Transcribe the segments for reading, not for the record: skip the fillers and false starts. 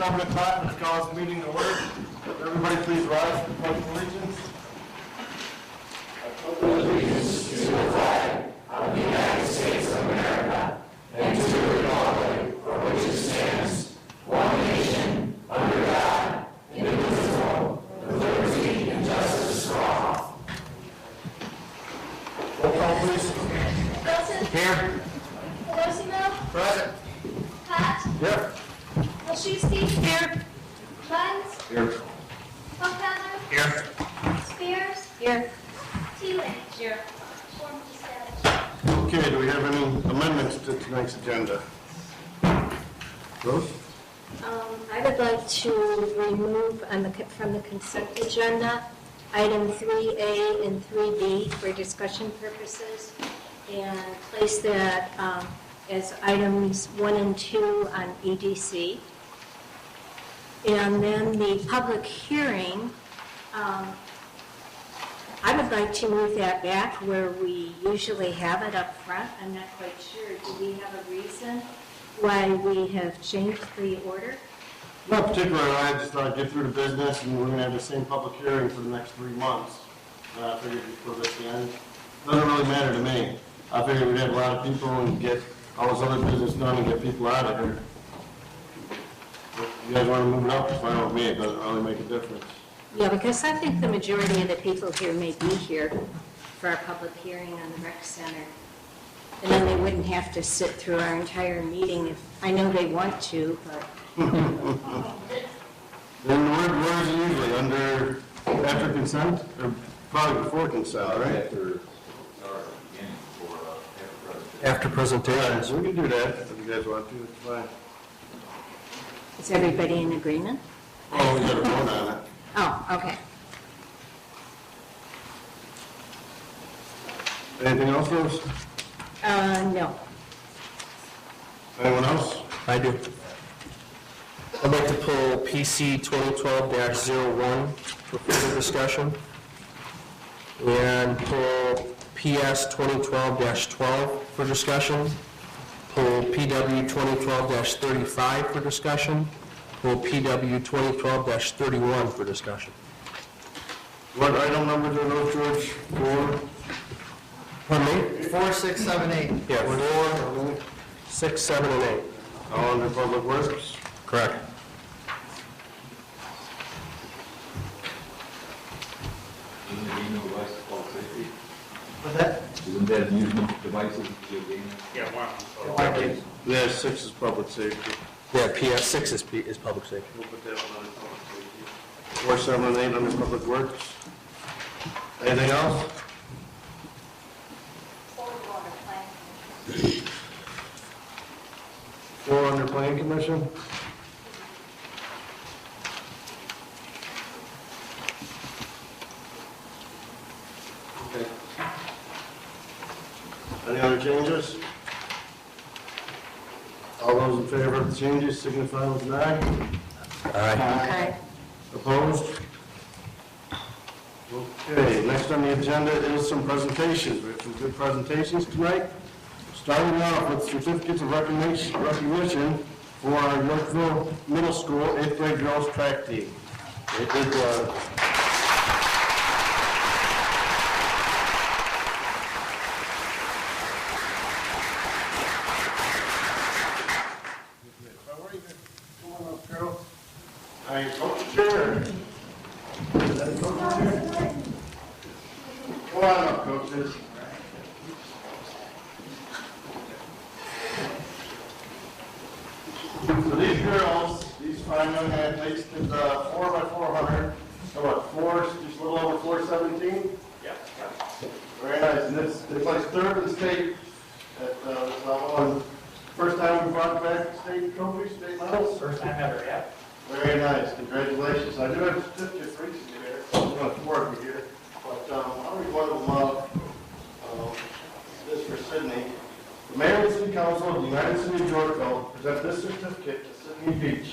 7 o'clock. Let's call this meeting to order. Everybody please rise for the pledge of allegiance. I pledge allegiance to the flag of the United States of America and to the republic for which it stands, one nation, under God, indivisible, with liberty and justice for all. Roll call, please. Wilson? Here. Colosimo? Present. Pat? Here. Olszewski? Here. Lenz? Here. Buckheather? Here. Spears? Here. Teeling? Here. Form established. Okay, do we have any amendments to tonight's agenda? Rose? I would like to remove from the consent agenda item 3A and 3B for discussion purposes and place that as items 1 and 2 on EDC. And then the public hearing, I would like to move that back where we usually have it up front. I'm not quite sure. Do we have a reason why we have changed the order? Not particularly. I just thought I'd get through the business, and we're going to have the same public hearing for the next 3 months. I figured we'd put it at the end. Doesn't really matter to me. I figured we'd have a lot of people and get all this other business done and get people out of here. If you guys want to move it up, it's fine with me. It doesn't really make a difference. Yeah, because I think the majority of the people here may be here for our public hearing on the rec center. And then they wouldn't have to sit through our entire meeting if, I know they want to, but. Then where is it usually? After consent? Or probably before consent, right? After presentations. We can do that if you guys want to. It's fine. Is everybody in agreement? Oh, we got to vote on it. Oh, okay. Anything else, Rose? No. Anyone else? I do. I'd like to pull PC 2012-01 for further discussion, and pull PS 2012-12 for discussion, pull PW 2012-35 for discussion, pull PW 2012-31 for discussion. What item numbers are those, George? 4? Pardon me? 4, 6, 7, 8. Yeah, 4, 6, 7, and 8. All under Public Works? Correct. What's that? Isn't that using devices? Yeah, one. Yeah, 6 is Public Safety. Yeah, PS 6 is public safety. We'll put that one under Public Safety. 4, 7, and 8 under Public Works. Anything else? 4 under Planning Commission? Okay. Any other changes? All those in favor of the changes signify with an aye. Okay. Opposed? Okay, next on the agenda is some presentations. We have some good presentations tonight. Starting off with certificates of recognition for our Yorkville Middle School 8th grade girls track team. They did I coach chair. Come on up, coaches. So these girls, these fine young athletes, did 4x400. So what, just a little over 417? Yeah. Very nice. And they placed third in the state at this level. And first time we brought back state trophies, state medals? First time ever, yeah. Very nice. Congratulations. I do have a certificate for each of you here. I'm going to forward you here. But I'll read one of them up. This is for Sydney. The Mayor and City Council of the United City of Yorkville present this certificate to Sydney Beach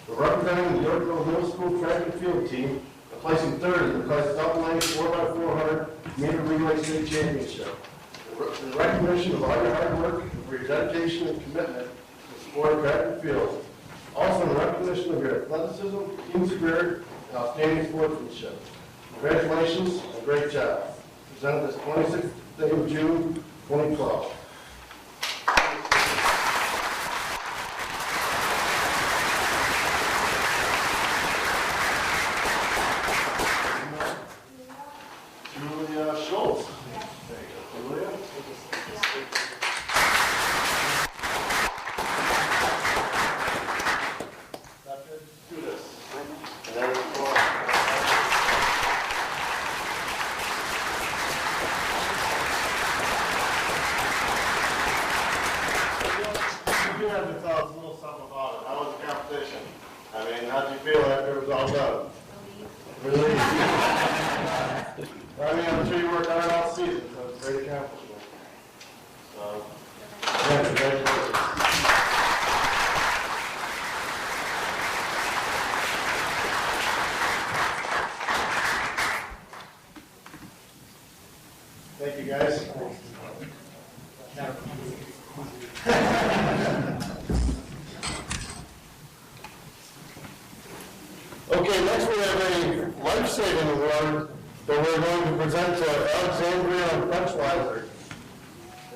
for representing the Yorkville Middle School track and field team and placing third in the Price Lane 4x400 meter relay state championship. In recognition of all your hard work and for your dedication and commitment to sport, track and field, Also in recognition of your athleticism, team spirit, and outstanding sportsmanship. Congratulations and great job. Presented this 26th day of June, 2012. Julia Schultz. There you go, Julia. Dr. Judas. And then you have to tell us a little something about it. How was the competition? I mean, how did you feel after it was all done? Really? I mean, I'm sure you worked hard all season, so it's a great accomplishment. So, yeah, congratulations. Thank you, guys. Okay, next we have a life-saving award that we're going to present to Alexandria Dutchweiser.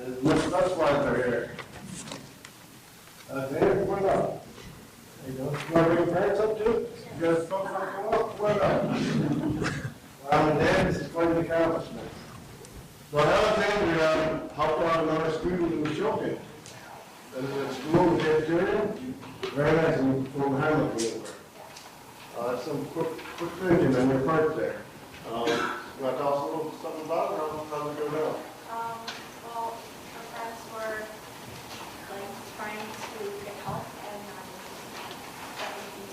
Is Miss Dutchweiser here? Alexandria, come on up. There you go. You want to bring your parents up too? You guys folks want to come up? Come on up. Mom and Dad, this is quite an accomplishment. So Alexandria helped out another student who was choking. This is at school in the cafeteria. Very nice, and from behind the field. That's some quick thinking on your part there. You want to tell us a little something about it, or how did it go down? Well, our friends were like trying to get help and that would be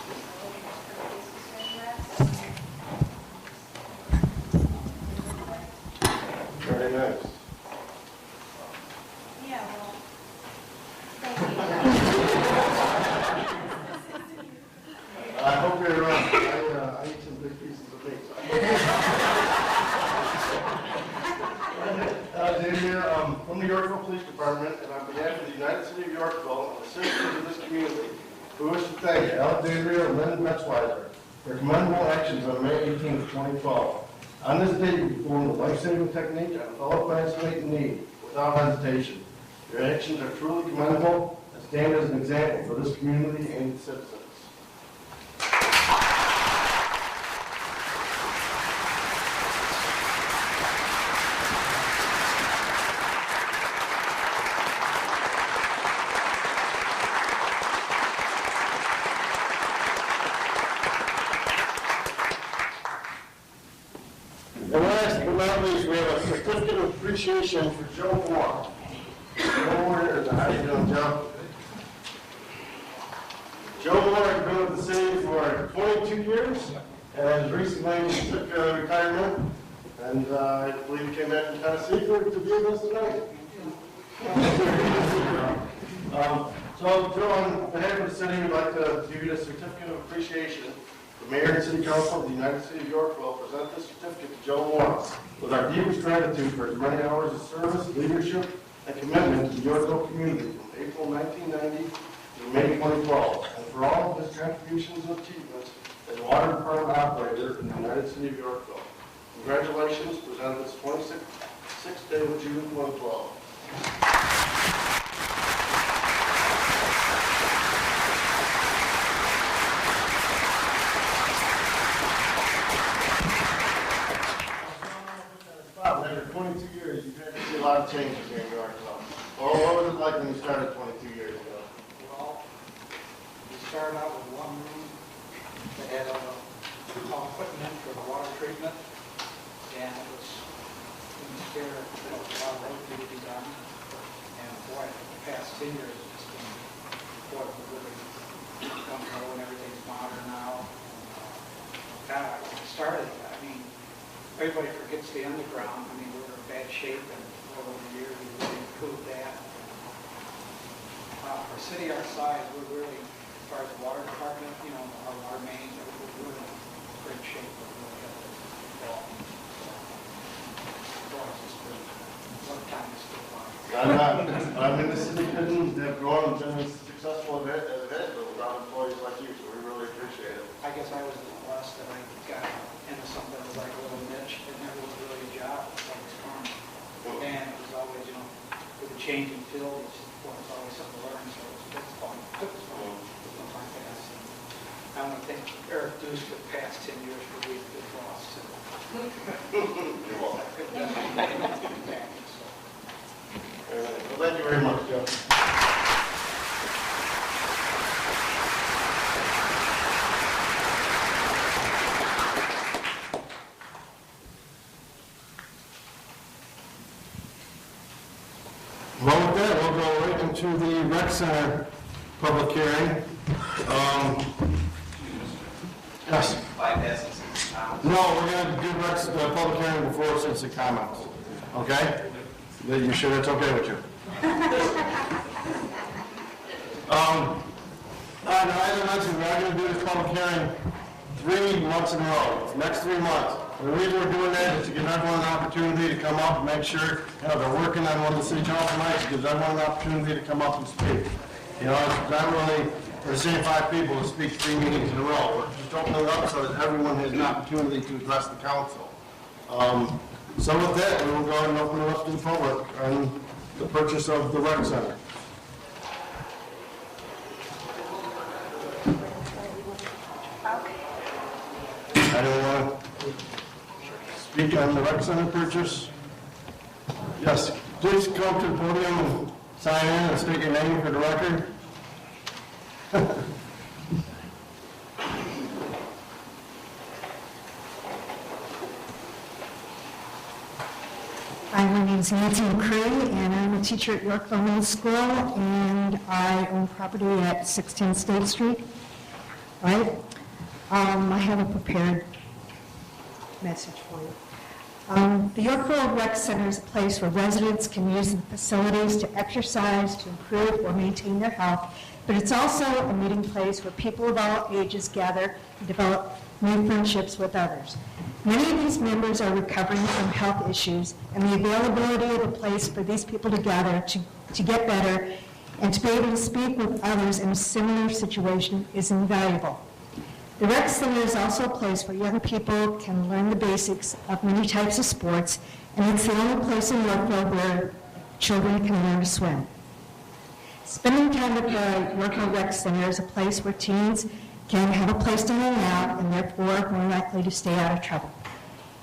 Very nice. yeah, well, thank you. I hope you're right. I eat some big pieces of meat. Alexandria, from the Yorkville Police Department, and on behalf of the United City of Yorkville and the citizens of this community, we wish to thank Alexandria and Lynn Metzweiser for commendable actions on May 18, 2012. On this day, you performed a life-saving technique on a fellow classmate in need without hesitation. Your actions are truly commendable and stand as an example for this community and its citizens. And last but not least, we have a certificate of appreciation for Joe Moore. Joe Moore, how you doing, Joe? Joe Moore has been with the city for 22 years and recently took retirement. And I believe he came back from Tennessee to be with us tonight. So, Joe, on behalf of the city, we'd like to give you a certificate of appreciation. The Mayor and City Council of the United City of Yorkville present this certificate to Joe Moore with our deepest gratitude for his many hours of service, leadership, and commitment to the Yorkville community from April 1990 to May 2012, and for all of his contributions and achievements as a water department operator in the United City of Yorkville. Congratulations, presented this 26th day of June 2012. Bob, after 22 years, you've had to see a lot of changes here in Yorkville. Well, what was it like when you started 22 years ago? Well, we started out with one room that had all equipment for the water treatment, and it was in the spirit of a lot of work to be done. And boy, the past 10 years, it's just been, boy, we're really come and everything's modern now. God, when it started, I mean, everybody forgets the underground. I mean, we were in bad shape, and over the years, we really improved that. For a city our size, we're really, as far as the water department, you know, our water main, we're in great shape. We're really got it all. So, it's just been, what a time is still on. I mean, the city couldn't have grown and been as successful as it has been without employees appreciate it. I guess I was blessed that I got into something that was like a little niche, and never was really a job, like it's farm. And it was always, you know, with the changing field, it's always something to learn, so it's fun. It was fun. It was fun fast. And I want to thank Eric Deuce for the past 10 years for being a good boss. You're welcome. Back, so. Well, thank you very much, Joe. Well, with that, we'll go right into the rec center public hearing. Yes. No, we're going to do the public hearing before citizen comments. Okay? You sure that's okay with you? As I mentioned, we are going to do this public hearing 3 months in a row, next 3 months. And the reason we're doing that is to give everyone an opportunity to come up and make sure, they're working on one of the city council nights, it gives everyone an opportunity to come up and speak. It's not really, we're saying 5 people to speak 3 meetings in a row. We're just opening it up so that everyone has an opportunity to address the council. So with that, we will go ahead and open it up to the public on the purchase of the rec center. Anyone want to speak on the rec center purchase? Yes, please come to the podium and sign in and state your name for the record. Hi, my name is Nancy McCree, and I'm a teacher at Yorkville Middle School, and I own property at 16 State Street. Right? I have a prepared message for you. The Yorkville Rec Center is a place where residents can use the facilities to exercise, to improve or maintain their health, but it's also a meeting place where people of all ages gather and develop new friendships with others. Many of these members are recovering from health issues, and the availability of a place for these people to gather to get better and to be able to speak with others in a similar situation is invaluable. The Rec Center is also a place where young people can learn the basics of many types of sports, and it's the only place in Yorkville where children can learn to swim. Spending time at the Yorkville Rec Center is a place where teens can have a place to hang out and therefore more likely to stay out of trouble.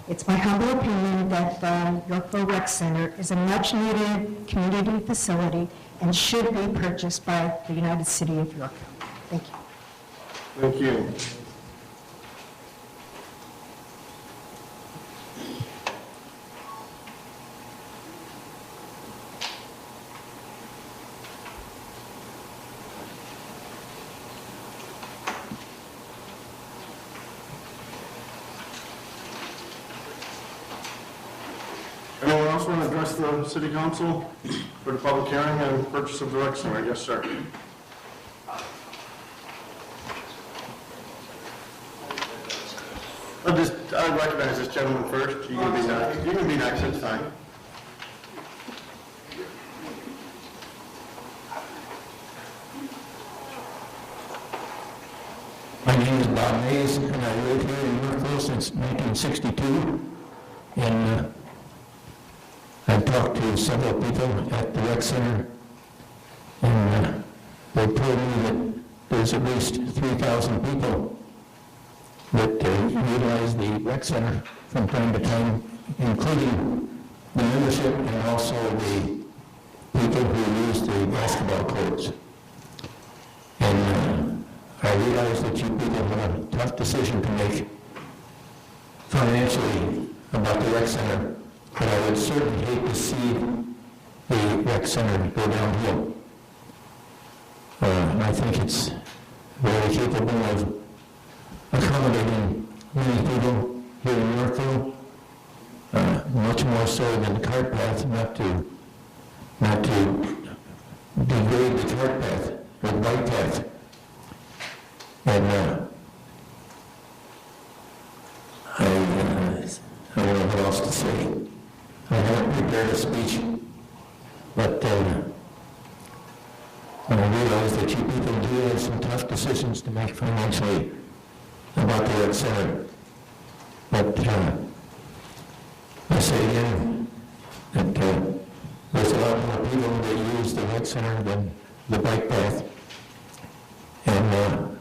It's my humble opinion that the Yorkville Rec Center is a much-needed community facility and should be purchased by the United City of Yorkville. Thank you. Thank you. Anyone else want to address the city council for the public hearing and purchase of the rec center? Yes, sir. I recognize this gentleman first. You can be next. You can be next. It's fine. My name is Bob Mays, and I live here in Yorkville since 1962. And I've talked to several people at the rec center, and they told me that there's at least 3,000 people that utilize the rec center from time to time, including the membership and also the people who use the basketball courts. And I realize that you people have a tough decision to make financially about the rec center, but I would certainly hate to see the rec center go downhill. I think it's very capable of accommodating many people here in Yorkville, much more so than the cart path, not to degrade the cart path or the bike path. And I don't know what else to say. I haven't prepared a speech, but I realize that you people do have some tough decisions to make financially, about the rec center. But I say again that there's a lot more people that use the rec center than the bike path. And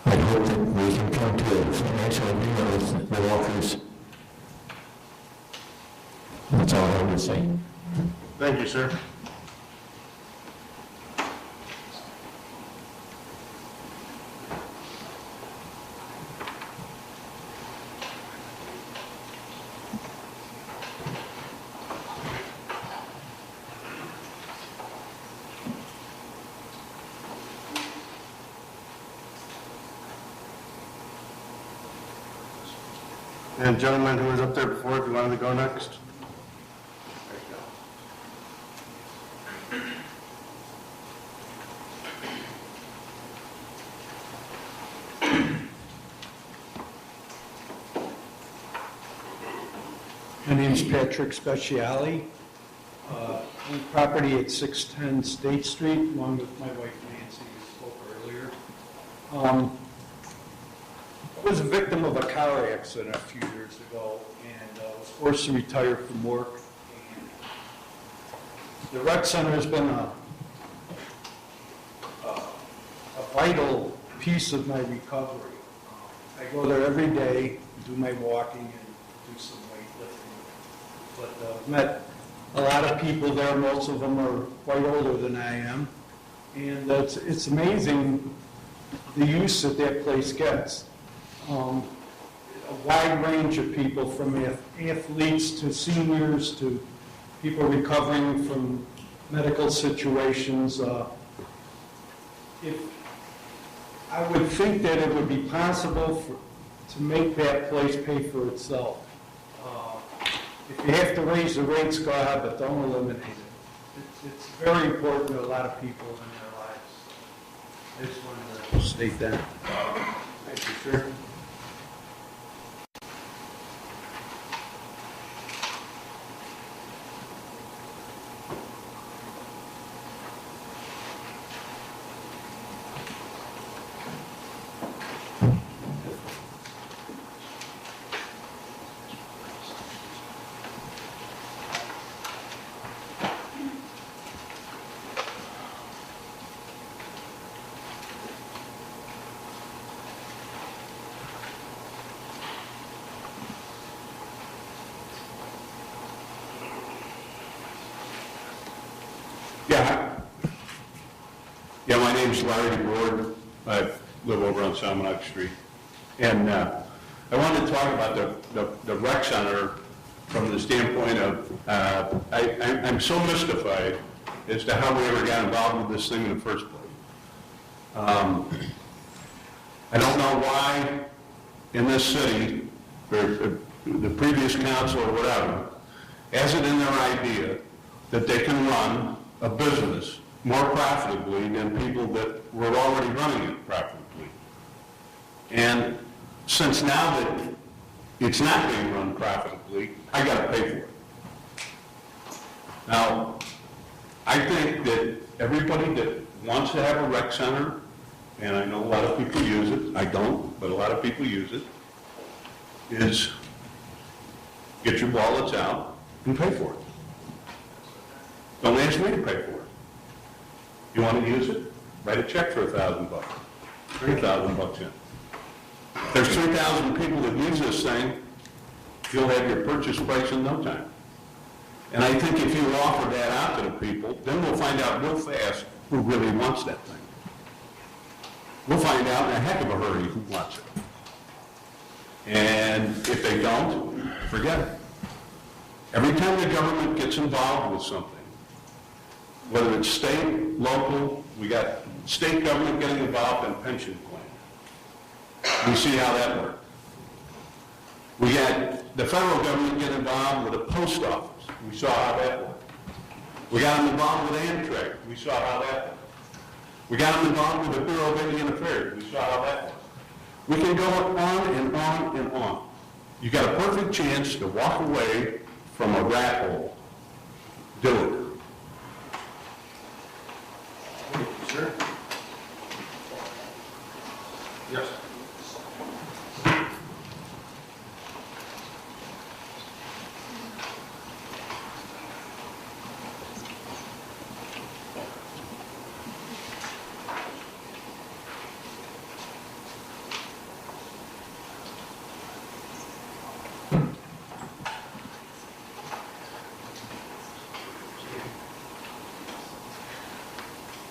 I hope that we can come to a financial agreement with the walkers. That's all I would say. Thank you, sir. And gentleman who was up there before, if you wanted to go next. My name's Patrick Speciale. Own property at 610 State Street, along with my wife Nancy, who spoke earlier. I was a victim of a car accident a few years ago, and was forced to retire from work. And the rec center has been a vital piece of my recovery. I go there every day, do my walking, and do some weightlifting. But I've met a lot of people there. Most of them are quite older than I am. And it's amazing the use that place gets. A wide range of people, from athletes to seniors to people recovering from medical situations. If I would think that it would be possible to make that place pay for itself. If you have to raise the rates, go ahead, but don't eliminate it. It's very important to a lot of people in their lives. I just wanted to state that. Thank you, sir. Yeah, my name's Larry DeBoard. I live over on Salmonite Street. And I wanted to talk about the rec center from the standpoint of, I'm so mystified as to how we ever got involved with this thing in the first place. I don't know why in this city, or the previous council or whatever, has it in their idea that they can run a business more profitably than people that were already running it profitably. And since now that it's not being run profitably, I got to pay for it. Now, I think that everybody that wants to have a rec center, and I know a lot of people use it, I don't, but a lot of people use it, is get your wallets out and pay for it. Don't ask me to pay for it. You want to use it? Write a check for $1,000, $3,000 in. There's 3,000 people that use this thing, you'll have your purchase price in no time. And I think if you offer that out to the people, then we'll find out real fast who really wants that thing. We'll find out in a heck of a hurry who wants it. And if they don't, forget it. Every time the government gets involved with something, whether it's state, local, we got state government getting involved in pension plans. We see how that works. We got the federal government getting involved with the post office. We saw how that worked. We got them involved with Amtrak. We saw how that worked. We got them involved with the Bureau of Indian Affairs. We saw how that worked. We can go on and on and on. You got a perfect chance to walk away from a rat hole. Do it. Sure. Yes.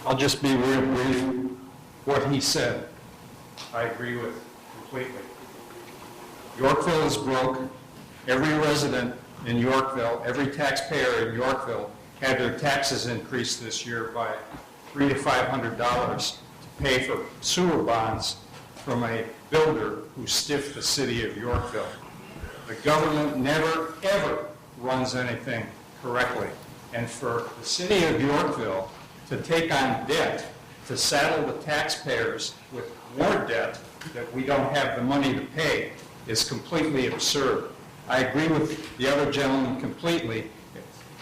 I'll just be real brief. What he said, I agree with completely. Yorkville is broke. Every resident in Yorkville, every taxpayer in Yorkville had their taxes increased this year by $300 to $500 to pay for sewer bonds from a builder who stiffed the city of Yorkville. The government never, ever runs anything correctly. And for the city of Yorkville to take on debt, to saddle the taxpayers with more debt that we don't have the money to pay is completely absurd. I agree with the other gentleman completely.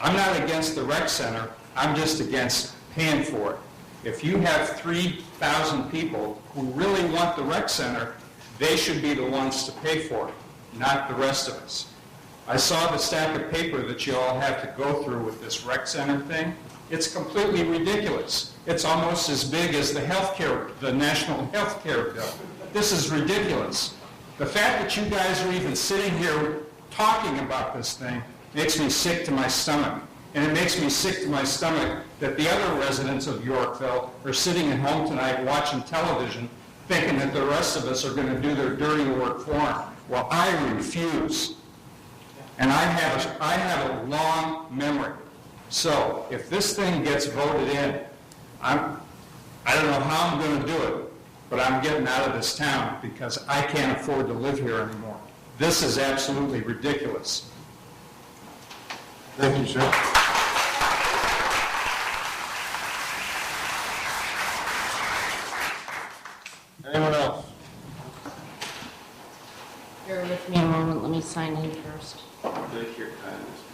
I'm not against the rec center, I'm just against paying for it. If you have 3,000 people who really want the rec center, they should be the ones to pay for it, not the rest of us. I saw the stack of paper that you all have to go through with this rec center thing. It's completely ridiculous. It's almost as big as the national health care bill. This is ridiculous. The fact that you guys are even sitting here talking about this thing makes me sick to my stomach. And it makes me sick to my stomach that the other residents of Yorkville are sitting at home tonight watching television thinking that the rest of us are going to do their dirty work for them. Well, I refuse. And I have a long memory. So if this thing gets voted in, I don't know how I'm going to do it, but I'm getting out of this town because I can't afford to live here anymore. This is absolutely ridiculous. Thank you, sir. Anyone else? Bear with me a moment, let me sign in first. Take your time, Ms.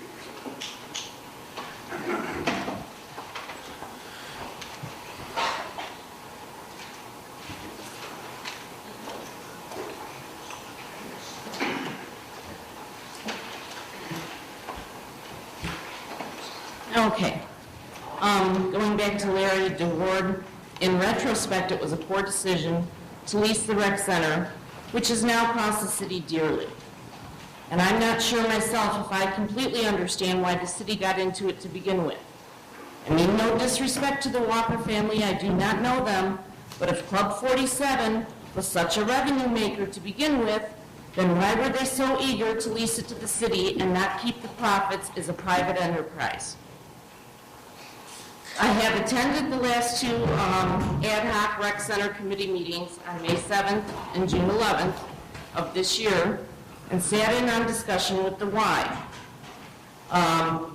Okay. Going back to Larry DeWard, in retrospect, it was a poor decision to lease the rec center, which has now cost the city dearly. And I'm not sure myself if I completely understand why the city got into it to begin with. I mean, no disrespect to the Walker family, I do not know them, but if Club 47 was such a revenue maker to begin with, then why were they so eager to lease it to the city and not keep the profits as a private enterprise? I have attended the last two ad hoc rec center committee meetings on May 7th and June 11th of this year and sat in on discussion with the Y.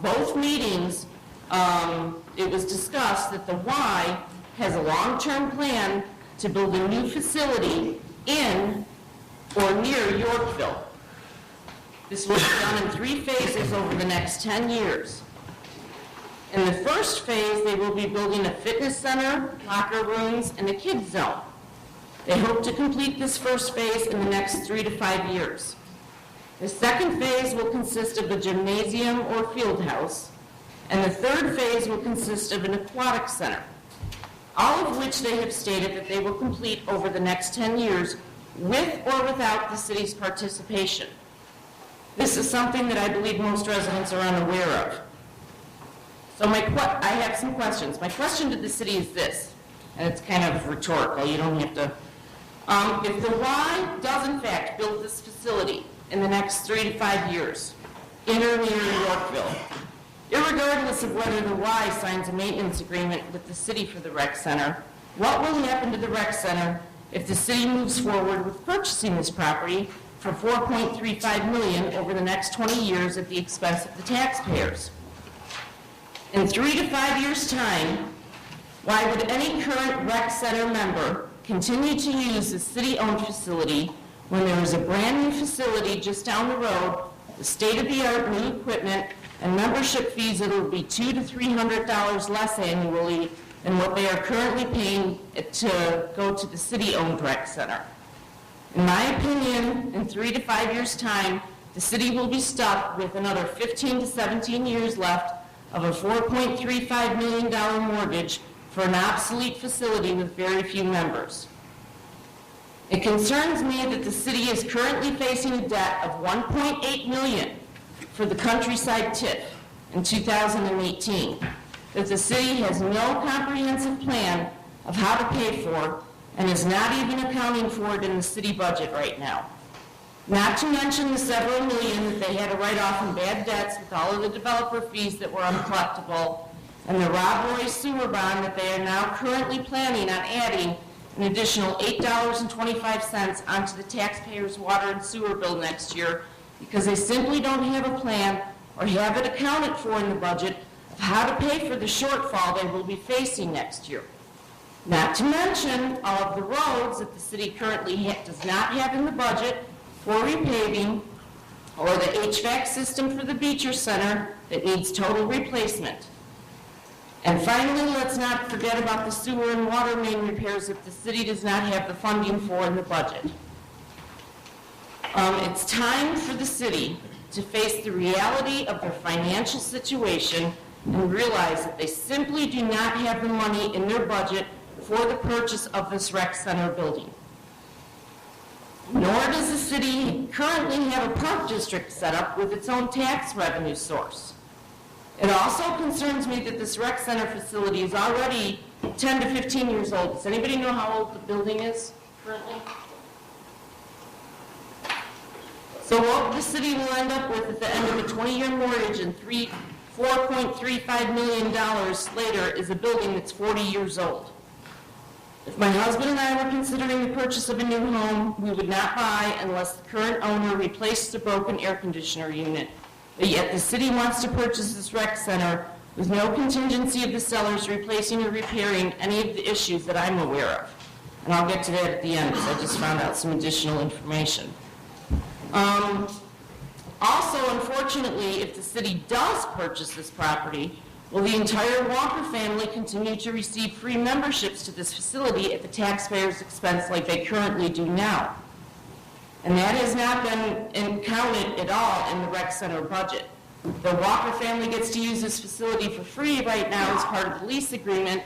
Both meetings, it was discussed that the Y has a long-term plan to build a new facility in or near Yorkville. This will be done in 3 phases over the next 10 years. In the first phase, they will be building a fitness center, locker rooms, and a kids zone. They hope to complete this first phase in the next 3 to 5 years. The second phase will consist of a gymnasium or field house, and the third phase will consist of an aquatic center, all of which they have stated that they will complete over the next 10 years with or without the city's participation. This is something that I believe most residents are unaware of. So I have some questions. My question to the city is this, and it's kind of rhetorical, you don't have to. If the Y does in fact build this facility in the next 3 to 5 years, in or near Yorkville, irregardless of whether the Y signs a maintenance agreement with the city for the rec center, what will happen to the rec center if the city moves forward with purchasing this property for $4.35 million over the next 20 years at the expense of the taxpayers? In 3 to 5 years' time, why would any current rec center member continue to use the city-owned facility when there is a brand-new facility just down the road, with state-of-the-art new equipment, and membership fees that will be $200 to $300 less annually than what they are currently paying to go to the city-owned rec center? In my opinion, in 3 to 5 years' time, the city will be stuck with another 15 to 17 years left of a $4.35 million mortgage for an obsolete facility with very few members. It concerns me that the city is currently facing a debt of $1.8 million for the countryside TIF in 2018. that the city has no comprehensive plan of how to pay for and is not even accounting for it in the city budget right now. Not to mention the several million that they had to write off in bad debts with all of the developer fees that were uncollectible, and the Rob Roy sewer bond that they are now currently planning on adding an additional $8.25 onto the taxpayers' water and sewer bill next year because they simply don't have a plan or have it accounted for in the budget of how to pay for the shortfall they will be facing next year. Not to mention all of the roads that the city currently does not have in the budget for repaving, or the HVAC system for the Beecher Center that needs total replacement. And finally, let's not forget about the sewer and water main repairs that the city does not have the funding for in the budget. It's time for the city to face the reality of their financial situation and realize that they simply do not have the money in their budget for the purchase of this rec center building. Nor does the city currently have a park district set up with its own tax revenue source. It also concerns me that this rec center facility is already 10 to 15 years old. Does anybody know how old the building is currently? So what the city will end up with at the end of a 20-year mortgage and $4.35 million later is a building that's 40 years old. If my husband and I were considering the purchase of a new home, we would not buy unless the current owner replaced the broken air conditioner unit. But yet the city wants to purchase this rec center with no contingency of the sellers replacing or repairing any of the issues that I'm aware of. And I'll get to that at the end because I just found out some additional information. Also, unfortunately, if the city does purchase this property, will the entire Walker family continue to receive free memberships to this facility at the taxpayers' expense like they currently do now? And that has not been counted at all in the rec center budget. The Walker family gets to use this facility for free right now as part of the lease agreement,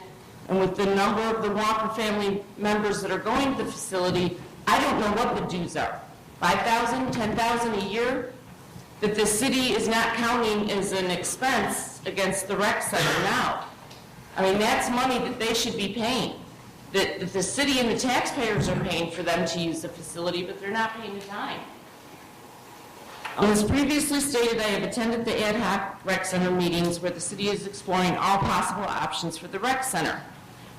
and with the number of the Walker family members that are going to the facility, I don't know what the dues are. $5,000, $10,000 a year? That the city is not counting as an expense against the rec center now. I mean, that's money that they should be paying. That the city and the taxpayers are paying for them to use the facility, but they're not paying a dime. As previously stated, I have attended the ad hoc rec center meetings where the city is exploring all possible options for the rec center.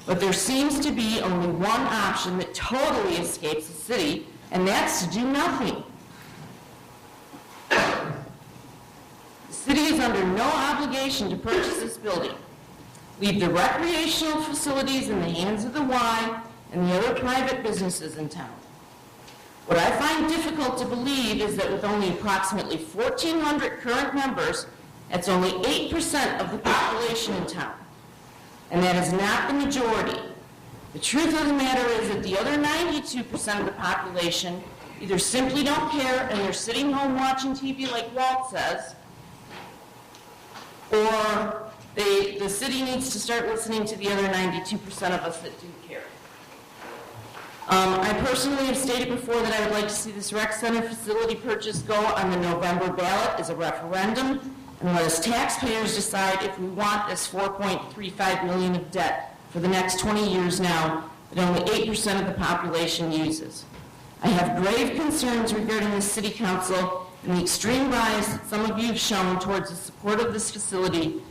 But there seems to be only one option that totally escapes the city, and that's to do nothing. The city is under no obligation to purchase this building. Leave the recreational facilities in the hands of the Y and the other private businesses in town. What I find difficult to believe is that with only approximately 1,400 current members, that's only 8% of the population in town. And that is not the majority. The truth of the matter is that the other 92% of the population either simply don't care and they're sitting home watching TV like Walt says, or the city needs to start listening to the other 92% of us that do care. I personally have stated before that I would like to see this rec center facility purchase go on the November ballot as a referendum and let us taxpayers decide if we want this $4.35 million of debt for the next 20 years now that only 8% of the population uses. I have grave concerns regarding the city council and the extreme bias that some of you have shown towards the support of this facility,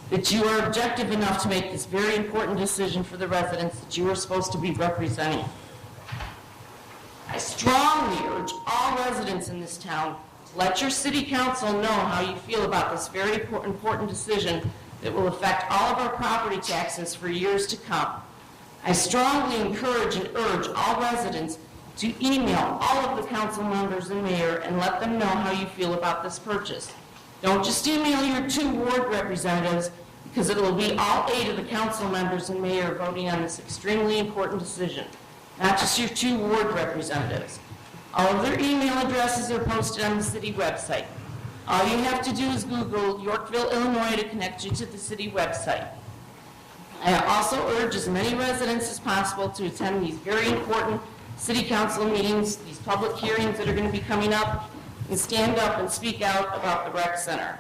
that you are objective enough to make this very important decision for the residents that you are supposed to be representing. I strongly urge all residents in this town to let your city council know how you feel about this very important decision that will affect all of our property taxes for years to come. I strongly encourage and urge all residents to email all of the council members and mayor and let them know how you feel about this purchase. Don't just email your 2 ward representatives, because it will be all 8 of the council members and mayor voting on this extremely important decision, not just your 2 ward representatives. All of their email addresses are posted on the city website. All you have to do is Google Yorkville, Illinois to connect you to the city website. I also urge as many residents as possible to attend these very important city council meetings, these public hearings that are going to be coming up, and stand up and speak out about the rec center.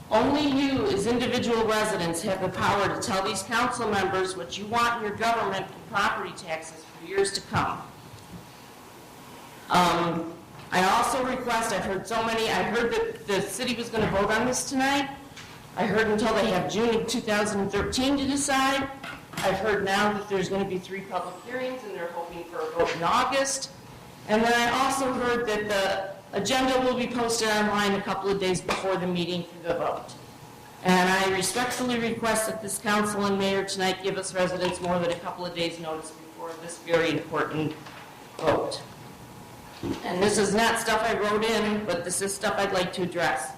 Only you, as individual residents, have the power to tell these council members what you want in your government and property taxes for years to come. I also request, I heard that the city was going to vote on this tonight. I heard until they have June of 2013 to decide. I've heard now that there's going to be 3 public hearings and they're hoping for a vote in August. And then I also heard that the agenda will be posted online a couple of days before the meeting for the vote. And I respectfully request that this council and mayor tonight give us residents more than a couple of days' notice before this very important vote. And this is not stuff I wrote in, but this is stuff I'd like to address.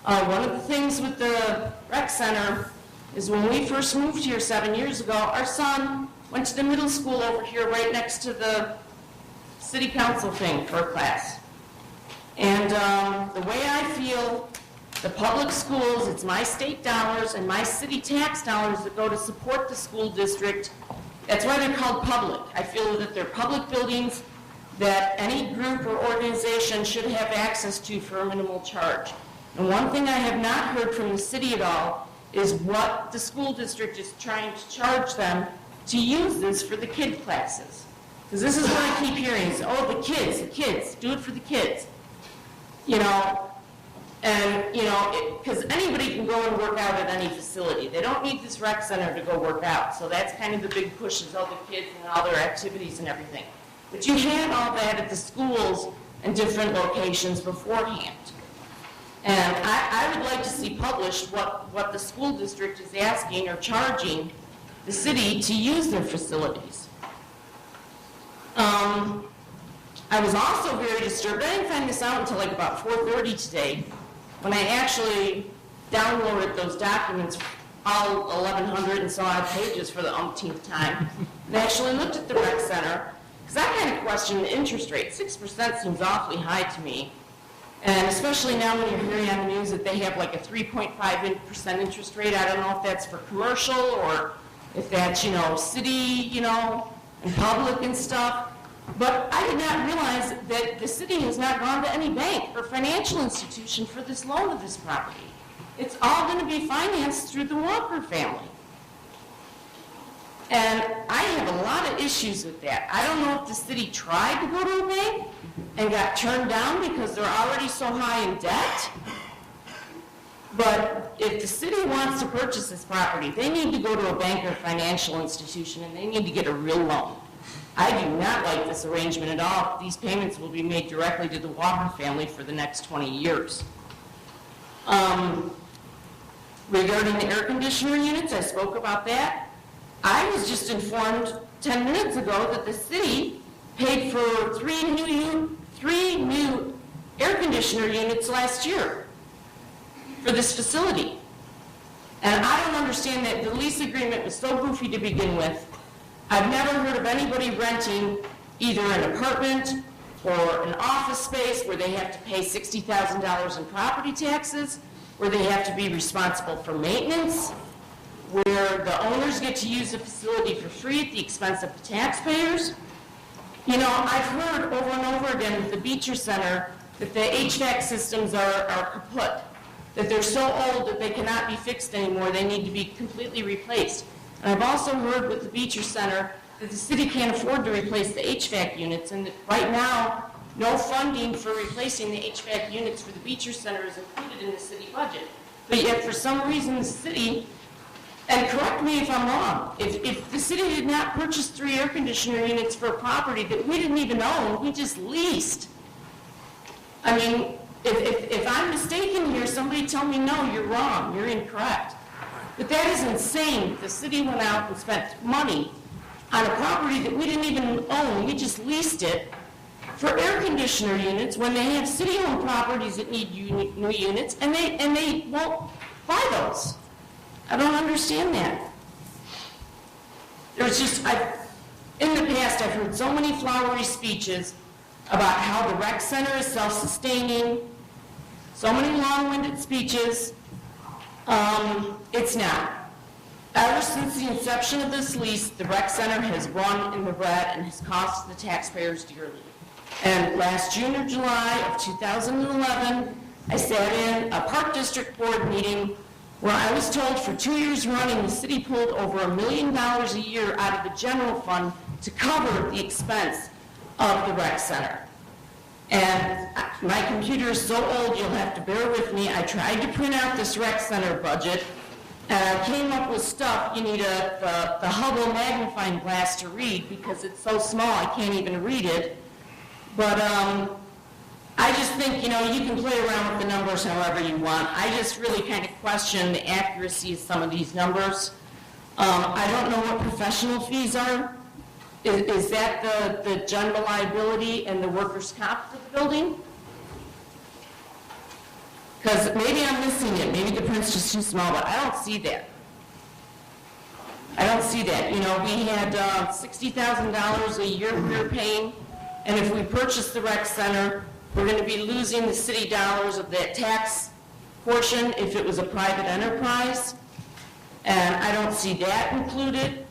One of the things with the rec center is when we first moved here 7 years ago, our son went to the middle school over here right next to the city council thing for a class. And the way I feel, the public schools, it's my state dollars and my city tax dollars that go to support the school district. That's why they're called public. I feel that they're public buildings that any group or organization should have access to for a minimal charge. And one thing I have not heard from the city at all is what the school district is trying to charge them to use this for the kid classes. Because this is what I keep hearing, is, oh, the kids, do it for the kids. You know, and, you know, because anybody can go and work out at any facility. They don't need this rec center to go work out. So that's kind of the big push, is all the kids and all their activities and everything. But you had all that at the schools and different locations beforehand. And I would like to see published what the school district is asking or charging the city to use their facilities. I was also very disturbed. I didn't find this out until like about 4:30 today, when I actually downloaded those documents, all 1,100 and so odd pages for the umpteenth time, and actually looked at the rec center, because I kind of questioned the interest rate. 6% seems awfully high to me. And especially now when you're hearing on the news that they have like a 3.5% interest rate. I don't know if that's for commercial or if that's, you know, city, you know, and public and stuff. But I did not realize that the city has not gone to any bank or financial institution for this loan of this property. It's all going to be financed through the Walker family. And I have a lot of issues with that. I don't know if the city tried to go to a bank and got turned down because they're already so high in debt. But if the city wants to purchase this property, they need to go to a bank or financial institution and they need to get a real loan. I do not like this arrangement at all. These payments will be made directly to the Walker family for the next 20 years. Regarding the air conditioner units, I spoke about that. I was just informed 10 minutes ago that the city paid for three new air conditioner units last year for this facility. And I don't understand that. The lease agreement was so goofy to begin with. I've never heard of anybody renting either an apartment or an office space where they have to pay $60,000 in property taxes, where they have to be responsible for maintenance, where the owners get to use the facility for free at the expense of the taxpayers. You know, I've heard over and over again with the Beecher Center that the HVAC systems are kaput, that they're so old that they cannot be fixed anymore, they need to be completely replaced. And I've also heard with the Beecher Center that the city can't afford to replace the HVAC units, and that right now, no funding for replacing the HVAC units for the Beecher Center is included in the city budget. But yet, for some reason, the city, and correct me if I'm wrong, if the city did not purchase 3 air conditioner units for a property that we didn't even own, we just leased. I mean, if I'm mistaken here, somebody tell me, no, you're wrong, you're incorrect. But that is insane. The city went out and spent money on a property that we didn't even own. We just leased it for air conditioner units when they have city-owned properties that need new units, and they won't buy those. I don't understand that. There's just, in the past, I've heard so many flowery speeches about how the rec center is self-sustaining, so many long-winded speeches. It's not. Ever since the inception of this lease, the rec center has run in the red and has cost the taxpayers dearly. And last June or July of 2011, I sat in a Park District Board meeting where I was told for 2 years running, the city pulled over $1 million a year out of the general fund to cover the expense of the rec center. And my computer is so old, you'll have to bear with me. I tried to print out this rec center budget, and I came up with stuff you need the Hubble magnifying glass to read because it's so small I can't even read it. But I just think, you can play around with the numbers however you want. I just really kind of question the accuracy of some of these numbers. I don't know what professional fees are. Is that the general liability and the workers' comp for the building? Because maybe I'm missing it. Maybe the print's just too small, but I don't see that. I don't see that. We had $60,000 a year we were paying, and if we purchase the rec center, we're going to be losing the city dollars of that tax portion if it was a private enterprise, and I don't see that included.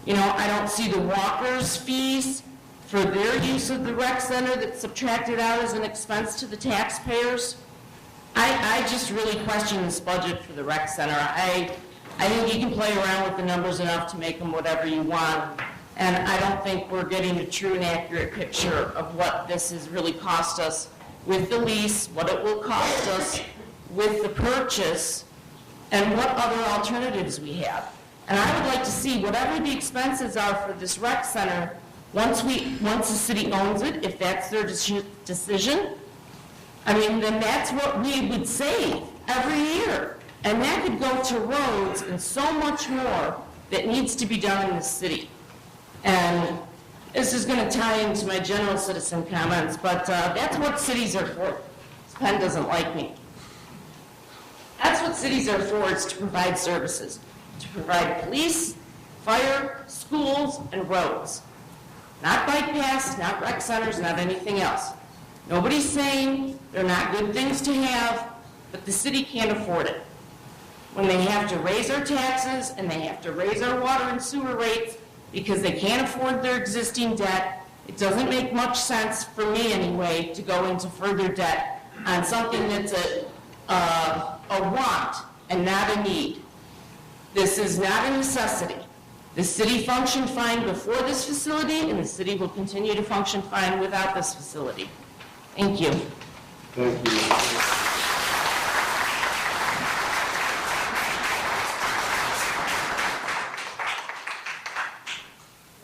I don't see the walkers' fees for their use of the rec center that's subtracted out as an expense to the taxpayers. I just really question this budget for the rec center. I think you can play around with the numbers enough to make them whatever you want, and I don't think we're getting a true and accurate picture of what this has really cost us with the lease, what it will cost us with the purchase, and what other alternatives we have. And I would like to see whatever the expenses are for this rec center, once the city owns it, if that's their decision, then that's what we would save every year. And that could go to roads and so much more that needs to be done in the city. And this is going to tie into my general citizen comments, but that's what cities are for. This pen doesn't like me. That's what cities are for, is to provide services. To provide police, fire, schools, and roads. Not bike paths, not rec centers, not anything else. Nobody's saying they're not good things to have, but the city can't afford it. When they have to raise our taxes and they have to raise our water and sewer rates because they can't afford their existing debt, it doesn't make much sense, for me anyway, to go into further debt on something that's a want and not a need. This is not a necessity. The city functioned fine before this facility, and the city will continue to function fine without this facility. Thank you. Thank you.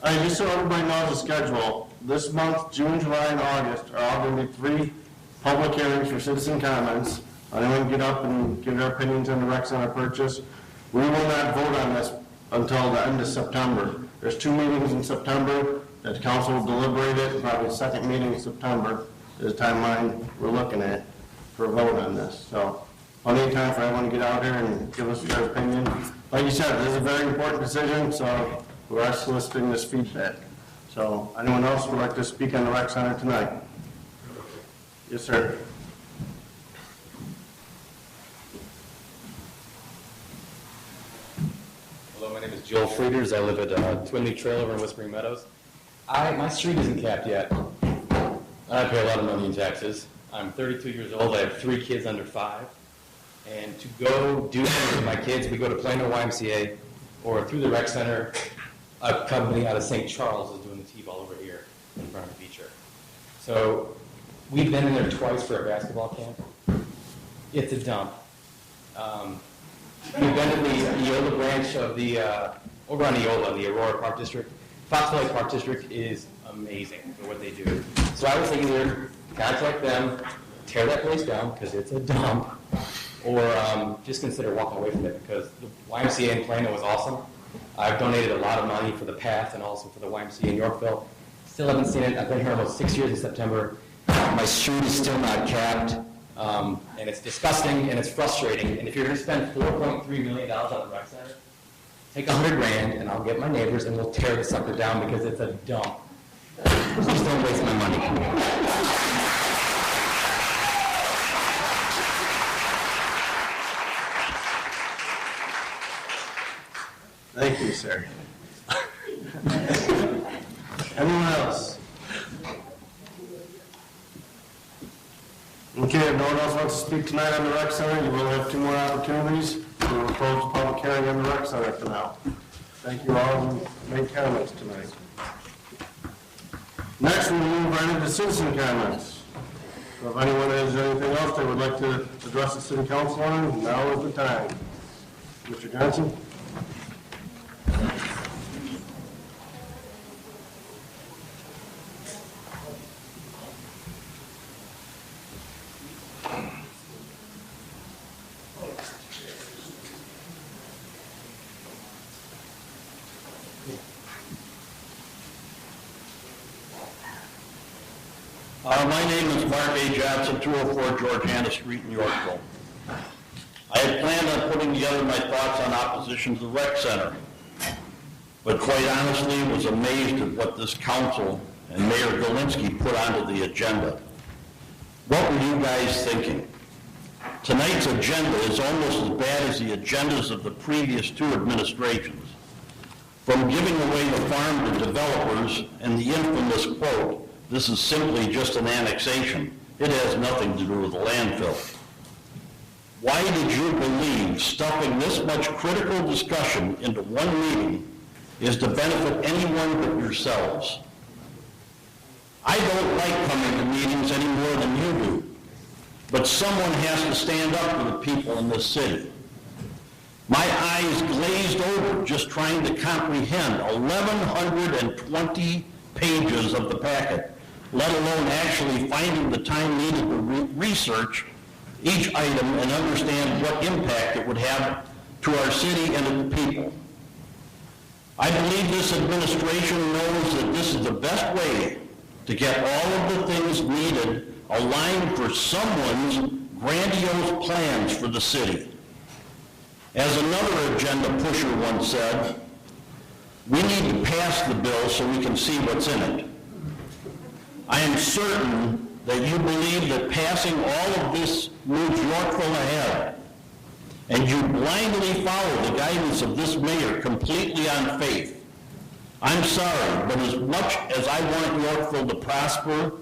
All right, just so everybody knows the schedule, this month, June, July, and August are all going to be 3 public hearings for citizen comments. Anyone can get up and give their opinions on the rec center purchase. We will not vote on this until the end of September. There's 2 meetings in September that the council will deliberate it, probably the second meeting in September is the timeline we're looking at for a vote on this. So plenty of time for everyone to get out here and give us their opinion. Like you said, this is a very important decision, so we are soliciting this feedback. So anyone else would like to speak on the rec center tonight? Yes, sir. Hello, my name is Joel Frieders. I live at Twin Leaf Trail over in Whispering Meadows. My street isn't capped yet. I pay a lot of money in taxes. I'm 32 years old. I have 3 kids under 5. And to go do things with my kids, we go to Plano YMCA or through the rec center. A company out of St. Charles is doing the T-ball over here in front of the feature. So we've been in there twice for a basketball camp. It's a dump. We've been in the Eola branch of the, over on Eola, the Aurora Park District. Fox Valley Park District is amazing for what they do. So I was thinking either contact them, tear that place down because it's a dump, or just consider walking away from it because the YMCA in Plano is awesome. I've donated a lot of money for the path and also for the YMCA in Yorkville. Still haven't seen it. I've been here almost 6 years in September. My street is still not capped. And it's disgusting and it's frustrating. And if you're going to spend $4.3 million on the rec center, take $100 grand and I'll get my neighbors and we'll tear the sucker down because it's a dump. Just don't waste my money. Thank you, sir. Anyone else? Okay, if no one else wants to speak tonight on the rec center, you will have 2 more opportunities. We will close the public hearing on the rec center for now. Thank you all who made comments tonight. Next, we'll move right into citizen comments. So if anyone has anything else they would like to address the city council on, now is the time. Mr. Johnson? My name is Mark A. Johnson, 204 George Hannah Street in Yorkville. I had planned on putting together my thoughts on opposition to the rec center, but quite honestly was amazed at what this council and Mayor Galinsky put onto the agenda. What were you guys thinking? Tonight's agenda is almost as bad as the agendas of the previous 2 administrations. From giving away the farm to developers and the infamous quote, "This is simply just an annexation. It has nothing to do with the landfill." Why did you believe stuffing this much critical discussion into one meeting is to benefit anyone but yourselves? I don't like coming to meetings any more than you do, but someone has to stand up for the people in this city. My eyes glazed over just trying to comprehend 1,120 pages of the packet, let alone actually finding the time needed to research each item and understand what impact it would have to our city and the people. I believe this administration knows that this is the best way to get all of the things needed aligned for someone's grandiose plans for the city. As another agenda pusher once said, we need to pass the bill so we can see what's in it. I am certain that you believe that passing all of this moves Yorkville ahead, and you blindly follow the guidance of this mayor completely on faith. I'm sorry, but as much as I want Yorkville to prosper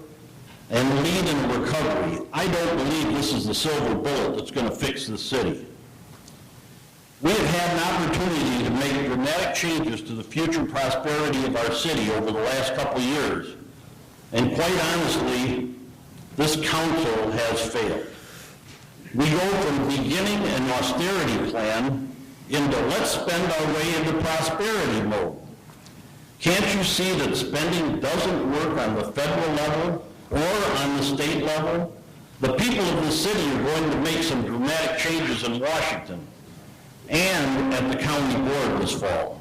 and lead in recovery, I don't believe this is the silver bullet that's going to fix the city. We have had an opportunity to make dramatic changes to the future prosperity of our city over the last couple of years. And quite honestly, this council has failed. We go from beginning an austerity plan into let's spend our way into prosperity mode. Can't you see that spending doesn't work on the federal level or on the state level? The people of the city are going to make some dramatic changes in Washington and at the county board this fall.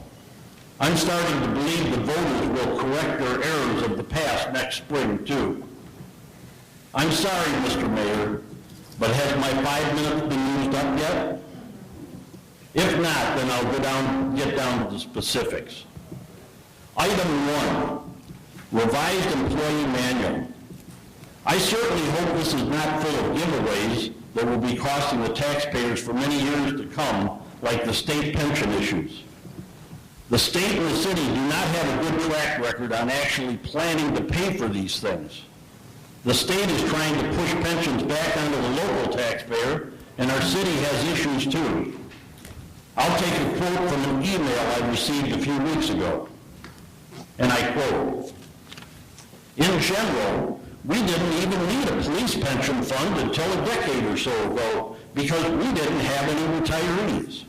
I'm starting to believe the voters will correct their errors of the past next spring, too. I'm sorry, Mr. Mayor, but has my 5 minutes been used up yet? If not, then I'll get down to the specifics. Item 1, revised employee manual. I certainly hope this is not full of giveaways that will be costing the taxpayers for many years to come, like the state pension issues. The state and the city do not have a good track record on actually planning to pay for these things. The state is trying to push pensions back onto the local taxpayer, and our city has issues too. I'll take a quote from an email I received a few weeks ago, and I quote, "In general, we didn't even need a police pension fund until a decade or so ago because we didn't have any retirees.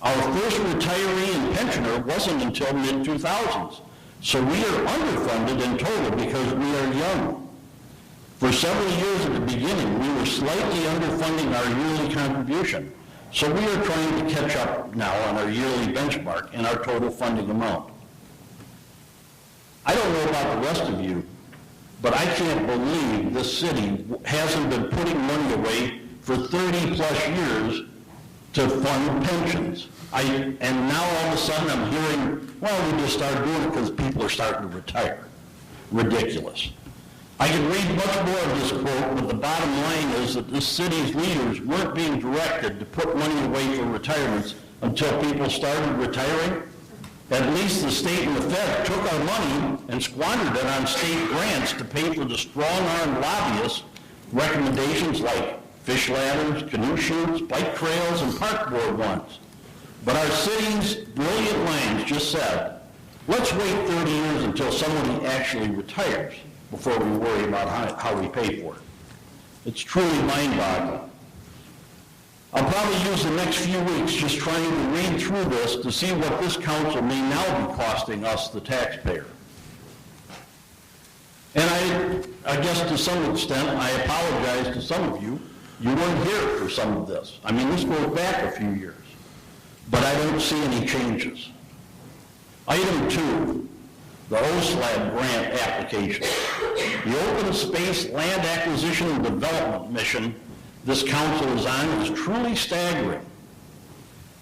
Our first retiree and pensioner wasn't until mid-2000s, so we are underfunded in total because we are young. For several years at the beginning, we were slightly underfunding our yearly contribution, so we are trying to catch up now on our yearly benchmark and our total funding amount. I don't know about the rest of you, but I can't believe this city hasn't been putting money away for 30 plus years to fund pensions. And now all of a sudden I'm hearing, well, we just started doing it because people are starting to retire. Ridiculous. I could read much more of this quote, but the bottom line is that this city's leaders weren't being directed to put money away for retirements until people started retiring. At least the state and the Fed took our money and squandered it on state grants to pay for the strong-armed lobbyists recommendations like fish ladders, canoe chutes, bike trails, and parkboard ones. But our city's brilliant minds just said, let's wait 30 years until somebody actually retires before we worry about how we pay for it. It's truly mind-boggling. I'll probably use the next few weeks just trying to read through this to see what this council may now be costing us, the taxpayer. And I guess to some extent, I apologize to some of you. You weren't here for some of this. I mean, this goes back a few years. But I don't see any changes. Item 2, the OSLAD grant application. The Open Space Land Acquisition and Development mission this council is on is truly staggering.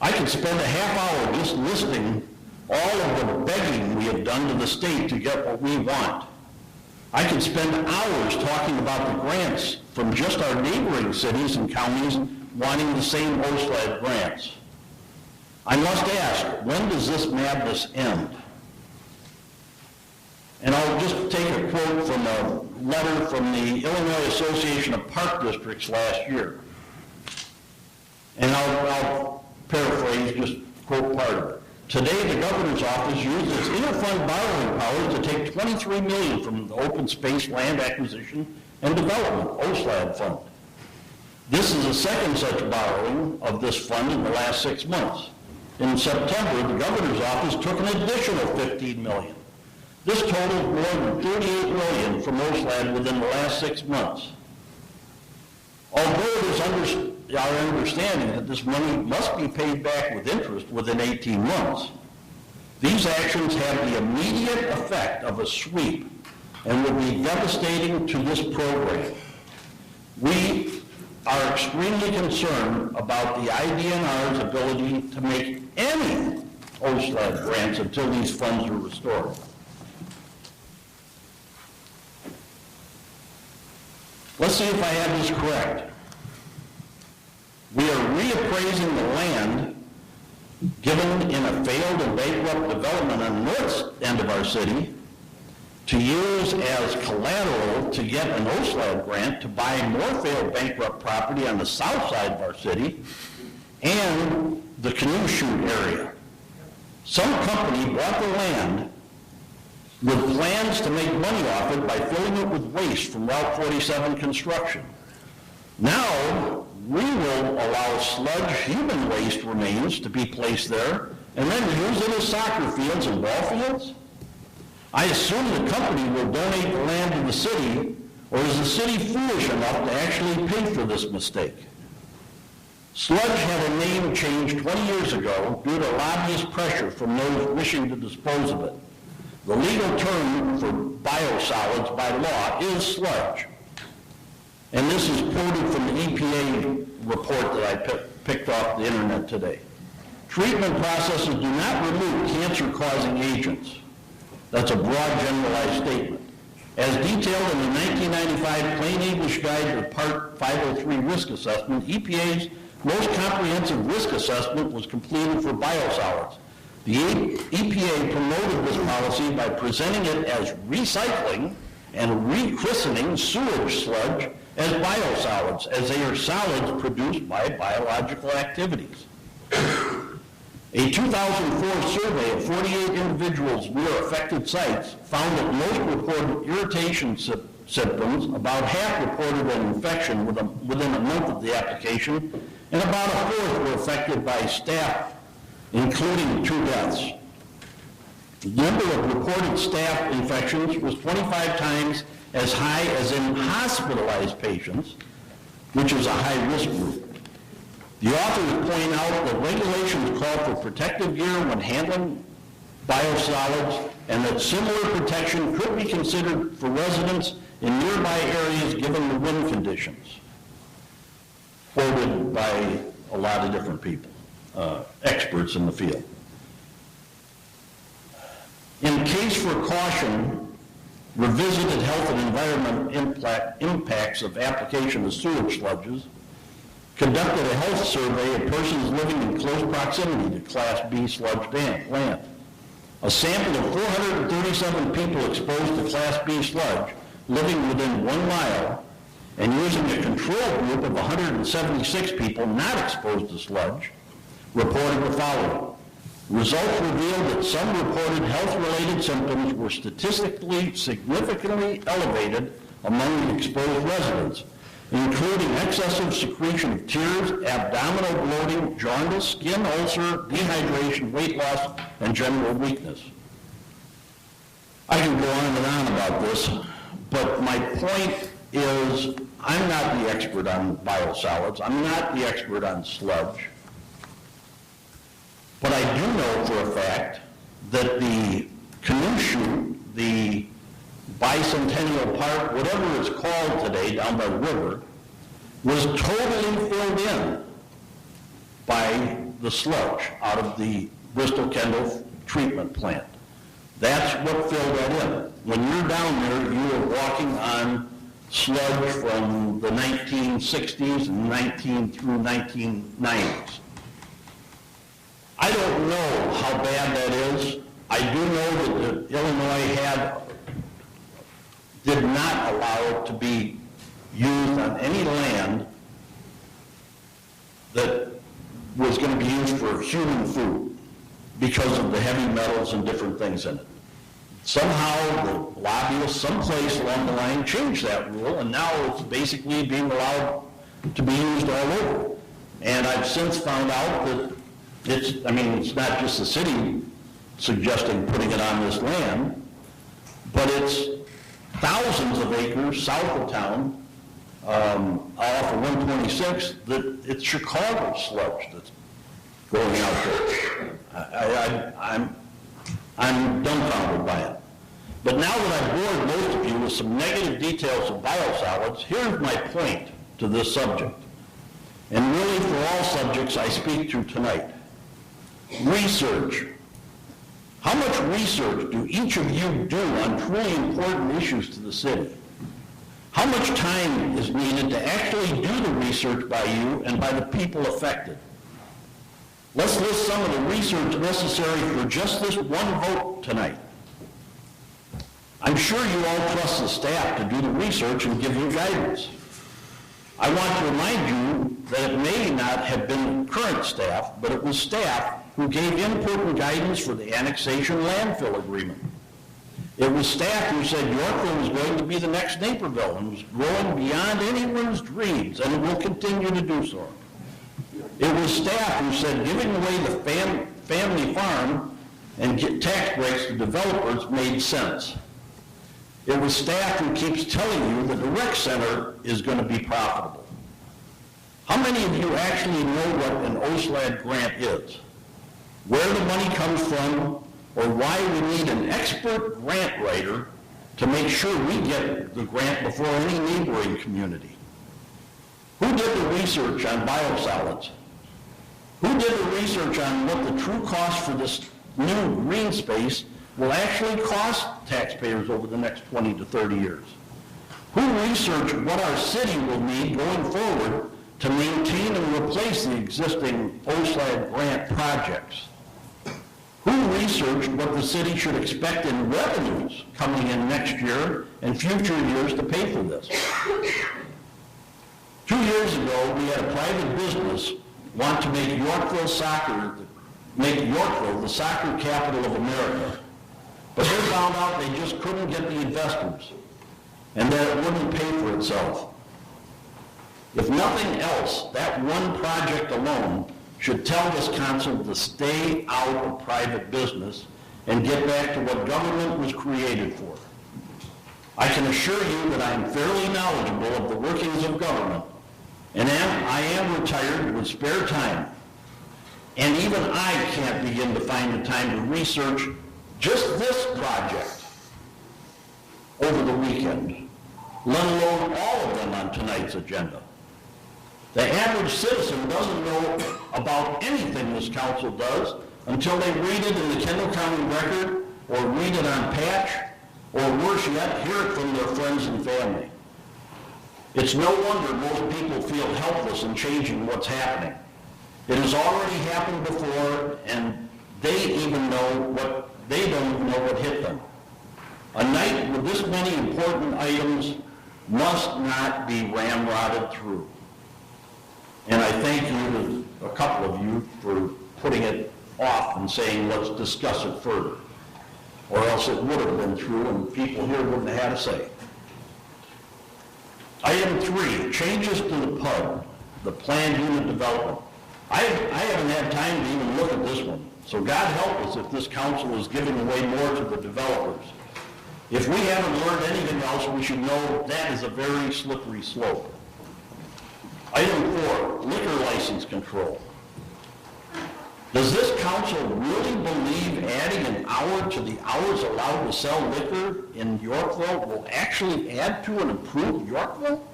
I could spend a half hour just listing all of the begging we have done to the state to get what we want. I could spend hours talking about the grants from just our neighboring cities and counties wanting the same OSLAD grants. I must ask, when does this madness end? And I'll just take a quote from a letter from the Illinois Association of Park Districts last year. And I'll paraphrase, just quote part of it. Today, the governor's office used its interfund borrowing powers to take $23 million from the Open Space Land Acquisition and Development, OSLAD fund. This is the second such borrowing of this fund in the last 6 months. In September, the governor's office took an additional $15 million. This totals more than $38 million from OSLAD within the last 6 months. Although it is our understanding that this money must be paid back with interest within 18 months, these actions have the immediate effect of a sweep and will be devastating to this program. We are extremely concerned about the IDNR's ability to make any OSLAD grants until these funds are restored. Let's see if I have this correct. We are reappraising the land given in a failed and bankrupt development on the north end of our city to use as collateral to get an OSLAD grant to buy more failed bankrupt property on the south side of our city and the canoe chute area. Some company bought the land with plans to make money off it by filling it with waste from Route 47 construction. Now, we will allow sludge human waste remains to be placed there and then use it as soccer fields and ball fields? I assume the company will donate the land to the city, or is the city foolish enough to actually pay for this mistake? Sludge had a name change 20 years ago due to lobbyist pressure from those wishing to dispose of it. The legal term for biosolids by law is sludge. And this is quoted from the EPA report that I picked off the internet today. Treatment processes do not remove cancer-causing agents. That's a broad generalized statement. As detailed in the 1995 Plain English Guide to Part 503 Risk Assessment, EPA's most comprehensive risk assessment was completed for biosolids. The EPA promoted this policy by presenting it as recycling and rechristening sewage sludge as biosolids, as they are solids produced by biological activities. A 2004 survey of 48 individuals near affected sites found that most reported irritation symptoms, about half reported an infection within a month of the application, and about a fourth were affected by staph, including 2 deaths. The number of reported staph infections was 25 times as high as in hospitalized patients, which is a high-risk group. The authors point out that regulations call for protective gear when handling biosolids and that similar protection could be considered for residents in nearby areas given the wind conditions. Quoted by a lot of different people, experts in the field. In case for caution, revisited health and environment impacts of application of sewage sludges conducted a health survey of persons living in close proximity to Class B sludge land. A sample of 437 people exposed to Class B sludge living within 1 mile and using a control group of 176 people not exposed to sludge, reported the following. Results revealed that some reported health-related symptoms were statistically significantly elevated among the exposed residents, including excessive secretion of tears, abdominal bloating, jaundice, skin ulcer, dehydration, weight loss, and general weakness. I can go on and on about this, but my point is I'm not the expert on biosolids. I'm not the expert on sludge. But I do know for a fact that the canoe chute, the Bicentennial Park, whatever it's called today down by the river, was totally filled in by the sludge out of the Bristol-Kendall treatment plant. That's what filled that in. When you're down there, you are walking on sludge from the 1960s and through 1990s. I don't know how bad that is. I do know that Illinois did not allow it to be used on any land that was going to be used for human food because of the heavy metals and different things in it. Somehow the lobbyists someplace along the line changed that rule, and now it's basically being allowed to be used all over. And I've since found out that it's not just the city suggesting putting it on this land, but it's thousands of acres south of town, off of 126, that it's Chicago sludge that's going out there. I'm dumbfounded by it. But now that I've bored most of you with some negative details of biosolids, here's my point to this subject. And really for all subjects I speak to tonight. Research. How much research do each of you do on truly important issues to the city? How much time is needed to actually do the research by you and by the people affected? Let's list some of the research necessary for just this one vote tonight. I'm sure you all trust the staff to do the research and give you guidance. I want to remind you that it may not have been current staff, but it was staff who gave input and guidance for the annexation landfill agreement. It was staff who said Yorkville was going to be the next Naperville and was growing beyond anyone's dreams, and it will continue to do so. It was staff who said giving away the family farm and get tax breaks to developers made sense. It was staff who keeps telling you that the rec center is going to be profitable. How many of you actually know what an OSLAD grant is? Where the money comes from, or why we need an expert grant writer to make sure we get the grant before any neighboring community? Who did the research on biosolids? Who did the research on what the true cost for this new green space will actually cost taxpayers over the next 20 to 30 years? Who researched what our city will need going forward to maintain and replace the existing OSLAD grant projects? Who researched what the city should expect in revenues coming in next year and future years to pay for this? 2 years ago, we had a private business want to make Yorkville the soccer capital of America. But they found out they just couldn't get the investors and that it wouldn't pay for itself. If nothing else, that one project alone should tell this council to stay out of private business and get back to what government was created for. I can assure you that I am fairly knowledgeable of the workings of government, and I am retired with spare time. And even I can't begin to find the time to research just this project over the weekend, let alone all of them on tonight's agenda. The average citizen doesn't know about anything this council does until they read it in the Kendall County Record, or read it on Patch, or worse yet, hear it from their friends and family. It's no wonder most people feel helpless in changing what's happening. It has already happened before, and they don't even know what hit them. A night with this many important items must not be ramrodded through. And I thank you, a couple of you, for putting it off and saying, let's discuss it further. Or else it would have been through and people here wouldn't have had a say. Item 3, changes to the PUD, the planned unit development. I haven't had time to even look at this one. So God help us if this council is giving away more to the developers. If we haven't learned anything else, we should know that is a very slippery slope. Item 4, liquor license control. Does this council really believe adding an hour to the hours allowed to sell liquor in Yorkville will actually add to an improved Yorkville?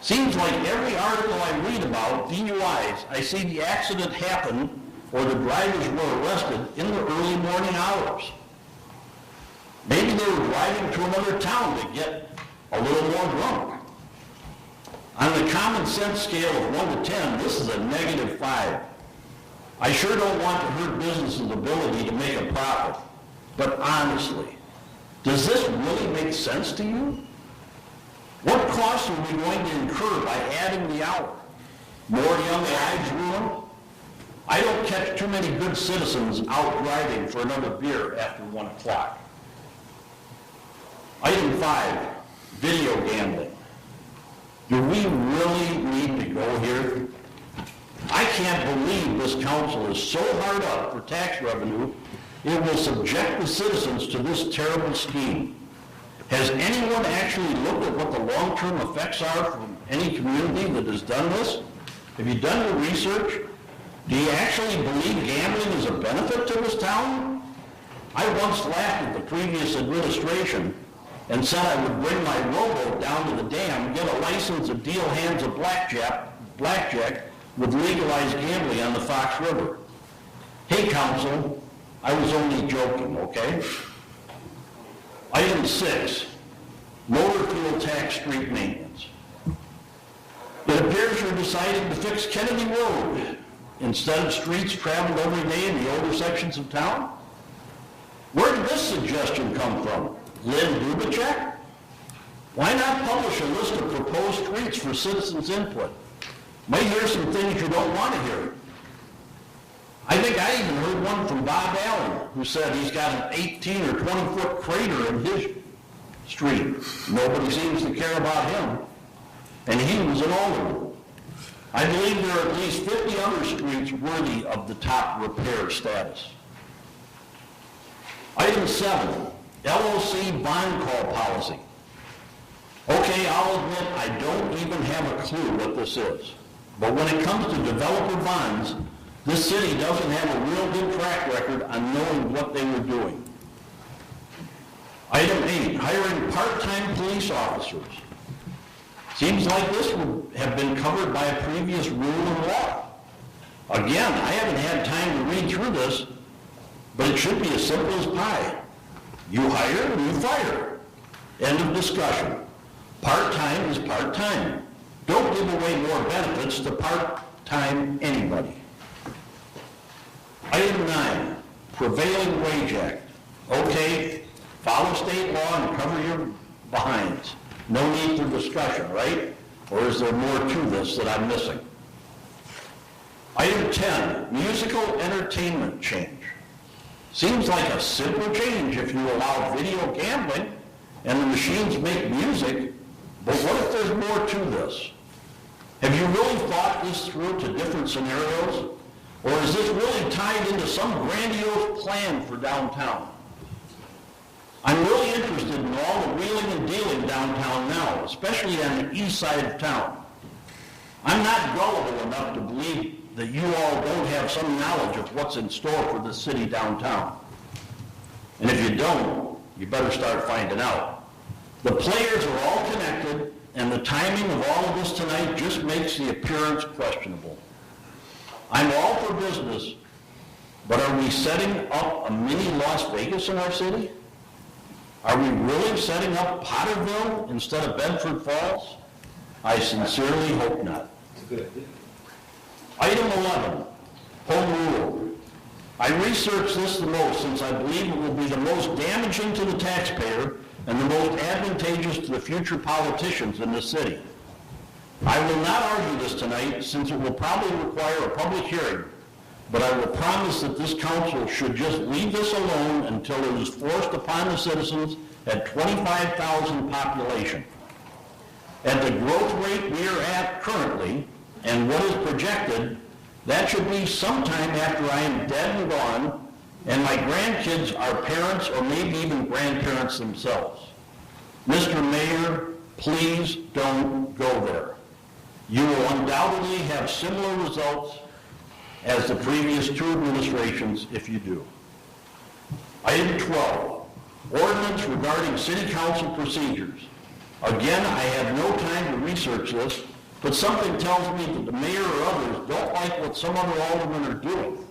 Seems like every article I read about DUIs, I see the accident happen or the drivers were arrested in the early morning hours. Maybe they were driving to another town to get a little more drunk. On the common sense scale of 1 to 10, this is a -5. I sure don't want to hurt business's ability to make a profit, but honestly, does this really make sense to you? What costs are we going to incur by adding the hour? More young lives ruined? I don't catch too many good citizens out driving for another beer after 1 o'clock. Item 5, video gambling. Do we really need to go here? I can't believe this council is so hard up for tax revenue, it will subject the citizens to this terrible scheme. Has anyone actually looked at what the long-term effects are from any community that has done this? Have you done your research? Do you actually believe gambling is a benefit to this town? I once laughed at the previous administration and said I would bring my rowboat down to the dam, get a license, and deal hands of blackjack with legalized gambling on the Fox River. Hey, council, I was only joking, okay? Item 6, motor fuel tax street maintenance. It appears you're deciding to fix Kennedy Road instead of streets traveled every day in the older sections of town. Where did this suggestion come from? Lynn Dubacek? Why not publish a list of proposed streets for citizens' input? Might hear some things you don't want to hear. I think I even heard one from Bob Allen, who said he's got an 18 or 20-foot crater in his street. Nobody seems to care about him. And he was an alderman. I believe there are at least 50 other streets worthy of the top repair status. Item 7, LOC bond call policy. Okay, I'll admit I don't even have a clue what this is. But when it comes to developer bonds, this city doesn't have a real good track record on knowing what they were doing. Item 8, hiring part-time police officers. Seems like this would have been covered by a previous rule and law. Again, I haven't had time to read through this, but it should be as simple as pie. You hire and you fire. End of discussion. Part-time is part-time. Don't give away more benefits to part-time anybody. Item 9, Prevailing Wage Act. Okay, follow state law and cover your behinds. No need for discussion, right? Or is there more to this that I'm missing? Item 10, musical entertainment change. Seems like a simple change if you allow video gambling and the machines make music, but what if there's more to this? Have you really thought this through to different scenarios? Or is this really tied into some grandiose plan for downtown? I'm really interested in all the wheeling and dealing downtown now, especially on the east side of town. I'm not gullible enough to believe that you all don't have some knowledge of what's in store for the city downtown. And if you don't, you better start finding out. The players are all connected, and the timing of all of this tonight just makes the appearance questionable. I'm all for business, but are we setting up a mini Las Vegas in our city? Are we really setting up Potterville instead of Bedford Falls? I sincerely hope not. Item 11, home rule. I researched this the most since I believe it will be the most damaging to the taxpayer and the most advantageous to the future politicians in the city. I will not argue this tonight, since it will probably require a public hearing, but I will promise that this council should just leave this alone until it is forced upon the citizens at 25,000 population. At the growth rate we are at currently, and what is projected, that should be sometime after I am dead and gone, and my grandkids are parents or maybe even grandparents themselves. Mr. Mayor, please don't go there. You will undoubtedly have similar results as the previous two administrations if you do. Item 12, ordinance regarding city council procedures. Again, I have no time to research this, but something tells me that the mayor or others don't like what some other aldermen are doing.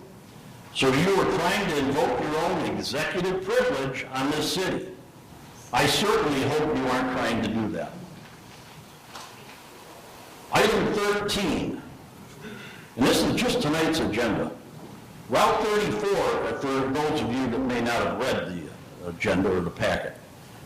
So you are trying to invoke your own executive privilege on this city. I certainly hope you aren't trying to do that. Item 13, and this is just tonight's agenda. Route 34, for those of you that may not have read the agenda or the packet.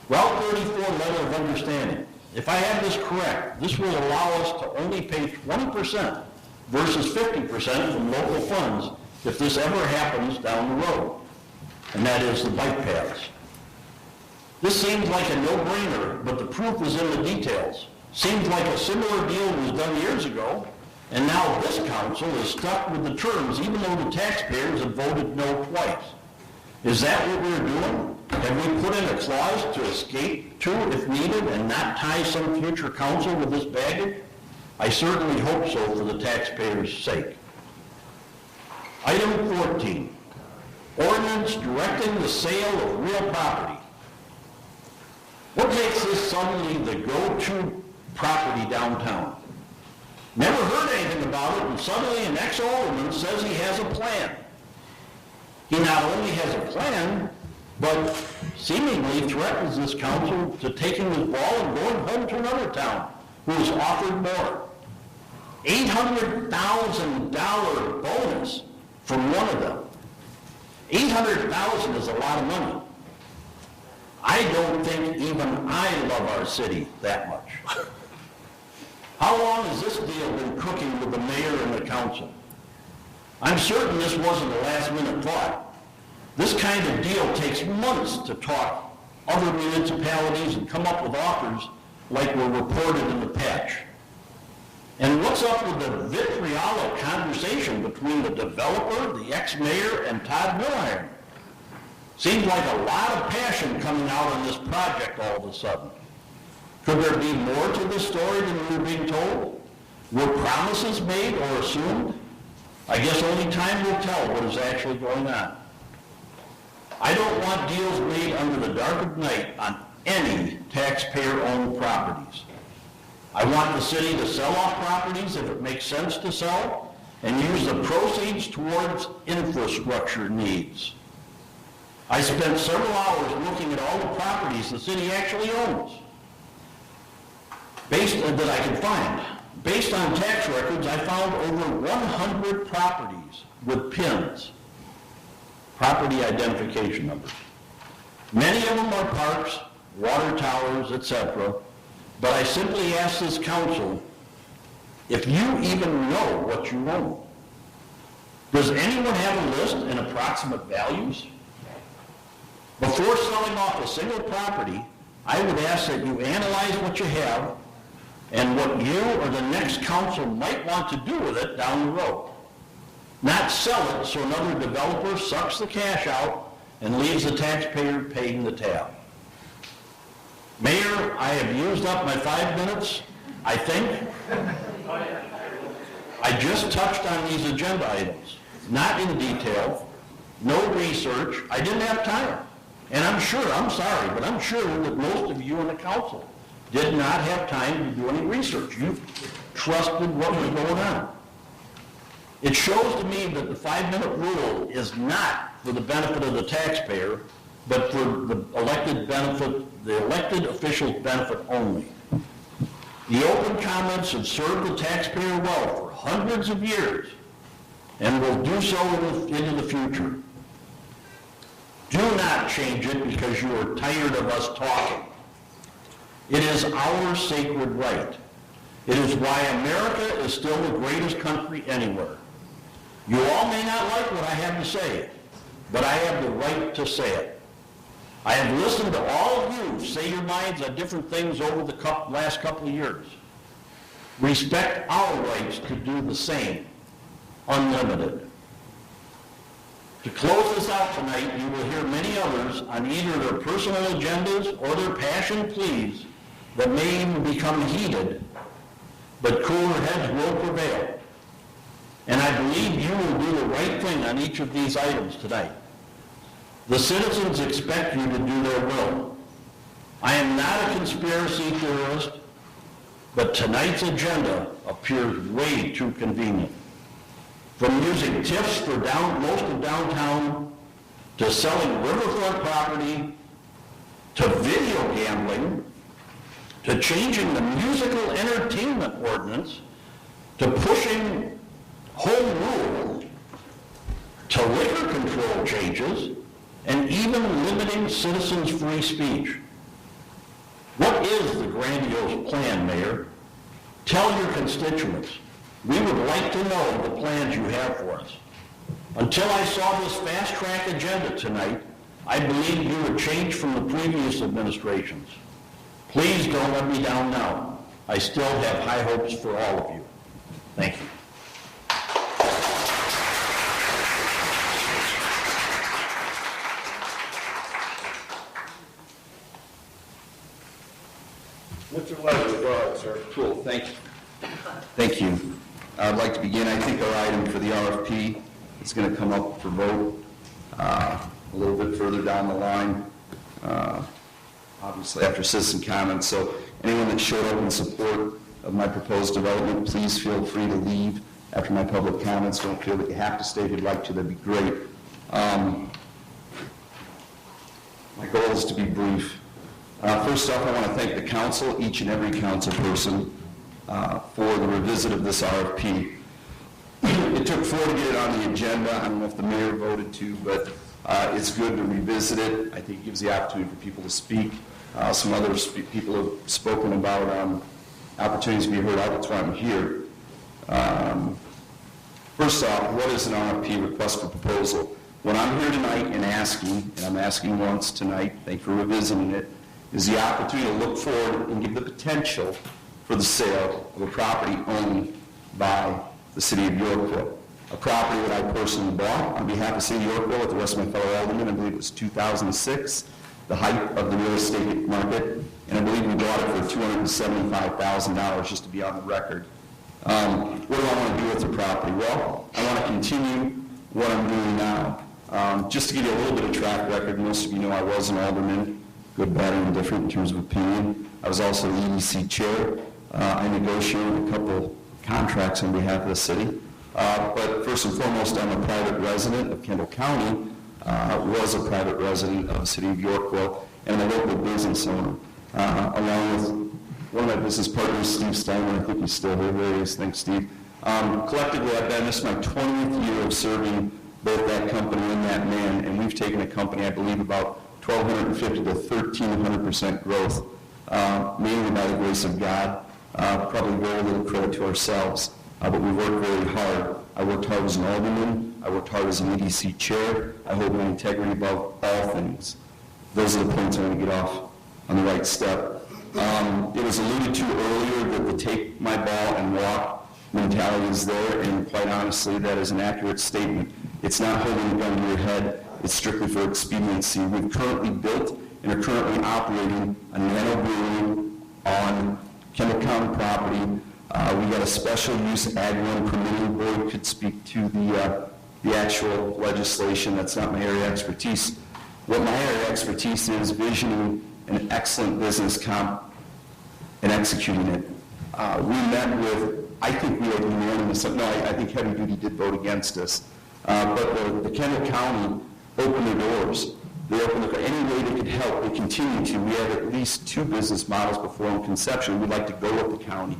Route 34 letter of understanding. If I have this correct, this will allow us to only pay 20% versus 50% from local funds if this ever happens down the road, and that is the bike paths. This seems like a no-brainer, but the proof is in the details. Seems like a similar deal was done years ago, and now this council is stuck with the terms even though the taxpayers have voted no twice. Is that what we're doing? Have we put in a clause to escape to if needed and not tie some future council with this baggage? I certainly hope so for the taxpayers' sake. Item 14, ordinance directing the sale of real property. What makes this suddenly the go-to property downtown? Never heard anything about it, and suddenly an ex-alderman says he has a plan. He not only has a plan, but seemingly threatens this council to taking his ball and going home to another town who is offered more. $800,000 bonus from one of them. $800,000 is a lot of money. I don't think even I love our city that much. How long has this deal been cooking with the mayor and the council? I'm certain this wasn't a last-minute thought. This kind of deal takes months to talk other municipalities and come up with offers like were reported in the patch. And what's up with the vitriolic conversation between the developer, the ex-mayor, and Todd Milliron? Seems like a lot of passion coming out on this project all of a sudden. Could there be more to this story than we're being told? Were promises made or assumed? I guess only time will tell what is actually going on. I don't want deals made under the dark of night on any taxpayer-owned properties. I want the city to sell off properties if it makes sense to sell and use the proceeds towards infrastructure needs. I spent several hours looking at all the properties the city actually owns that I could find. Based on tax records, I found over 100 properties with PINs, property identification numbers. Many of them are parks, water towers, etc. But I simply ask this council if you even know what you own. Does anyone have a list and approximate values? Before selling off a single property, I would ask that you analyze what you have and what you or the next council might want to do with it down the road. Not sell it so another developer sucks the cash out and leaves the taxpayer paying the tab. Mayor, I have used up my 5 minutes, I think. I just touched on these agenda items, not in detail, no research. I didn't have time. And I'm sorry, but I'm sure that most of you in the council did not have time to do any research. You trusted what was going on. It shows to me that the 5-minute rule is not for the benefit of the taxpayer, but for the elected official's benefit only. The open comments have served the taxpayer well for hundreds of years and will do so into the future. Do not change it because you are tired of us talking. It is our sacred right. It is why America is still the greatest country anywhere. You all may not like what I have to say, but I have the right to say it. I have listened to all of you say your minds on different things over the last couple of years. Respect our rights to do the same, unlimited. To close this out tonight, you will hear many others on either their personal agendas or their passion pleas that may even become heated, but cooler heads will prevail. And I believe you will do the right thing on each of these items tonight. The citizens expect you to do their will. I am not a conspiracy theorist, but tonight's agenda appears way too convenient. From using TIFs for most of downtown, to selling riverfront property, to video gambling, to changing the musical entertainment ordinance, to pushing home rule, to liquor control changes, and even limiting citizens' free speech. What is the grandiose plan, Mayor? Tell your constituents. We would like to know the plans you have for us. Until I saw this fast-track agenda tonight, I believed you would change from the previous administrations. Please don't let me down now. I still have high hopes for all of you. Thank you. Mr. Leslie, go ahead, sir. Cool, thank you. Thank you. I'd like to begin, I think our item for the RFP is going to come up for vote a little bit further down the line, obviously after citizen comments. So anyone that showed up in support of my proposed development, please feel free to leave after my public comments. Don't feel that you have to stay. If you'd like to, that'd be great. My goal is to be brief. First off, I want to thank the council, each and every council person, for the revisit of this RFP. It took 4 to get it on the agenda. I don't know if the mayor voted to, but it's good to revisit it. I think it gives the opportunity for people to speak. Some other people have spoken about opportunities to be heard out. That's why I'm here. First off, what is an RFP, request for proposal? What I'm here tonight and I'm asking once tonight, thank you for revisiting it, is the opportunity to look forward and give the potential for the sale of a property owned by the city of Yorkville. A property that I personally bought on behalf of the city of Yorkville with the rest of my fellow aldermen. I believe it was 2006, the height of the real estate market, and I believe we bought it for $275,000, just to be on the record. What do I want to do with the property? Well, I want to continue what I'm doing now. Just to give you a little bit of track record, most of you know I was an alderman, good, bad, and indifferent in terms of opinion. I was also the EDC chair. I negotiated a couple contracts on behalf of the city. But first and foremost, I'm a private resident of Kendall County, was a private resident of the city of Yorkville, and a local business owner, along with one of my business partners, Steve Steiner. I think he's still here. There he is. Thanks, Steve. Collectively, this is my 20th year of serving both that company and that man, and we've taken a company, I believe, about 1,250 to 1,300% growth, mainly by the grace of God. Probably very little credit to ourselves, but we worked very hard. I worked hard as an alderman. I worked hard as an EDC chair. I hold my integrity above all things. Those are the points I want to get off on the right step. It was alluded to earlier that the take my ball and walk mentality is there, and quite honestly, that is an accurate statement. It's not holding a gun to your head. It's strictly for expediency. We've currently built and are currently operating a nano brewery on Kendall County property. We got a special use Ag 1 permitting board, could speak to the actual legislation. That's not my area of expertise. What my area of expertise is visioning an excellent business comp and executing it. We met with, I think we had unanimous, no, I think Heavy Duty did vote against us. But the Kendall County opened their doors. They opened any way they could help. They continue to. We have at least 2 business models before in conception. We'd like to go with the county.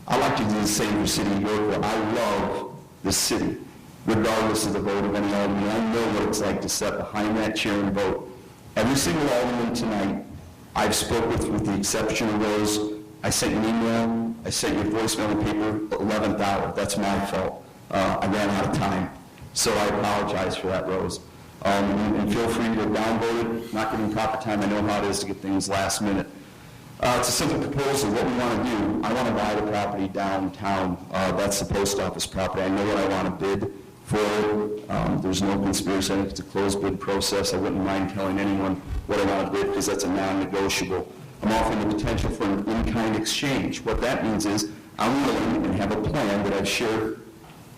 I'd like to do the same for the city of Yorkville. I love the city, regardless of the vote of any alderman. I know what it's like to sit behind that chair and vote. Every single alderman tonight I've spoken with the exception of those. I sent you an email, I sent you a voicemail on paper, 11th hour. That's my fault. I ran out of time. So I apologize for that, Rose. And feel free to download it. Not giving proper time. I know how it is to get things last minute. It's a simple proposal. What we want to do, I want to buy the property downtown. That's the post office property. I know what I want to bid for. There's no conspiracy. I think it's a closed bid process. I wouldn't mind telling anyone what I want to bid because that's a non-negotiable. I'm offering the potential for an in-kind exchange. What that means is I'm willing and have a plan that I've shared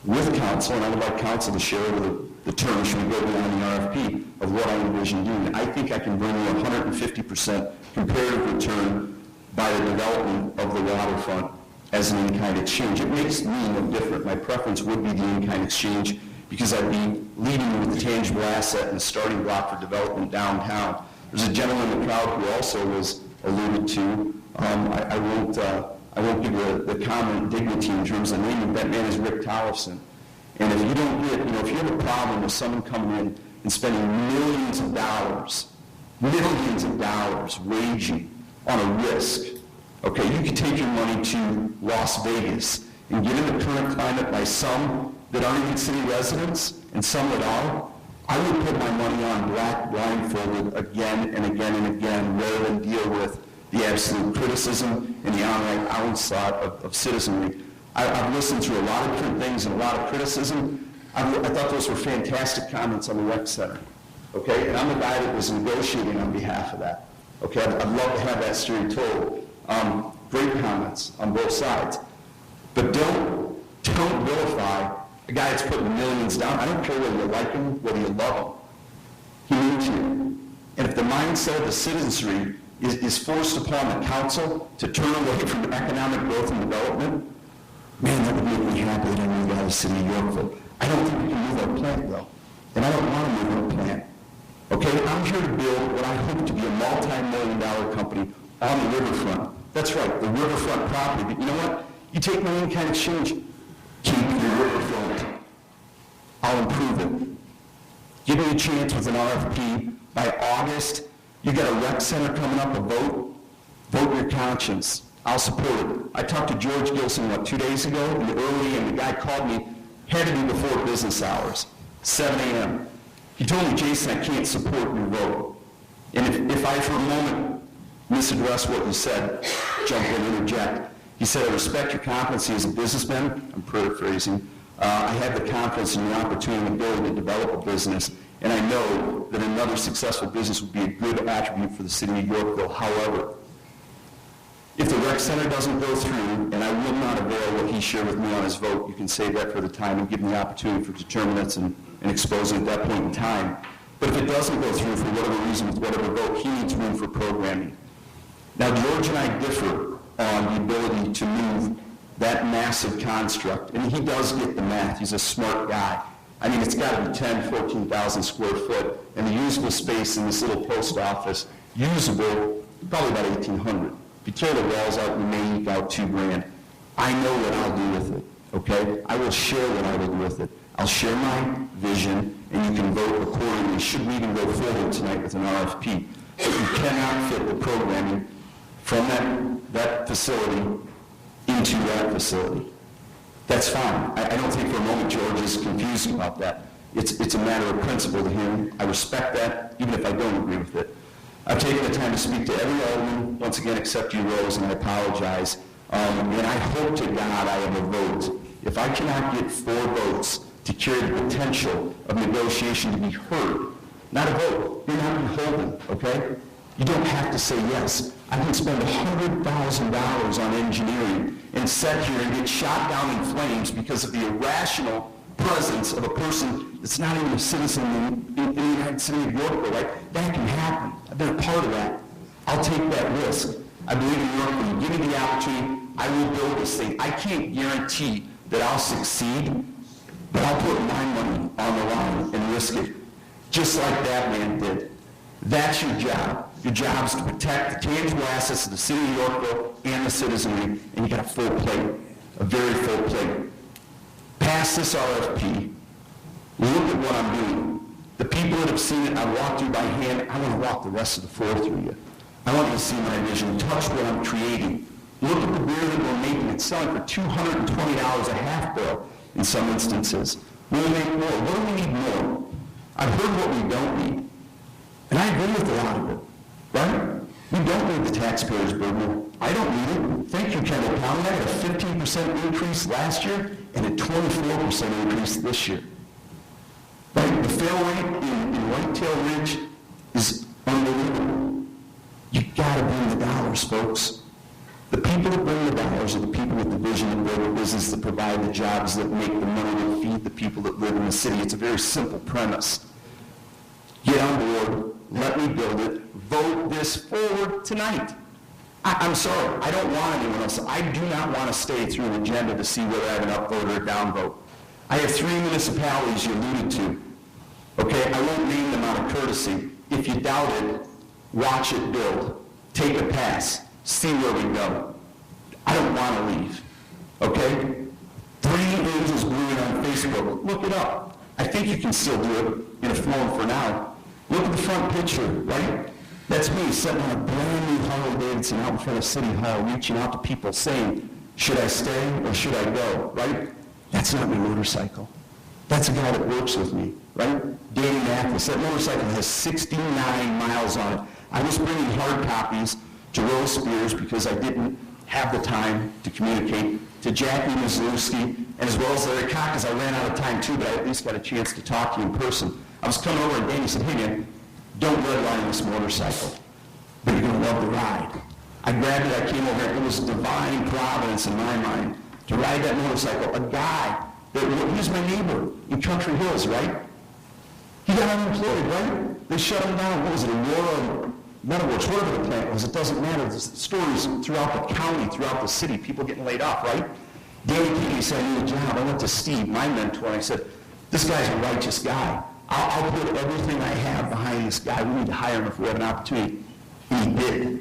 with council, and I would like council to share with the terms, should we go beyond the RFP, of what I envision doing. I think I can bring you 150% comparative return by the development of the waterfront as an in-kind exchange. It makes me no different. My preference would be the in-kind exchange because I'd be leading with a tangible asset and a starting block for development downtown. There's a gentleman in the crowd who also was alluded to. I won't give the common dignity in terms of naming. That man is Rick Tollefson. And if you don't get, if you have a problem with someone coming in and spending millions of dollars waging on a risk, okay, you can take your money to Las Vegas and get in the current climate by some that aren't even city residents and some that are. I would put my money on black blindfolded again and again and again rather than deal with the absolute criticism and the outright onslaught of citizenry. I've listened to a lot of different things and a lot of criticism. I thought those were fantastic comments on the rec center. Okay, and I'm the guy that was negotiating on behalf of that. Okay, I'd love to have that story told. Great comments on both sides. But don't vilify a guy that's putting millions down. I don't care whether you like him, whether you love him. He needs you. And if the mindset of the citizenry is forced upon the council to turn away from economic growth and development, man, that would make me happy that I moved out of the city of Yorkville. I don't think we can move our plant, though. And I don't want to move our plant. Okay, I'm here to build what I hope to be a multi-million-dollar company on the riverfront. That's right, the riverfront property. But you know what? You take my in-kind exchange, keep your riverfront. I'll improve it. Give me a chance with an RFP. By August, you got a rec center coming up, a vote. Vote your conscience. I'll support it. I talked to George Gilson, 2 days ago, in the early, and the guy called me, had to be before business hours, 7 a.m. He told me, Jason, I can't support your vote. And if I, for a moment, misaddress what you said, jump in and interject. He said, I respect your competency as a businessman. I'm paraphrasing. I have the confidence in your opportunity and ability to develop a business, and I know that another successful business would be a good attribute for the city of Yorkville. However, if the rec center doesn't go through, and I will not avail what he shared with me on his vote, you can save that for the time and give him the opportunity for determinants and expose it at that point in time. But if it doesn't go through for whatever reason, with whatever vote, he needs room for programming. Now, George and I differ on the ability to move that massive construct, and he does get the math. He's a smart guy. I mean, it's got to be 10, 14,000 square foot, and the usable space in this little post office, usable, probably about 1,800. If you tear the walls out, you may eke out $2,000. I know what I'll do with it, okay? I will share what I will do with it. I'll share my vision, and you can vote accordingly. Should we even go forward tonight with an RFP? But you cannot fit the programming from that facility into that facility. That's fine. I don't think for a moment George is confused about that. It's a matter of principle to him. I respect that, even if I don't agree with it. I've taken the time to speak to every alderman, once again, except you, Rose, and I apologize. And I hope to God I have a vote. If I cannot get 4 votes to carry the potential of negotiation to be heard, not a vote, you're not beholden, okay? You don't have to say yes. I can spend $100,000 on engineering and sit here and get shot down in flames because of the irrational presence of a person that's not even a citizen in the United City of Yorkville. Like, that can happen. I've been a part of that. I'll take that risk. I believe in Yorkville. Give me the opportunity. I will build this thing. I can't guarantee that I'll succeed, but I'll put my money on the line and risk it, just like that man did. That's your job. Your job is to protect the tangible assets of the city of Yorkville and the citizenry, and you got a full plate, a very full plate. Pass this RFP. Look at what I'm doing. The people that have seen it, I walked you by hand. I want to walk the rest of the floor through you. I want you to see my vision, touch what I'm creating. Look at the beer that we're making. It's selling for $220 a half barrel in some instances. We'll make more. What do we need more? I've heard what we don't need. And I agree with a lot of it, right? We don't need the taxpayers' burden. I don't need it. Thank you, Kendall County. I had a 15% increase last year and a 24% increase this year. Right? The fail rate in Whitetail Ridge is unbelievable. You gotta bring the dollars, folks. The people that bring the dollars are the people with the vision and build a business that provide the jobs that make the money to feed the people that live in the city. It's a very simple premise. Get on board, let me build it, vote this forward tonight. I'm sorry, I don't want anyone else. I do not want to stay through an agenda to see whether I have an upvote or a downvote. I have 3 municipalities you alluded to. Okay, I won't name them out of courtesy. If you doubt it, watch it build. Take a pass. See where we go. I don't want to leave. Okay? 3 Angels Brewing on Facebook. Look it up. I think you can still do it in a form for now. Look at the front picture, right? That's me sitting on a brand new Harley Davidson out in front of City Hall, reaching out to people saying, should I stay or should I go, right? That's not my motorcycle. That's a guy that works with me, right? Danny Mathis. That motorcycle has 69 miles on it. I was bringing hard copies to Rose Spears because I didn't have the time to communicate to Jackie Maslewski and as well as Larry Cock, because I ran out of time too, but I at least got a chance to talk to you in person. I was coming over and Danny said, hey man, don't redline this motorcycle, but you're going to love the ride. I grabbed it, I came over, it was divine providence in my mind to ride that motorcycle. A guy, he was my neighbor in Country Hills, right? He got unemployed, right? They shut him down. What was it, Aurora Metalworks, whatever the plant was, it doesn't matter. There's stories throughout the county, throughout the city, people getting laid off, right? Danny Katie said, I need a job. I went to Steve, my mentor, and I said, this guy's a righteous guy. I'll put everything I have behind this guy. We need to hire him if we have an opportunity. And he did.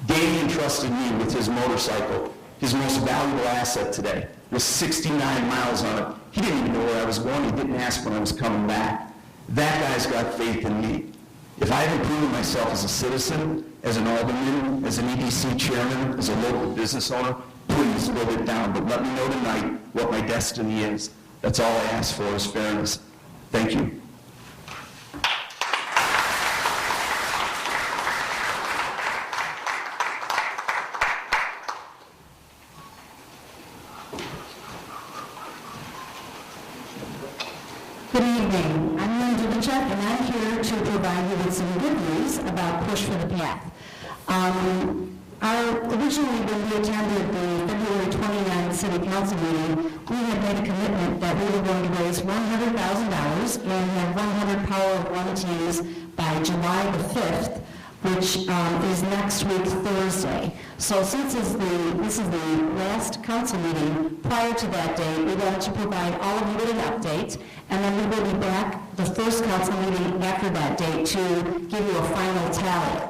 Danny entrusted me with his motorcycle, his most valuable asset today, with 69 miles on it. He didn't even know where I was going. He didn't ask when I was coming back. That guy's got faith in me. If I haven't proven myself as a citizen, as an alderman, as an EDC chairman, as a local business owner, please live it down. But let me know tonight what my destiny is. That's all I ask for is fairness. Thank you. Good evening. I'm June 262012CCmeeting, and I'm here to provide you with some good news about Push for the Path. Originally, when we attended the February 29th City Council meeting, we had made a commitment that we were going to raise $100,000 and have 100 Power of One teams by July the 5th, which is next week, Thursday. So since this is the last council meeting prior to that date, we wanted to provide all of you with an update, and then we will be back the first council meeting after that date to give you a final tally.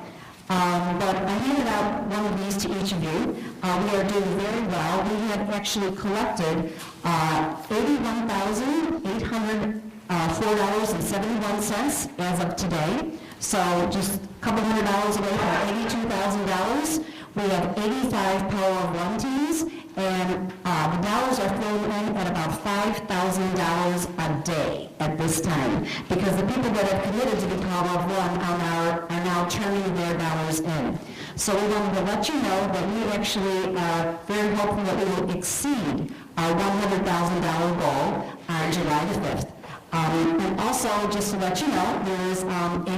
But I handed out one of these to each of you. We are doing very well. We have actually collected $81,804.71 as of today. So just a couple $100 away from $82,000. We have 85 Power of One teams, and the dollars are flowing in at about $5,000 a day at this time, because the people that have committed to the Power of One are now turning their dollars in. So we wanted to let you know that we actually are very hopeful that we will exceed our $100,000 goal on July the 5th. And also, just to let you know, there is a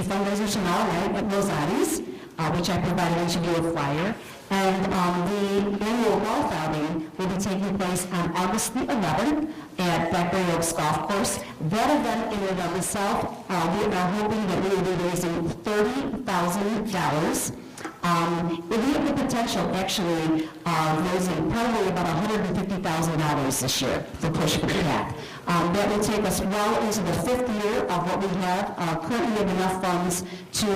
fundraiser tomorrow night at Rosati's, which I provided each of you a flyer. And the annual golf outing will be taking place on August the 11th at Blackberry Oaks Golf Course. That event in and of itself, we are hoping that we will be raising $30,000. We have the potential, actually, of raising probably about $150,000 this year for Push for the Path. That will take us well into the 5th year of what we have. Currently, we have enough funds to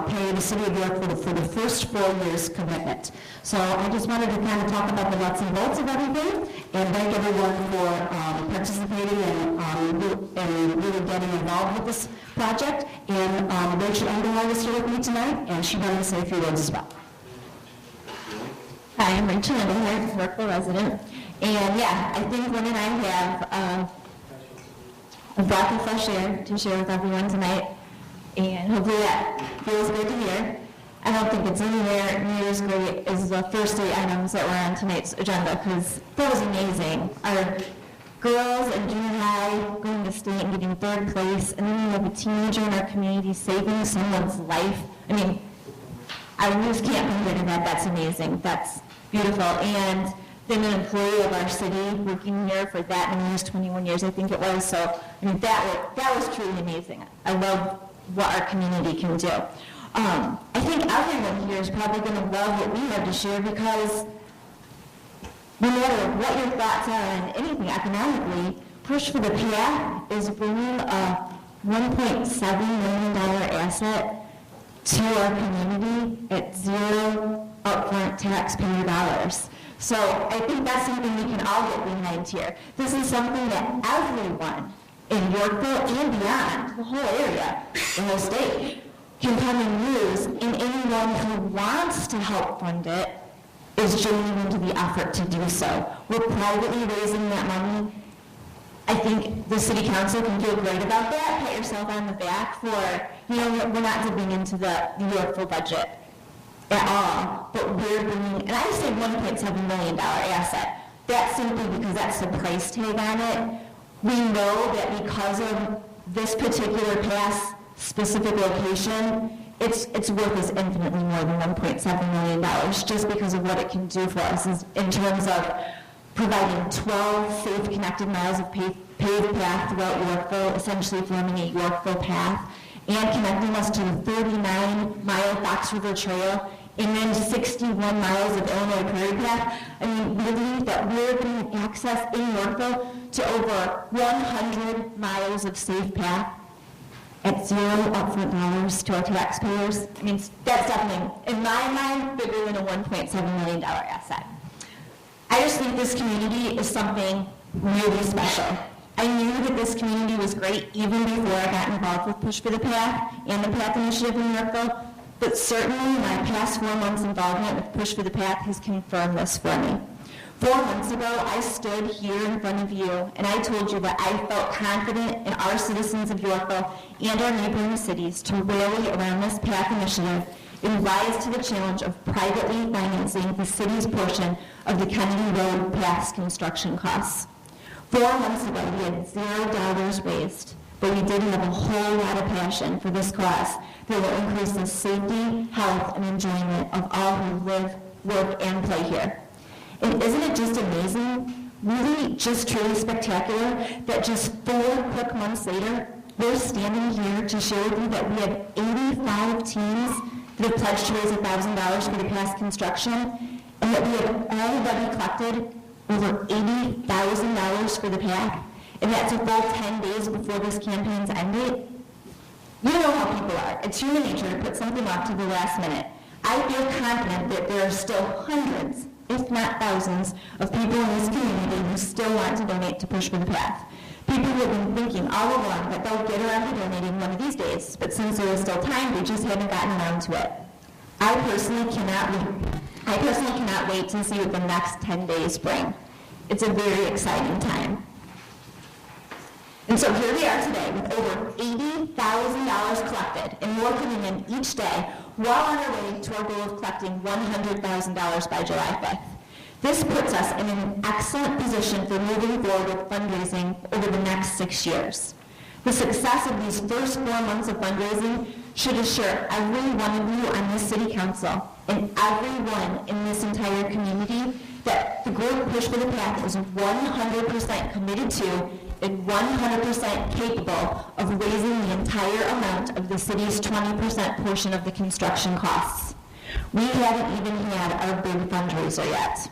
pay the city of Yorkville for the first 4 years commitment. So I just wanted to kind of talk about the nuts and bolts of everything, and thank everyone for participating and really getting involved with this project. And Rachel Underwood is here with me tonight, and she wanted to say a few words as well. Hi, I'm Rachel Underwood, Yorkville resident. And yeah, I think Lynn and I have a breath of fresh air to share with everyone tonight, and hopefully that feels good to hear. I don't think it's anywhere near as great as the first 3 items that were on tonight's agenda, because that was amazing. Our girls in junior high going to state and getting 3rd place, and then we have a teenager in our community saving someone's life. I mean, I just can't put it in that. That's amazing. That's beautiful. And then an employee of our city working here for that many years, 21 years, I think it was. So, I mean, that was truly amazing. I love what our community can do. I think everyone here is probably going to love what we have to share, because no matter what your thoughts are on anything economically, Push for the Path is bringing a $1.7 million asset to our community at zero upfront taxpayer dollars. So I think that's something we can all get behind here. This is something that everyone in Yorkville and beyond, the whole area, the whole state, can come and use, and anyone who wants to help fund it is joining into the effort to do so. We're privately raising that money. I think the city council can feel great about that. Pat yourself on the back for, we're not dipping into the Yorkville budget at all, but we're bringing, and I say $1.7 million asset. That's simply because that's the price tag on it. We know that because of this particular pass specific location, it's worth us infinitely more than $1.7 million, just because of what it can do for us in terms of providing 12 safe connected miles of paved path throughout Yorkville, essentially forming a Yorkville path, and connecting us to the 39-mile Fox River Trail, and then 61 miles of Illinois Prairie Path. I mean, we believe that we're going to access in Yorkville to over 100 miles of safe path at zero upfront dollars to our taxpayers. I mean, that's definitely, in my mind, bigger than a $1.7 million asset. I just think this community is something really special. I knew that this community was great even before I got involved with Push for the Path and the Path Initiative in Yorkville, but certainly my past 4 months involvement with Push for the Path has confirmed this for me. 4 months ago, I stood here in front of you and I told you that I felt confident in our citizens of Yorkville and our neighboring cities to rally around this Path Initiative and rise to the challenge of privately financing the city's portion of the Kennedy Road Path's construction costs. 4 months ago, we had $0 raised, but we did have a whole lot of passion for this cause that will increase the safety, health, and enjoyment of all who live, work, and play here. And isn't it just amazing, really just truly spectacular, that just 4 quick months later, we're standing here to share with you that we have 85 teams that have pledged to raise $1,000 for the past construction, and that we have already collected over $80,000 for the path, and that's a full 10 days before this campaign's end date. You know how people are. It's human nature to put something off to the last minute. I feel confident that there are still hundreds, if not thousands, of people in this community who still want to donate to Push for the Path. People who have been thinking all along that they'll get around to donating one of these days, but since there is still time, they just haven't gotten around to it. I personally cannot wait to see what the next 10 days bring. It's a very exciting time. And so here we are today with over $80,000 collected, and more coming in each day, well on our way to our goal of collecting $100,000 by July 5th. This puts us in an excellent position for moving forward with fundraising over the next 6 years. The success of these first 4 months of fundraising should assure every one of you on this city council and everyone in this entire community that the group Push for the Path is 100% committed to and 100% capable of raising the entire amount of the city's 20% portion of the construction costs. We haven't even had our big fundraiser yet.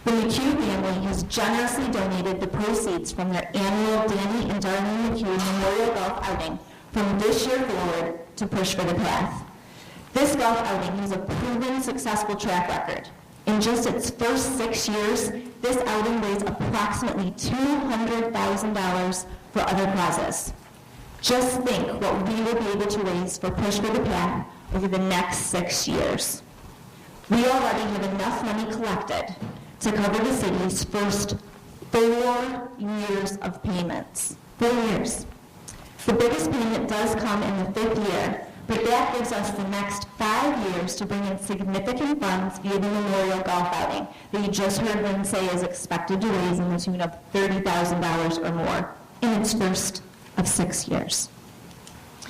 The McHugh family has generously donated the proceeds from their annual Danny and Darlene McHugh Memorial Golf Outing from this year forward to Push for the Path. This golf outing has a proven successful track record. In just its first 6 years, this outing raised approximately $200,000 for other causes. Just think what we will be able to raise for Push for the Path over the next 6 years. We already have enough money collected to cover the city's first 4 years of payments. 4 years. The biggest payment does come in the 5th year, but that gives us the next 5 years to bring in significant funds via the Memorial Golf Outing that you just heard Lynn say is expected to raise in the tune of $30,000 or more in its first of 6 years.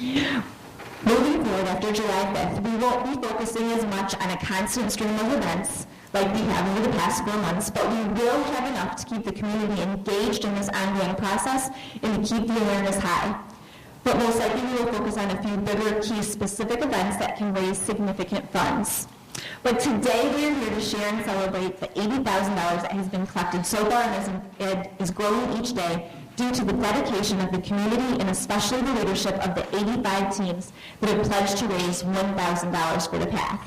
Moving forward after July 5th, we won't be focusing as much on a constant stream of events like we have over the past 4 months, but we will have enough to keep the community engaged in this ongoing process and to keep the awareness high. But most likely we will focus on a few bigger key specific events that can raise significant funds. But today we are here to share and celebrate the $80,000 that has been collected so far and is growing each day due to the dedication of the community and especially the leadership of the 85 teams that have pledged to raise $1,000 for the path.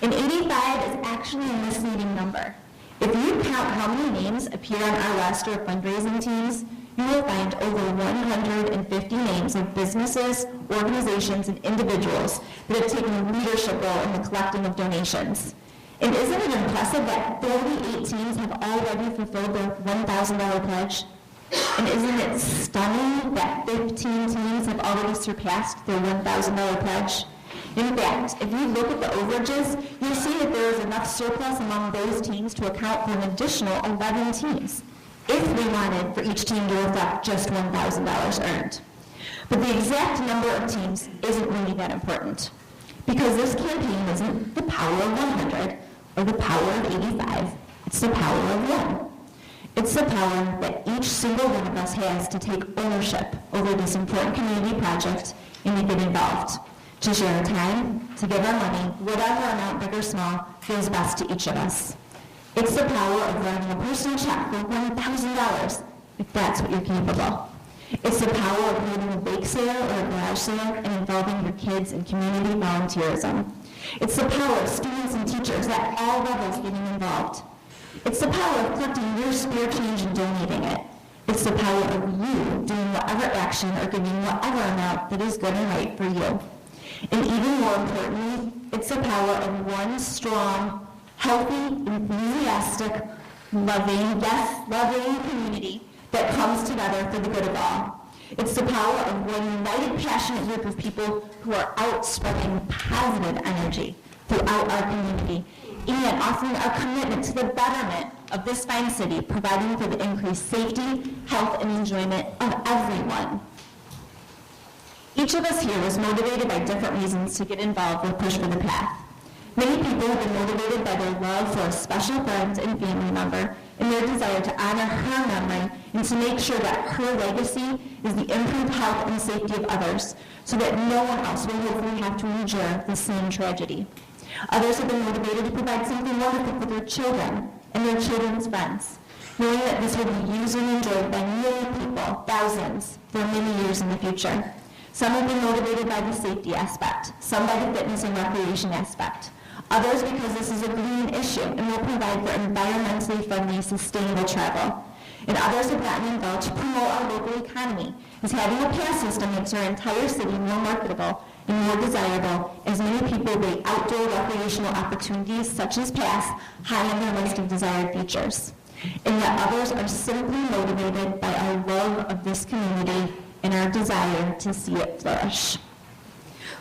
And 85 is actually a misleading number. If you count how many names appear on our roster of fundraising teams, you will find over 150 names of businesses, organizations, and individuals that have taken a leadership role in the collecting of donations. And isn't it impressive that 38 teams have already fulfilled their $1,000 pledge? And isn't it stunning that 15 teams have already surpassed their $1,000 pledge? In fact, if you look at the overages, you'll see that there is enough surplus among those teams to account for an additional 11 teams, if we wanted for each team to reflect just $1,000 earned. But the exact number of teams isn't really that important, because this campaign isn't the power of 100 or the power of 85, it's the power of 1. It's the power that each single one of us has to take ownership over this important community project and to get involved, to share our time, to give our money, whatever amount, big or small, feels best to each of us. It's the power of writing a personal check for $1,000, if that's what you're capable. It's the power of holding a bake sale or a garage sale and involving your kids in community volunteerism. It's the power of students and teachers at all levels getting involved. It's the power of collecting your spare change and donating it. It's the power of you doing whatever action or giving whatever amount that is good and right for you. And even more importantly, it's the power of one strong, healthy, enthusiastic, loving community that comes together for the good of all. It's the power of one united, passionate group of people who are out spreading positive energy throughout our community and offering our commitment to the betterment of this fine city, providing for the increased safety, health, and enjoyment of everyone. Each of us here was motivated by different reasons to get involved with Push for the Path. Many people have been motivated by their love for a special friend and family member and their desire to honor her memory and to make sure that her legacy is the improved health and safety of others so that no one else will hopefully have to endure the same tragedy. Others have been motivated to provide something wonderful for their children and their children's friends, knowing that this will be used and enjoyed by many people, thousands, for many years in the future. Some have been motivated by the safety aspect, some by the fitness and recreation aspect, others because this is a green issue and will provide for environmentally friendly, sustainable travel. And others have gotten involved to promote our local economy, as having a pass system makes our entire city more marketable and more desirable as many people rate outdoor recreational opportunities such as pass high on their list of desired features. And yet others are simply motivated by our love of this community and our desire to see it flourish.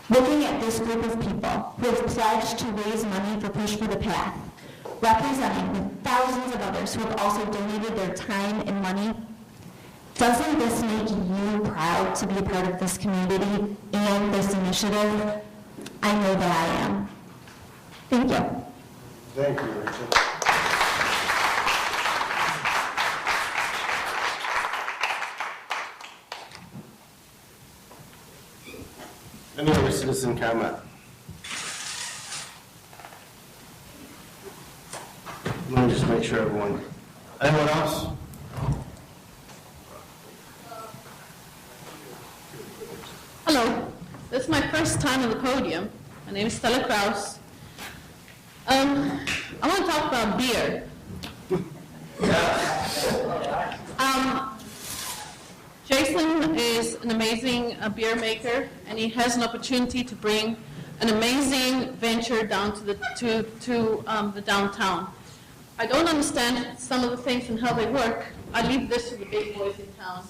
Looking at this group of people who have pledged to raise money for Push for the Path, representing the thousands of others who have also donated their time and money, doesn't this make you proud to be a part of this community and this initiative? I know that I am. Thank you. Thank you, Rachel. Any other citizen comment? Let me just make sure everyone, anyone else? Hello, this is my first time on the podium. My name is Stella Kraus. I want to talk about beer. Jason is an amazing beer maker, and he has an opportunity to bring an amazing venture down to the downtown. I don't understand some of the things and how they work. I leave this to the big boys in town.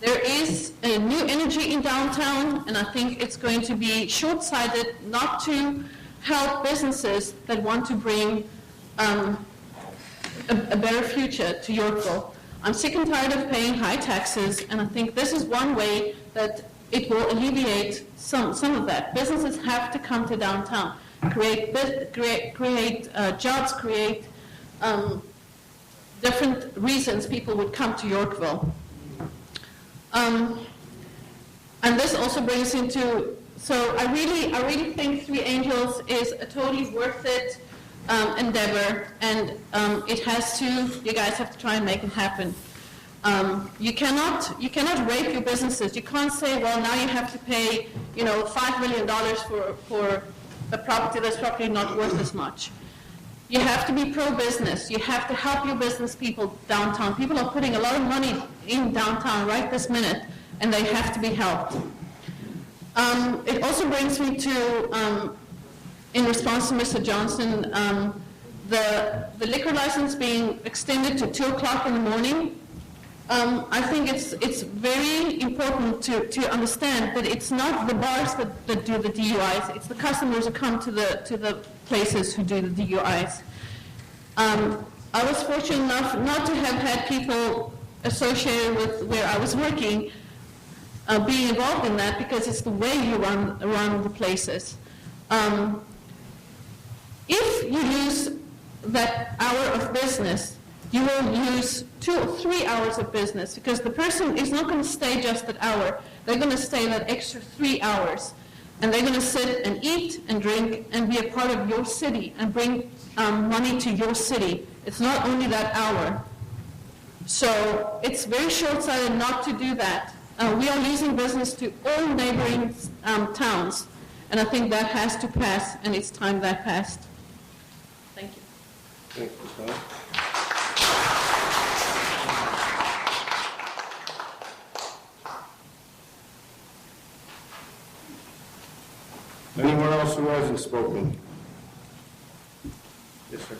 There is a new energy in downtown, and I think it's going to be short-sighted not to help businesses that want to bring a better future to Yorkville. I'm sick and tired of paying high taxes, and I think this is one way that it will alleviate some of that. Businesses have to come to downtown, create jobs, create different reasons people would come to Yorkville. And this also brings into, so I really think Three Angels is a totally worth it endeavor, and you guys have to try and make it happen. You cannot rape your businesses. You can't say, well, now you have to pay, $5 million for a property that's probably not worth as much. You have to be pro-business. You have to help your business people downtown. People are putting a lot of money in downtown right this minute, and they have to be helped. It also brings me to, in response to Mr. Johnson, the liquor license being extended to 2 o'clock in the morning. I think it's very important to understand that it's not the bars that do the DUIs, it's the customers who come to the places who do the DUIs. I was fortunate enough not to have had people associated with where I was working being involved in that, because it's the way you run the places. If you lose that hour of business, you will lose 2 or 3 hours of business, because the person is not going to stay just that hour. They're going to stay that extra 3 hours, and they're going to sit and eat and drink and be a part of your city and bring money to your city. It's not only that hour. So it's very short-sighted not to do that. We are losing business to all neighboring towns, and I think that has to pass, and it's time that passed. Thank you. Thank you, Scott. Anyone else who hasn't spoken? Yes, sir.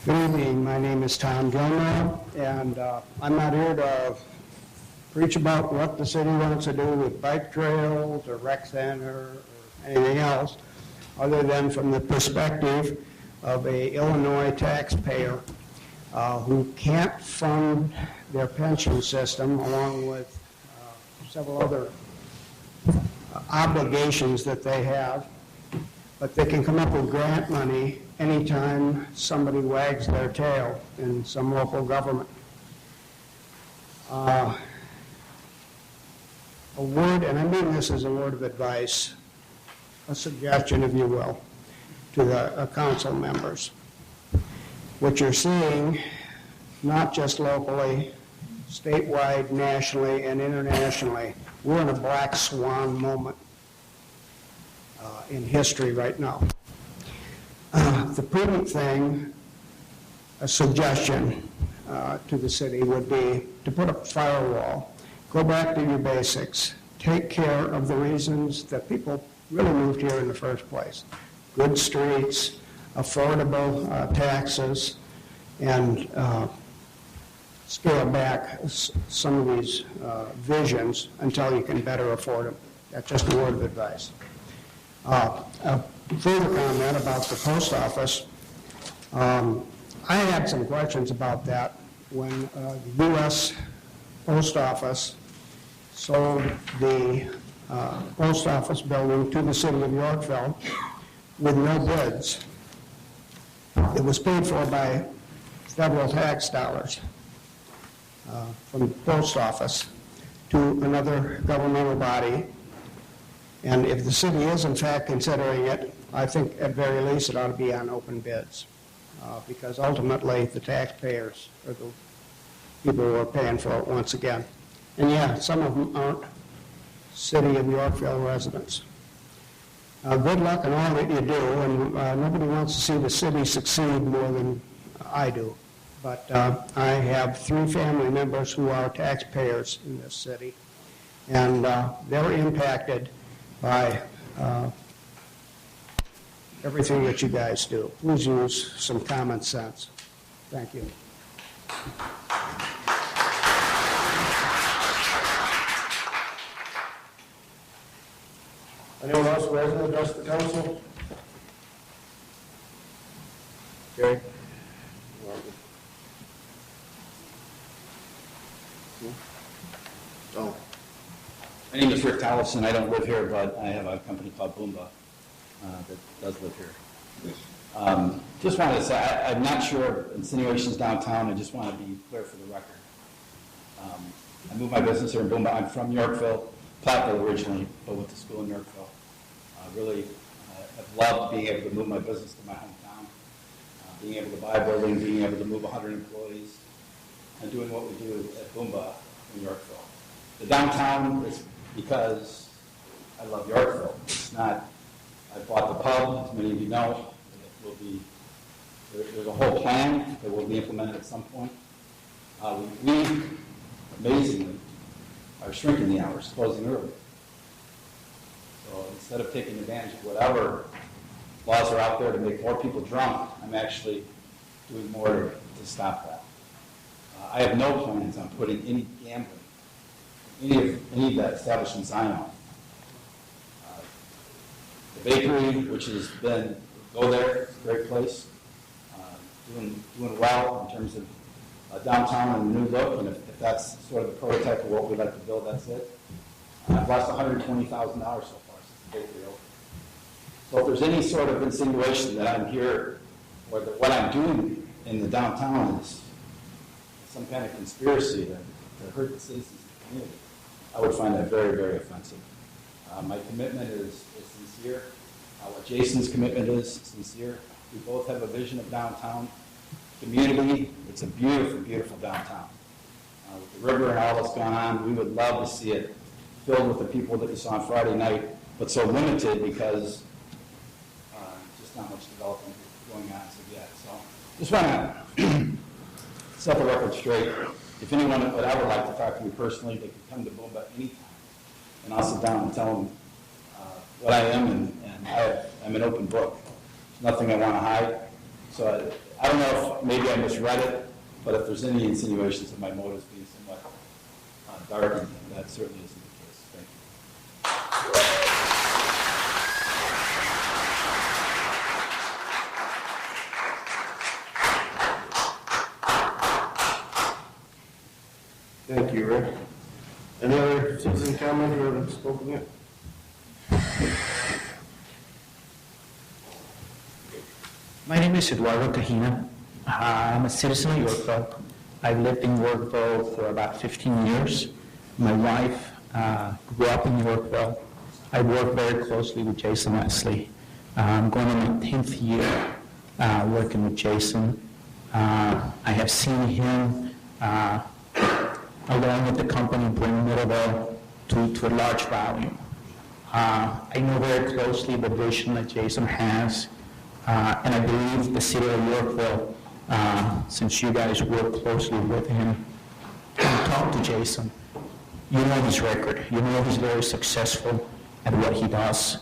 Good evening. My name is Tom Gilmore, and I'm not here to preach about what the city wants to do with bike trails or rec center or anything else, other than from the perspective of an Illinois taxpayer who can't fund their pension system, along with several other obligations that they have, but they can come up with grant money anytime somebody wags their tail in some local government. A word, and I mean this as a word of advice, a suggestion, if you will, to the council members. What you're seeing, not just locally, statewide, nationally, and internationally, we're in a black swan moment in history right now. The prudent thing, a suggestion to the city would be to put up a firewall, go back to your basics, take care of the reasons that people really moved here in the first place. Good streets, affordable taxes, and scale back some of these visions until you can better afford them. That's just a word of advice. A further comment about the post office. I had some questions about that when the U.S. Post Office sold the post office building to the city of Yorkville with no bids. It was paid for by federal tax dollars from the post office to another governmental body, And if the city is in fact considering it, I think at very least it ought to be on open bids. Because ultimately the taxpayers are the people who are paying for it once again. And yeah, some of them aren't City of Yorkville residents. Good luck in all that you do, and nobody wants to see the city succeed more than I do. But I have 3 family members who are taxpayers in this city, and they're impacted by everything that you guys do. Please use some common sense. Thank you. Anyone else who hasn't addressed the council? Gary? Oh. My name is Rick Tollefson. I don't live here, but I have a company called Boomba that does live here. Just wanted to say, I'm not sure of insinuations downtown. I just want to be clear for the record. I moved my business here in Boomba. I'm from Yorkville, Platteville originally, but went to school in Yorkville. Really have loved being able to move my business to my hometown, being able to buy a building, being able to move 100 employees, and doing what we do at Boomba in Yorkville. The downtown is because I love Yorkville. It's not, I bought the pub, as many of you know. It will be, there's a whole plan that will be implemented at some point. We amazingly, are shrinking the hours, closing early. So instead of taking advantage of whatever laws are out there to make more people drunk, I'm actually doing more to stop that. I have no plans on putting any gambling in any of that establishments I own. The bakery, which has been, go there, it's a great place, doing well in terms of downtown and the new look, and if that's sort of the prototype of what we'd like to build, that's it. I've lost $120,000 so far since the bakery opened. So if there's any sort of insinuation that I'm here, or that what I'm doing in the downtown is some kind of conspiracy to hurt the citizens of the community, I would find that very, very offensive. My commitment is sincere. What Jason's commitment is sincere. We both have a vision of downtown community. It's a beautiful, beautiful downtown. With the river and all that's gone on, we would love to see it filled with the people that we saw on Friday night, but so limited because just not much development going on as of yet. So just want to set the record straight. If anyone would ever like to talk to me personally, they can come to Boomba anytime, and I'll sit down and tell them what I am, and I'm an open book. There's nothing I want to hide. So I don't know if maybe I misread it, but if there's any insinuations of my motives being somewhat darkened, that certainly isn't the case. Thank Thank you, Rick. Any other citizen comment or have spoken yet? My name is Eduardo Cajina. I'm a citizen of Yorkville. I've lived in Yorkville for about 15 years. My wife grew up in Yorkville. I work very closely with Jason Leslie. I'm going on my 10th year working with Jason. I have seen him, along with the company, bring Middleville to a large volume. I know very closely the vision that Jason has. And I believe the city of Yorkville, since you guys work closely with him and talk to Jason, you know his record. You know he's very successful at what he does.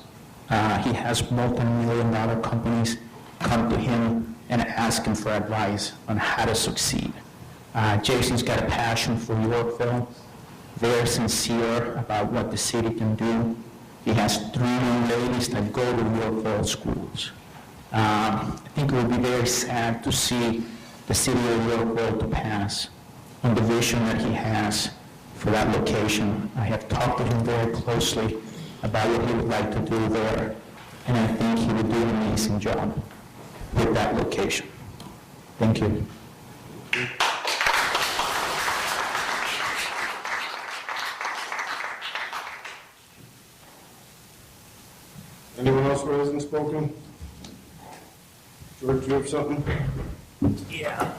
He has multi-million-dollar companies come to him and ask him for advice on how to succeed. Jason's got a passion for Yorkville, very sincere about what the city can do. He has 3 young ladies that go to Yorkville schools. I think it would be very sad to see the city of Yorkville to pass on the vision that he has for that location. I have talked to him very closely about what he would like to do there, and I think he would do an amazing job with that location. Thank you. council hasn't spoken. George, do you have something? Yeah.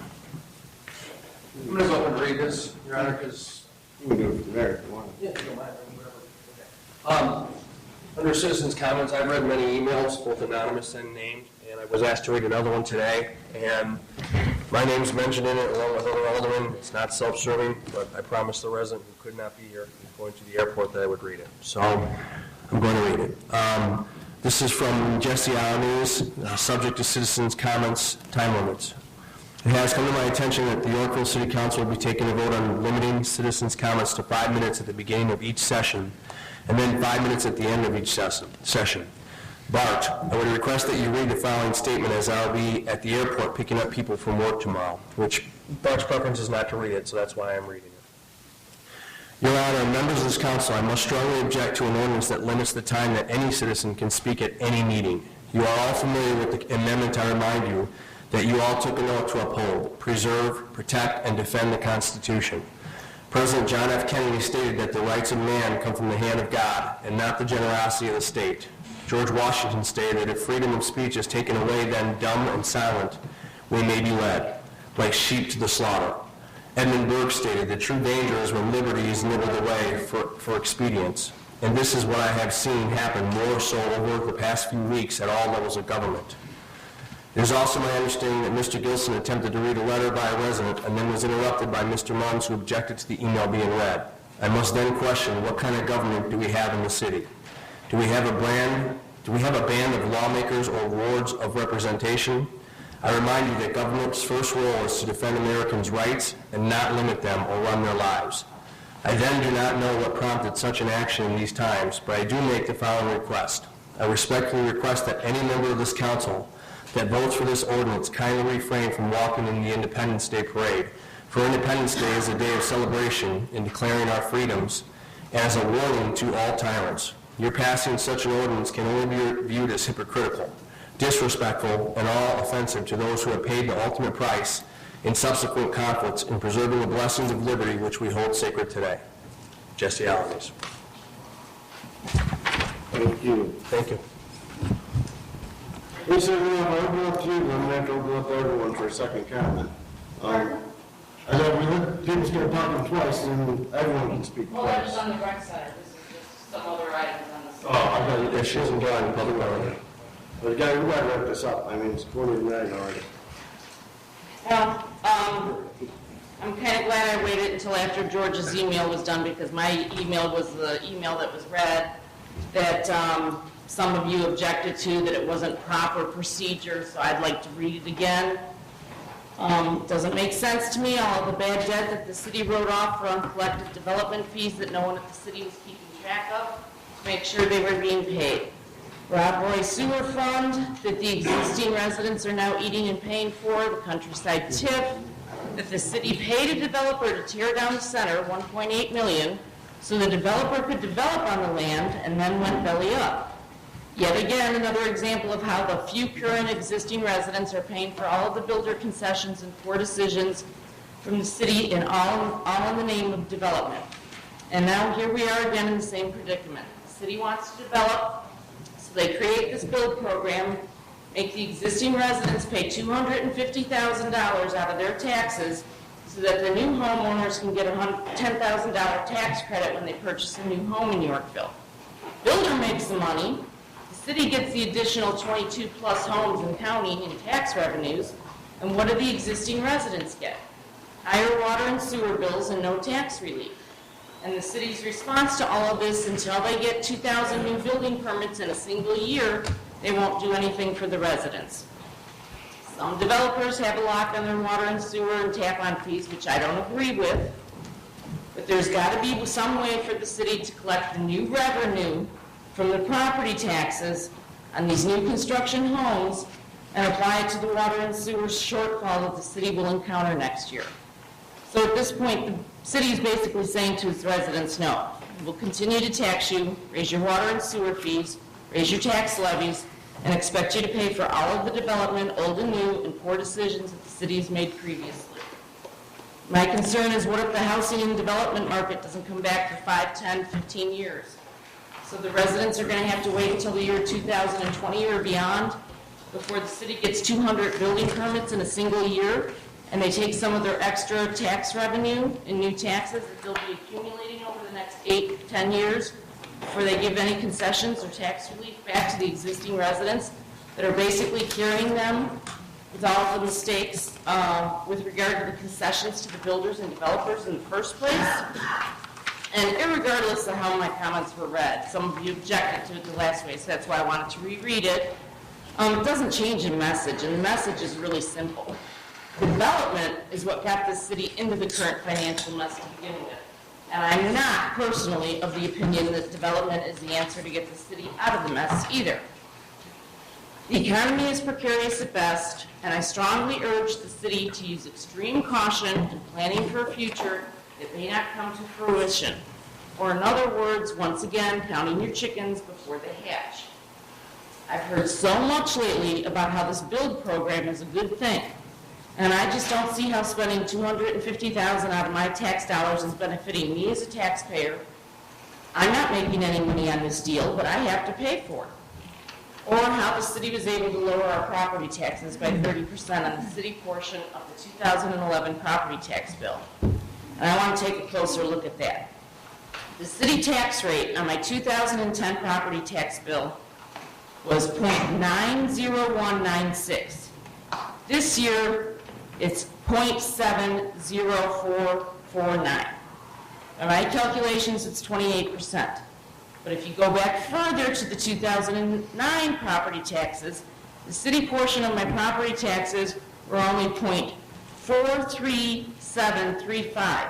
I'm going to go and read this, Your Honor, because... You can do it from there if you want. Yeah, if you don't mind, whatever. Under citizens' comments, I've read many emails, both anonymous and named, and I was asked to read another one today, and my name's mentioned in it along with other aldermen. It's not self-serving, but I promised the resident who could not be here going to the airport that I would read it. So I'm going to read it. This is from Jesse Alaniz, subject to citizens' comments, time limits. It has come to my attention that the Yorkville City Council will be taking a vote on limiting citizens' comments to 5 minutes at the beginning of each session, and then 5 minutes at the end of each session. Bart, I would request that you read the following statement, as I'll be at the airport picking up people from work tomorrow, which Bart's preference is not to read it, so that's why I'm reading it. Your Honor, members of this council, I must strongly object to an ordinance that limits the time that any citizen can speak at any meeting. You are all familiar with the amendment. I remind you that you all took an oath to uphold, preserve, protect, and defend the Constitution. President John F. Kennedy stated that the rights of man come from the hand of God and not the generosity of the state. George Washington stated that if freedom of speech is taken away, then dumb and silent we may be led, like sheep to the slaughter. Edmund Burke stated that true danger is when liberty is nibbled away for expedience. And this is what I have seen happen more so over the past few weeks at all levels of government. It is also my understanding that Mr. Gilson attempted to read a letter by a resident and then was interrupted by Mr. Munns, who objected to the email being read. I must then question, what kind of government do we have in the city? Do we have a band of lawmakers or wards of representation? I remind you that government's first role is to defend Americans' rights and not limit them or run their lives. I then do not know what prompted such an action in these times, but I do make the following request. I respectfully request that any member of this council that votes for this ordinance kindly refrain from walking in the Independence Day parade. For Independence Day is a day of celebration in declaring our freedoms and as a warning to all tyrants. Your passing such an ordinance can only be viewed as hypocritical, disrespectful, and all offensive to those who have paid the ultimate price in subsequent conflicts in preserving the blessings of liberty which we hold sacred today. Jesse Alaniz. Thank you. Thank you. Lisa, I'll open up to you, and I'm going to have to open up to everyone for a second comment. I know we let people start talking twice, and everyone can speak Well, that was twice. on the rec center. This is just some other items on the. Oh, I got it. She hasn't gone public already. But again, we got to wrap this up. I mean, it's 20:09 already. Well, I'm kind of glad I waited until after George's email was done, because my email was the email that was read, that some of you objected to, that it wasn't proper procedure, so I'd like to read it again. Doesn't make sense to me, all of the bad debt that the city wrote off for uncollected development fees that no one at the city was keeping track of, to make sure they were being paid. Rob Roy Sewer Fund that the existing residents are now eating and paying for, the countryside tip, that the city paid a developer to tear down the center, $1.8 million, so the developer could develop on the land and then went belly up. Yet again, another example of how the few current existing residents are paying for all of the builder concessions and poor decisions from the city, and all in the name of development. And now here we are again in the same predicament. The city wants to develop, so they create this build program, make the existing residents pay $250,000 out of their taxes so that the new homeowners can get a $10,000 tax credit when they purchase a new home in Yorkville. Builder makes the money. The city gets the additional 22 plus homes in the county in tax revenues, and what do the existing residents get? Higher water and sewer bills and no tax relief. And the city's response to all of this, until they get 2,000 new building permits in a single year, they won't do anything for the residents. Some developers have a lock on their water and sewer and tap-on fees, which I don't agree with, but there's got to be some way for the city to collect the new revenue from the property taxes on these new construction homes and apply it to the water and sewer shortfall that the city will encounter next year. So at this point, the city is basically saying to its residents, no, we'll continue to tax you, raise your water and sewer fees, raise your tax levies, and expect you to pay for all of the development, old and new, and poor decisions that the city has made previously. My concern is, what if the housing and development market doesn't come back for 5, 10, 15 years? So the residents are going to have to wait until the year 2020 or beyond before the city gets 200 building permits in a single year, and they take some of their extra tax revenue in new taxes that they'll be accumulating over the next 8 to 10 years before they give any concessions or tax relief back to the existing residents that are basically curing them with all of the mistakes with regard to the concessions to the builders and developers in the first place. And irregardless of how my comments were read, some of you objected to it the last way, so that's why I wanted to reread it. It doesn't change the message, and the message is really simple. Development is what got this city into the current financial mess to begin with. And I'm not personally of the opinion that development is the answer to get the city out of the mess either. The economy is precarious at best, and I strongly urge the city to use extreme caution in planning for a future that may not come to fruition. Or in other words, once again, counting your chickens before they hatch. I've heard so much lately about how this build program is a good thing, and I just don't see how spending $250,000 out of my tax dollars is benefiting me as a taxpayer. I'm not making any money on this deal, but I have to pay for it. Or how the city was able to lower our property taxes by 30% on the city portion of the 2011 property tax bill. And I want to take a closer look at that. The city tax rate on my 2010 property tax bill was .90196. This year, it's .70449. By my calculations, it's 28%. But if you go back further to the 2009 property taxes, the city portion of my property taxes were only .43735.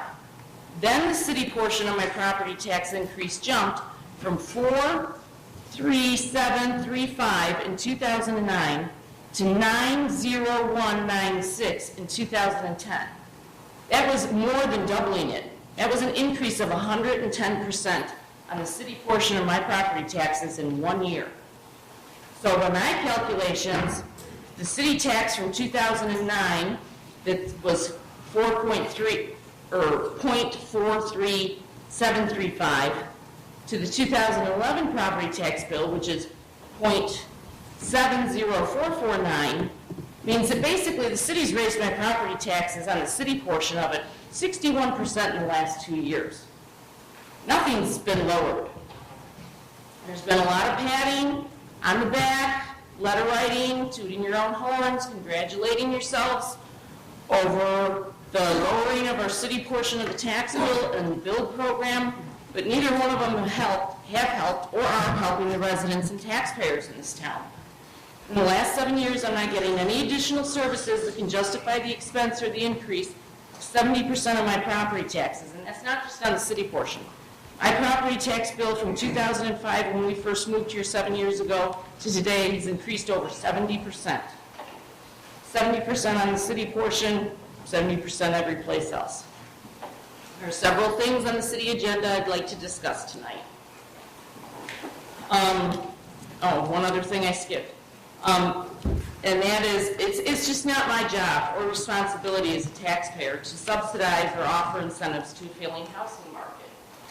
Then the city portion of my property tax increase jumped from $43735 in 2009 to $90196 in 2010. That was more than doubling it. That was an increase of 110% on the city portion of my property taxes in 1 year. So by my calculations, the city tax from 2009 that was 0.43735 to the 2011 property tax bill, which is .70449, means that basically the city's raised my property taxes on the city portion of it 61% in the last 2 years. Nothing's been lowered. There's been a lot of patting on the back, letter writing, tooting your own horns, congratulating yourselves over the lowering of our city portion of the tax bill and the build program, but neither one of them have helped or are helping the residents and taxpayers in this town. In the last 7 years, I'm not getting any additional services that can justify the expense or the increase of 70% of my property taxes, and that's not just on the city portion. My property tax bill from 2005, when we first moved here 7 years ago, to today has increased over 70%. 70% on the city portion, 70% every place else. There are several things on the city agenda I'd like to discuss tonight. One other thing I skipped. And that is, it's just not my job or responsibility as a taxpayer to subsidize or offer incentives to a failing housing market.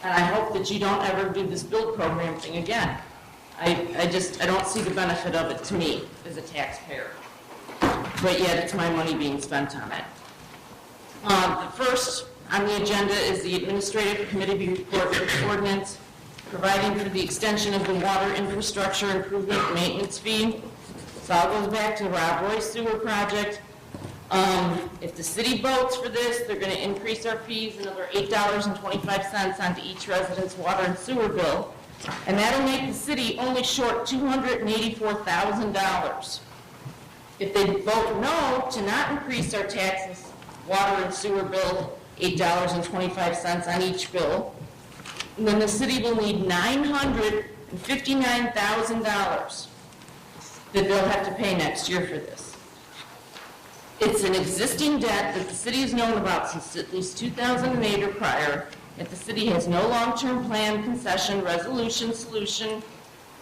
And I hope that you don't ever do this build program thing again. I don't see the benefit of it to me as a taxpayer. But yet it's my money being spent on it. The first on the agenda is the Administrative Committee report for the ordinance providing for the extension of the water infrastructure improvement maintenance fee. So all goes back to the Rob Roy sewer project. If the city votes for this, they're going to increase our fees another $8.25 onto each resident's water and sewer bill. And that'll make the city only short $284,000. If they vote no to not increase our taxes, water and sewer bill, $8.25 on each bill, then the city will need $959,000 that they'll have to pay next year for this. It's an existing debt that the city has known about since at least 2008 or prior, that the city has no long-term plan, concession, resolution, solution,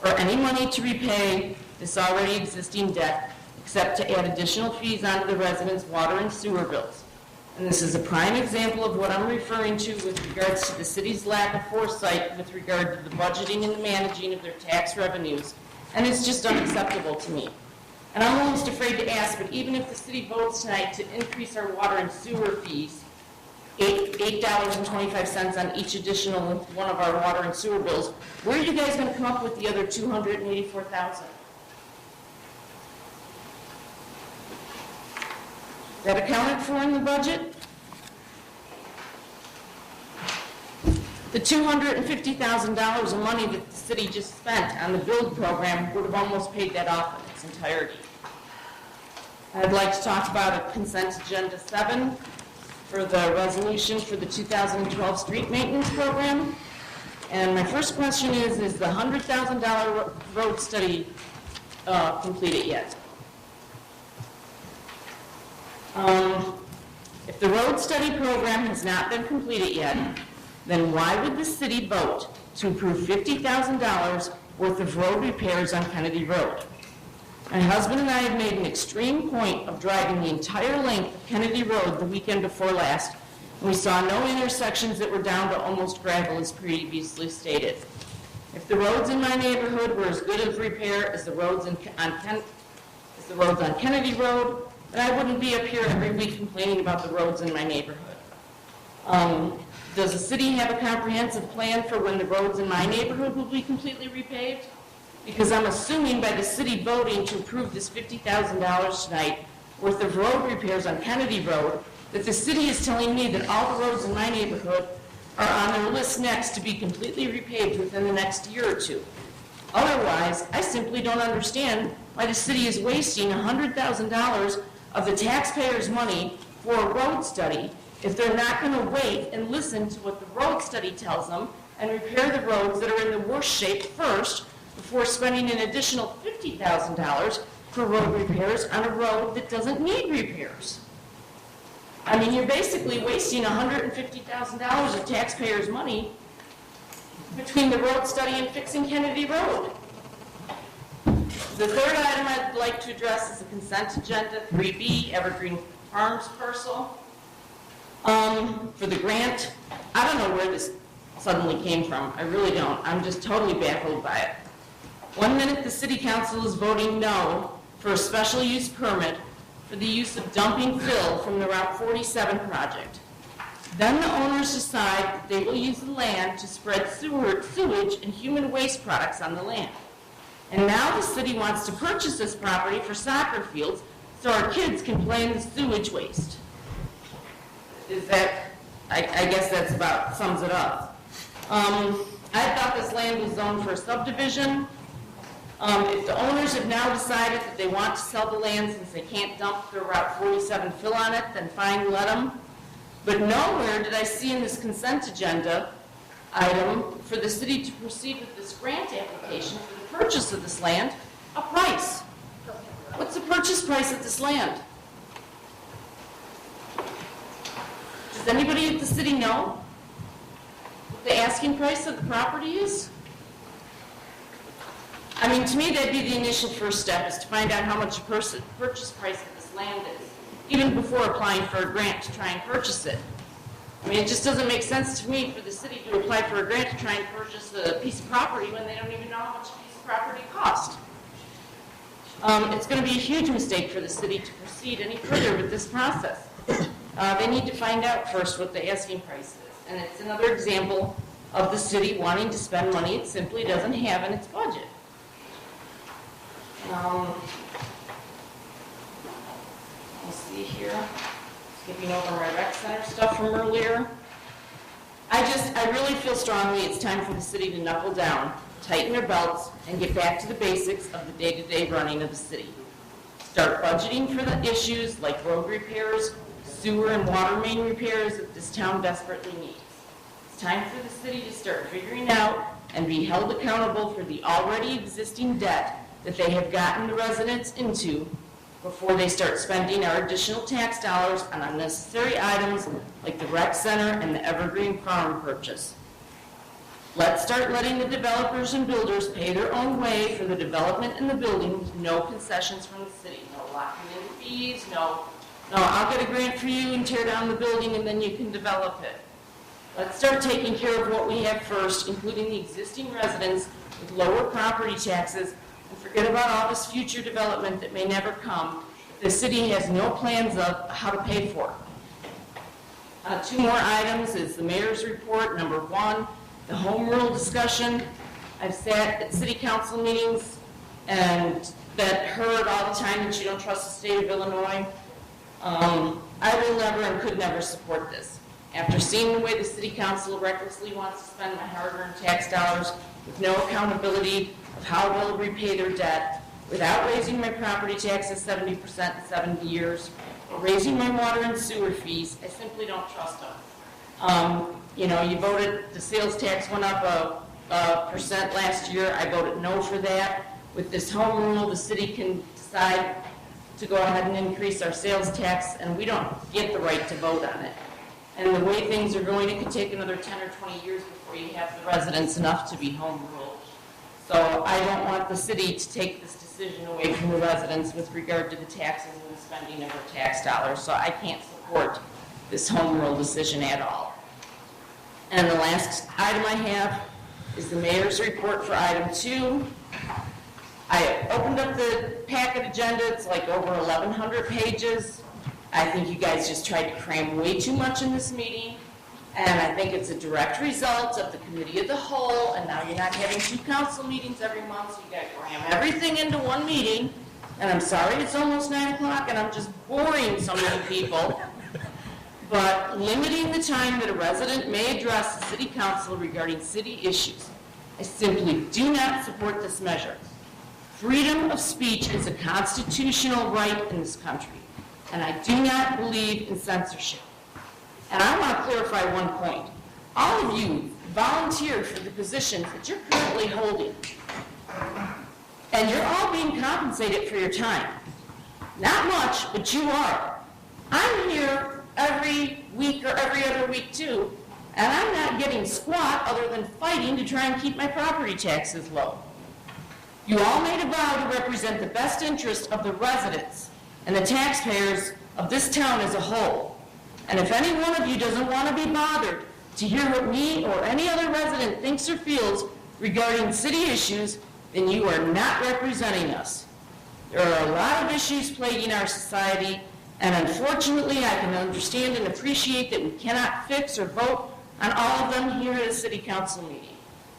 or any money to repay this already existing debt, except to add additional fees onto the residents' water and sewer bills. And this is a prime example of what I'm referring to with regards to the city's lack of foresight with regard to the budgeting and the managing of their tax revenues. And it's just unacceptable to me. And I'm almost afraid to ask, but even if the city votes tonight to increase our water and sewer fees, $8.25 on each additional one of our water and sewer bills, where are you guys going to come up with the other $284,000? Is that accounted for in the budget? The $250,000 of money that the city just spent on the build program would have almost paid that off in its entirety. I'd like to talk about a consent agenda 7 for the resolution for the 2012 street maintenance program. And my first question is the $100,000 road study completed yet? If the road study program has not been completed yet, then why would the city vote to approve $50,000 worth of road repairs on Kennedy Road? My husband and I have made an extreme point of driving the entire length of Kennedy Road the weekend before last, and we saw no intersections that were down to almost gravel as previously stated. If the roads in my neighborhood were as good of repair as the roads on Kennedy Road, then I wouldn't be up here every week complaining about the roads in my neighborhood. Does the city have a comprehensive plan for when the roads in my neighborhood will be completely repaved? Because I'm assuming by the city voting to approve this $50,000 tonight worth of road repairs on Kennedy Road, that the city is telling me that all the roads in my neighborhood are on their list next to be completely repaved within the next year or two. Otherwise, I simply don't understand why the city is wasting $100,000 of the taxpayers' money for a road study if they're not going to wait and listen to what the road study tells them and repair the roads that are in the worst shape first before spending an additional $50,000 for road repairs on a road that doesn't need repairs. I mean, you're basically wasting $150,000 of taxpayers' money between the road study and fixing Kennedy Road. The third item I'd like to address is the consent agenda 3B, Evergreen Farms parcel. For the grant, I don't know where this suddenly came from. I really don't. I'm just totally baffled by it. One minute the city council is voting no for a special use permit for the use of dumping fill from the Route 47 project. Then the owners decide that they will use the land to spread sewage and human waste products on the land. And now the city wants to purchase this property for soccer fields so our kids can play in the sewage waste. Is that, I guess that's about, sums it up. I thought this land was zoned for a subdivision. If the owners have now decided that they want to sell the land since they can't dump their Route 47 fill on it, then fine, let them. But nowhere did I see in this consent agenda item for the city to proceed with this grant application for the purchase of this land, a price. What's the purchase price of this land? Does anybody at the city know what the asking price of the property is? I mean, to me, that'd be the initial first step, is to find out how much the purchase price of this land is, even before applying for a grant to try and purchase it. I mean, it just doesn't make sense to me for the city to apply for a grant to try and purchase a piece of property when they don't even know how much a piece of property costs. It's going to be a huge mistake for the city to proceed any further with this process. They need to find out first what the asking price is. And it's another example of the city wanting to spend money it simply doesn't have in its budget. Let's see here. Skipping over my rec center stuff from earlier. I really feel strongly it's time for the city to knuckle down, tighten their belts, and get back to the basics of the day-to-day running of the city. Start budgeting for the issues like road repairs, sewer and water main repairs that this town desperately needs. It's time for the city to start figuring out and be held accountable for the already existing debt that they have gotten the residents into before they start spending our additional tax dollars on unnecessary items like the rec center and the Evergreen Farm purchase. Let's start letting the developers and builders pay their own way for the development and the building with no concessions from the city. No locking in fees, no No, I'll get a grant for you and tear down the building and then you can develop it. Let's start taking care of what we have first, including the existing residents with lower property taxes, and forget about all this future development that may never come. The city has no plans of how to pay for it. 2 more items is the mayor's report. Number 1, the home rule discussion. I've sat at city council meetings and that heard all the time that you don't trust the state of Illinois. I will never and could never support this. After seeing the way the city council recklessly wants to spend my hard-earned tax dollars with no accountability of how they'll repay their debt, without raising my property taxes 70% in 70 years, or raising my water and sewer fees, I simply don't trust them. You voted, the sales tax went up a percent last year. I voted no for that. With this home rule, the city can decide to go ahead and increase our sales tax, and we don't get the right to vote on it. And the way things are going, it could take another 10 or 20 years before you have the residents enough to be home ruled. So I don't want the city to take this decision away from the residents with regard to the taxes and the spending of our tax dollars. So I can't support this home rule decision at all. And the last item I have is the mayor's report for item 2. I opened up the packet agenda. It's like over 1,100 pages. I think you guys just tried to cram way too much in this meeting. And I think it's a direct result of the committee of the whole, and now you're not having 2 council meetings every month, so you got to cram everything into one meeting. And I'm sorry it's almost 9 o'clock and I'm just boring so many people. But limiting the time that a resident may address the city council regarding city issues, I simply do not support this measure. Freedom of speech is a constitutional right in this country, and I do not believe in censorship. And I want to clarify one point. All of you volunteered for the positions that you're currently holding, and you're all being compensated for your time. Not much, but you are. I'm here every week or every other week too, and I'm not getting squat other than fighting to try and keep my property taxes low. You all made a vow to represent the best interest of the residents and the taxpayers of this town as a whole. And if any one of you doesn't want to be bothered to hear what me or any other resident thinks or feels regarding city issues, then you are not representing us. There are a lot of issues plaguing our society, and unfortunately I can understand and appreciate that we cannot fix or vote on all of them here at a city council meeting.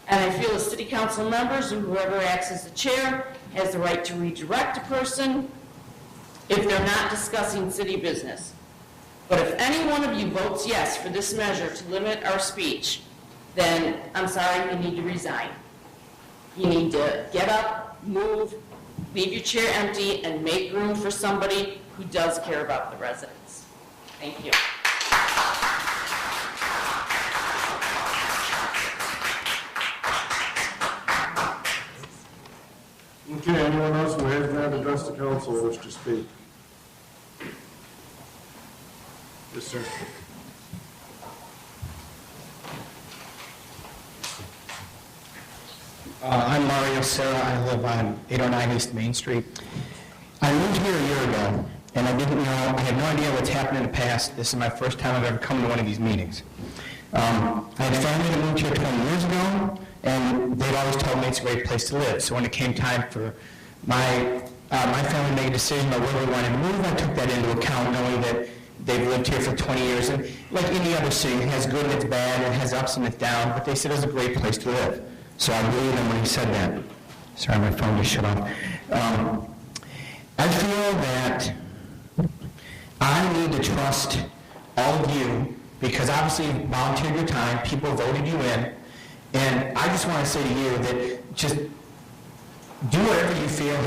And I feel as city council members, or whoever acts as the chair, has the right to redirect a person if they're not discussing city business. But if any one of you votes yes for this measure to limit our speech, then I'm sorry, you need to resign. You need to get up, move, leave your chair empty, and make room for somebody who does care about the residents. Thank you. Okay, anyone else who has not addressed the council wish to speak? Yes, sir. I'm Mario Serra. I live on 809 East Main Street. I moved here a year ago, and I had no idea what's happened in the past. This is my first time I've ever come to one of these meetings. I had family that moved here 20 years ago, and they'd always told me it's a great place to live. So when it came time for my family to make a decision about where we wanted to move, I took that into account, knowing that they've lived here for 20 years. And like any other city, it has good and it's bad, it has ups and it's downs, but they said it was a great place to live. So I believed him when he said that. Sorry, my phone just shut off. I feel that I need to trust all of you, because obviously you volunteered your time, people voted you in, and I just want to say to you that just do whatever you feel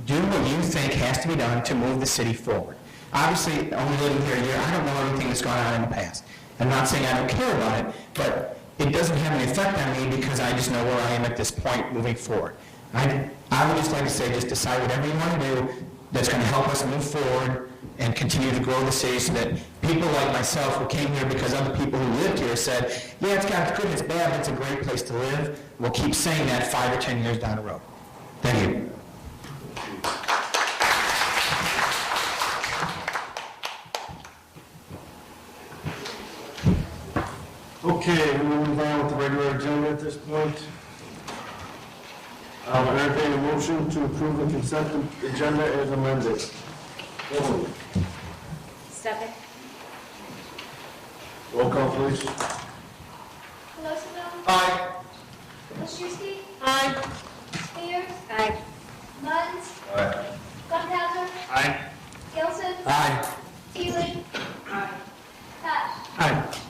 do what you think has to be done to move the city forward. Obviously, only living here a year, I don't know everything that's gone on in the past. I'm not saying I don't care about it, but it doesn't have any effect on me because I just know where I am at this point moving forward. I would just like to say, just decide whatever you want to do that's going to help us move forward and continue to grow the city, so that people like myself who came here because other people who lived here said, yeah, it's got good, it's bad, but it's a great place to live, will keep saying that 5 or 10 years down the road. Thank you. on with the regular agenda at this point. I'll entertain a motion to approve the consent agenda as amended. Second. Roll call, please. Rosenbaum. Aye. Wilczewski. Aye. Spears. Aye. Munns. Aye. Funkhauser. Aye. Gilson. Aye. Teeling. Patch. Aye.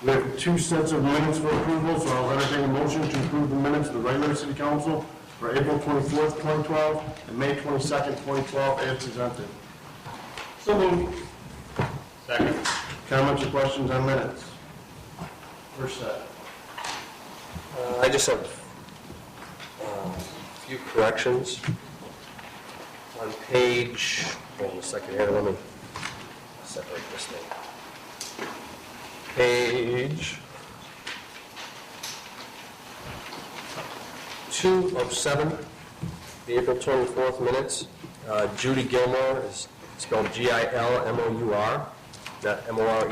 We have two sets of minutes for approval, so I'll entertain a motion to approve the minutes of the regular city council for April 24th, 2012, and May 22nd, 2012, as presented. So moved. Second. Comments or questions on minutes? First set. I just have a few corrections. On page, hold on a second here, let me separate this thing. Page 2 of 7, the April 24th minutes. Judy Gilmore is spelled Gilmour, not More.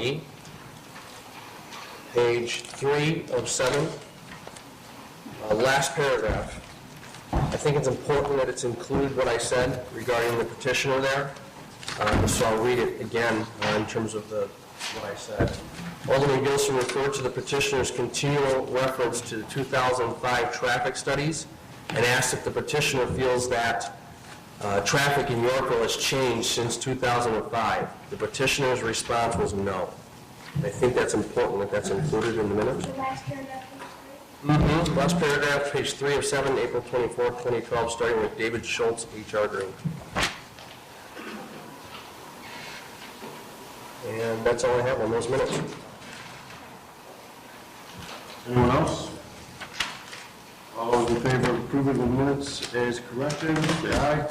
Page 3 of 7, last paragraph. I think it's important that it's included what I said regarding the petitioner there. So I'll read it again in terms of what I said. Alderman Gilson referred to the petitioner's continual reference to the 2005 traffic studies and asked if the petitioner feels that traffic in Yorkville has changed since 2005. The petitioner's response was no. I think that's important that that's included in the minutes. The last paragraph. Last paragraph, page 3 of 7, April 24, 2012, starting with David Schultz, HR Green. And that's all I have on those minutes. Anyone else? All those in favor of approving the minutes as corrected, say aye.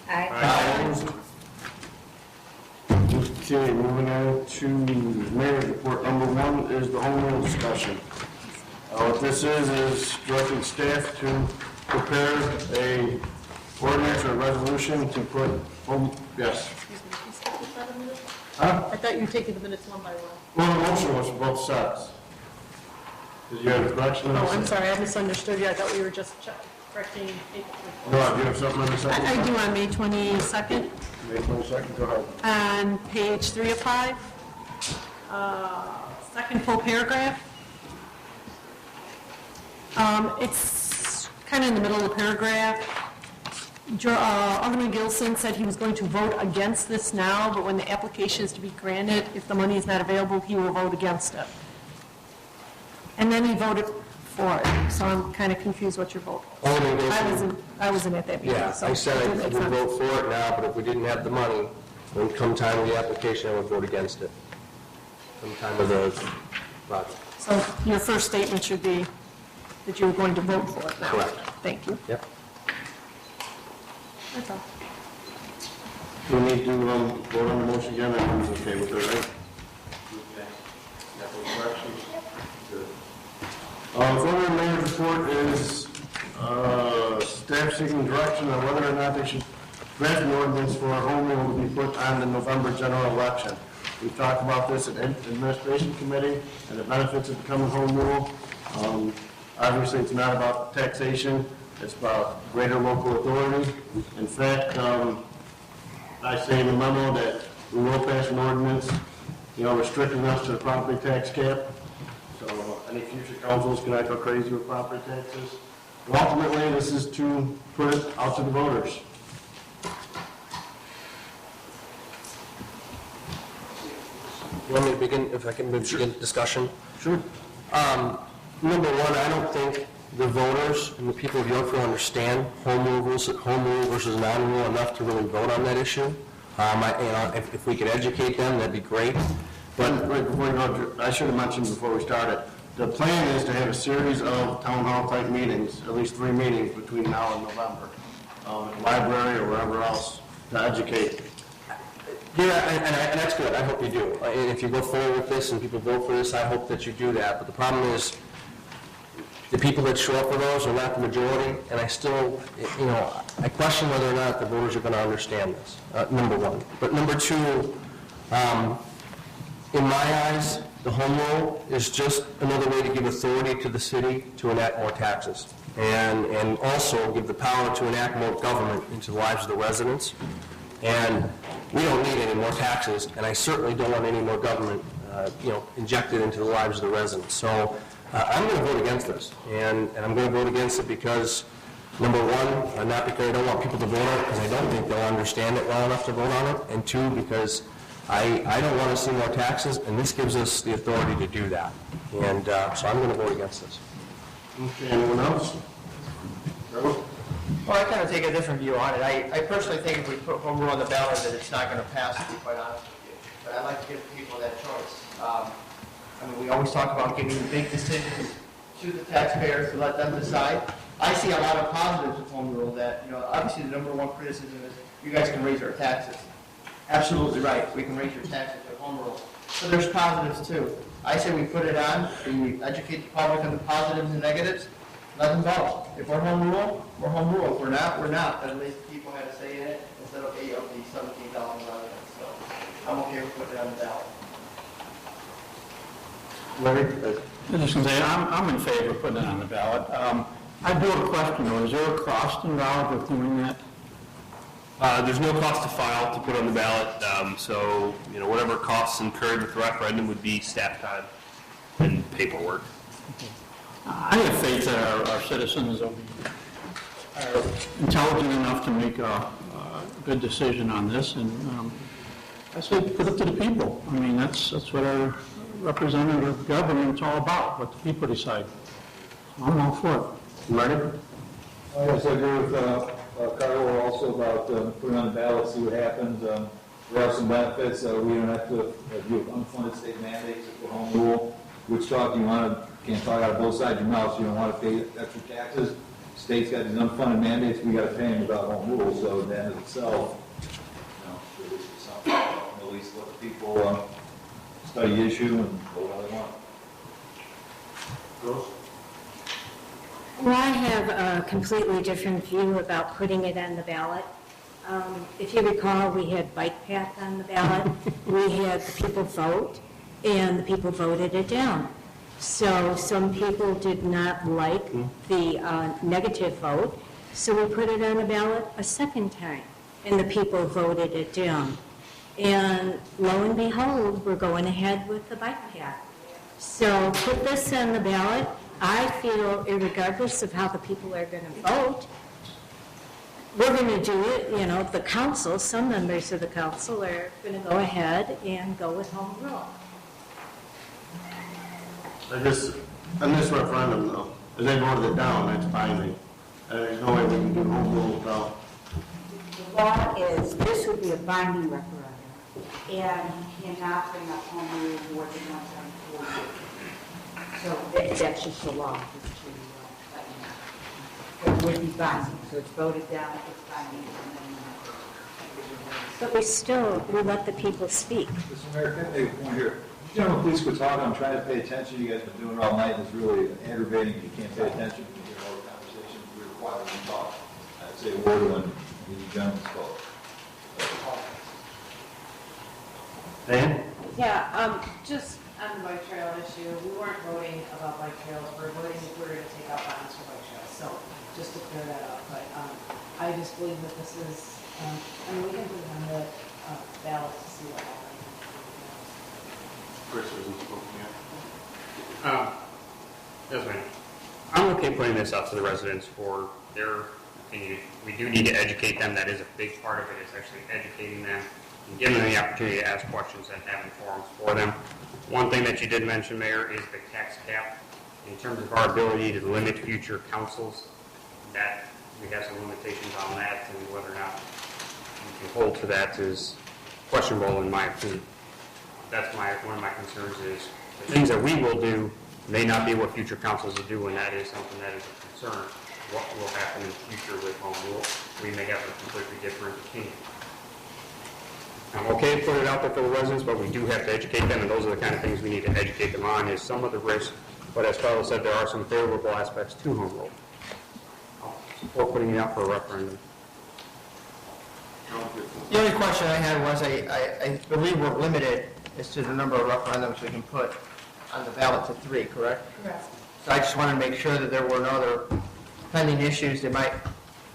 Aye. Opposed? Okay, moving on to mayor's report. Number 1 is the home rule discussion. What this is directing staff to prepare a ordinance or a resolution to put home, yes. Excuse me, can you skip this item a minute? Huh? I thought you were taking the minutes one by one. Well, the motion was for both sets. Did you have a correction? Oh, I'm sorry, I misunderstood you. I thought we were just correcting. No, do you have something on the second? I do on May 22nd, May 22nd, go ahead. on page 3 of 5, second full paragraph. It's kind of in the middle of the paragraph. Alderman Gilson said he was going to vote against this now, but when the application is to be granted, if the money is not available, he will vote against it. And then he voted for it, so I'm kind of confused what your vote was. I wasn't at that meeting. Yeah, so I said I would vote for it now, but if we didn't have the money, when come time of the application, I would vote against it. Come time of the project. So your first statement should be that you were going to vote for it now. Correct. Thank you. Yep. That's all. Do we need to vote on the motion again? Everyone's okay with it, right? Further mayor's report is staff seeking direction on whether or not they should draft an ordinance for a home rule to be put on the November general election. We've talked about this at administration committee and the benefits of becoming home rule. Obviously, it's not about taxation. It's about greater local authority. In fact, I say in the memo that we will pass an ordinance, restricting us to the property tax cap. So any future councils can go crazy with property taxes. But ultimately, this is to put it out to the voters. You want me to begin, if I can begin discussion? Sure. Number one, I don't think the voters and the people of Yorkville understand home rule versus non-rule enough to really vote on that issue. If we could educate them, that'd be great. But before you go, I should have mentioned before we started, the plan is to have a series of town hall type meetings, at least 3 meetings between now and November, at the library or wherever else, to educate. Yeah, and that's good. I hope you do. And if you go forward with this and people vote for this, I hope that you do that. But the problem is, the people that show up for those are not the majority, and I still, I question whether or not the voters are going to understand this, number one. But number two, In my eyes, the home rule is just another way to give authority to the city to enact more taxes, and also give the power to enact more government into the lives of the residents. And we don't need any more taxes, and I certainly don't want any more government, injected into the lives of the residents. So I'm going to vote against this, and I'm going to vote against it because, number one, not because I don't want people to vote on it, because I don't think they'll understand it well enough to vote on it, and two, because I don't want to see more taxes, and this gives us the authority to do that. And so I'm going to vote against this. Okay, anyone else? Joe? Well, I kind of take a different view on it. I personally think if we put home rule on the ballot that it's not going to pass, to be quite honest with you. But I'd like to give people that choice. We always talk about giving big decisions to the taxpayers to let them decide. I see a lot of positives with home rule that, obviously the number one criticism is you guys can raise our taxes. Absolutely right. We can raise your taxes with home rule. But there's positives too. I say we put it on, we educate the public on the positives and negatives, let them go. If we're home rule, we're home rule. If we're not, we're not. But at least people had a say in it instead of 8 of the 17,000 residents. So I'm okay with putting it on the ballot. Larry? I'm just going to say, I'm in favor of putting it on the ballot. I do have a question though. Is there a cost involved with doing that? There's no cost to file to put on the ballot, so whatever costs incurred with the referendum would be staff time and paperwork. I have faith that our citizens are intelligent enough to make a good decision on this, and I say put it to the people. That's what our representative government's all about, what the people decide. I'm all for it. Marty? Yes, I agree with Carlo also about putting on the ballot, see what happens. There are some benefits. We don't have to do unfunded state mandates for home rule, which can't talk out of both sides of your mouth, so you don't want to pay extra taxes. State's got these unfunded mandates, we got to pay them without home rule, so at the end of itself, it's something, at least let the people study the issue and vote how they want. Girls? Well, I have a completely different view about putting it on the ballot. If you recall, we had bike path on the ballot. We had the people vote, and the people voted it down. So some people did not like the negative vote, so we put it on the ballot a second time, and the people voted it down. And lo and behold, we're going ahead with the bike path. So put this on the ballot. I feel, regardless of how the people are going to vote, we're going to do it, the council, some members of the council are going to go ahead and go with home rule. On this referendum, though, if they voted it down, that's binding. There's no way we can do home rule without. The law is, this would be a binding referendum, and you cannot bring up home rule more than once every 4 years. So that's just the law, just to let you know. It would be binding, so it's voted down, it's binding, and then But we let the people speak. Mr. Mayor, can I make a point here? General, please quit talking. I'm trying to pay attention. You guys have been doing it all night, and it's really aggravating. You can't pay attention when you hear all the conversations. We're required to talk. I'd say a word when the gentleman spoke. Dan? Yeah, just on the bike trail issue, we weren't voting about bike trails, we're voting if we're going to take out bonds for bike trails, so just to clear that up, but I just believe that this is, we can put it on the ballot to see what happens. Chris isn't spoken yet. Yes, ma'am. I'm okay putting this out to the residents for their opinion. We do need to educate them. That is a big part of it, is actually educating them and giving them the opportunity to ask questions and having forums for them. One thing that you did mention, Mayor, is the tax cap. In terms of our ability to limit future councils, that we have some limitations on that, and whether or not we can hold to that is questionable in my opinion. That's one of my concerns is the things that we will do may not be what future councils will do, and that is something that is a concern. What will happen in the future with home rule? We may have a completely different opinion. I'm okay to put it out there for the residents, but we do have to educate them, and those are the kind of things we need to educate them on, is some of the risk, but as Carlos said, there are some favorable aspects to home rule. I'll support putting it out for a referendum. The only question I had was, I believe we're limited as to the number of referendums we can put on the ballot to 3, correct? Correct. So I just wanted to make sure that there were no other pending issues that might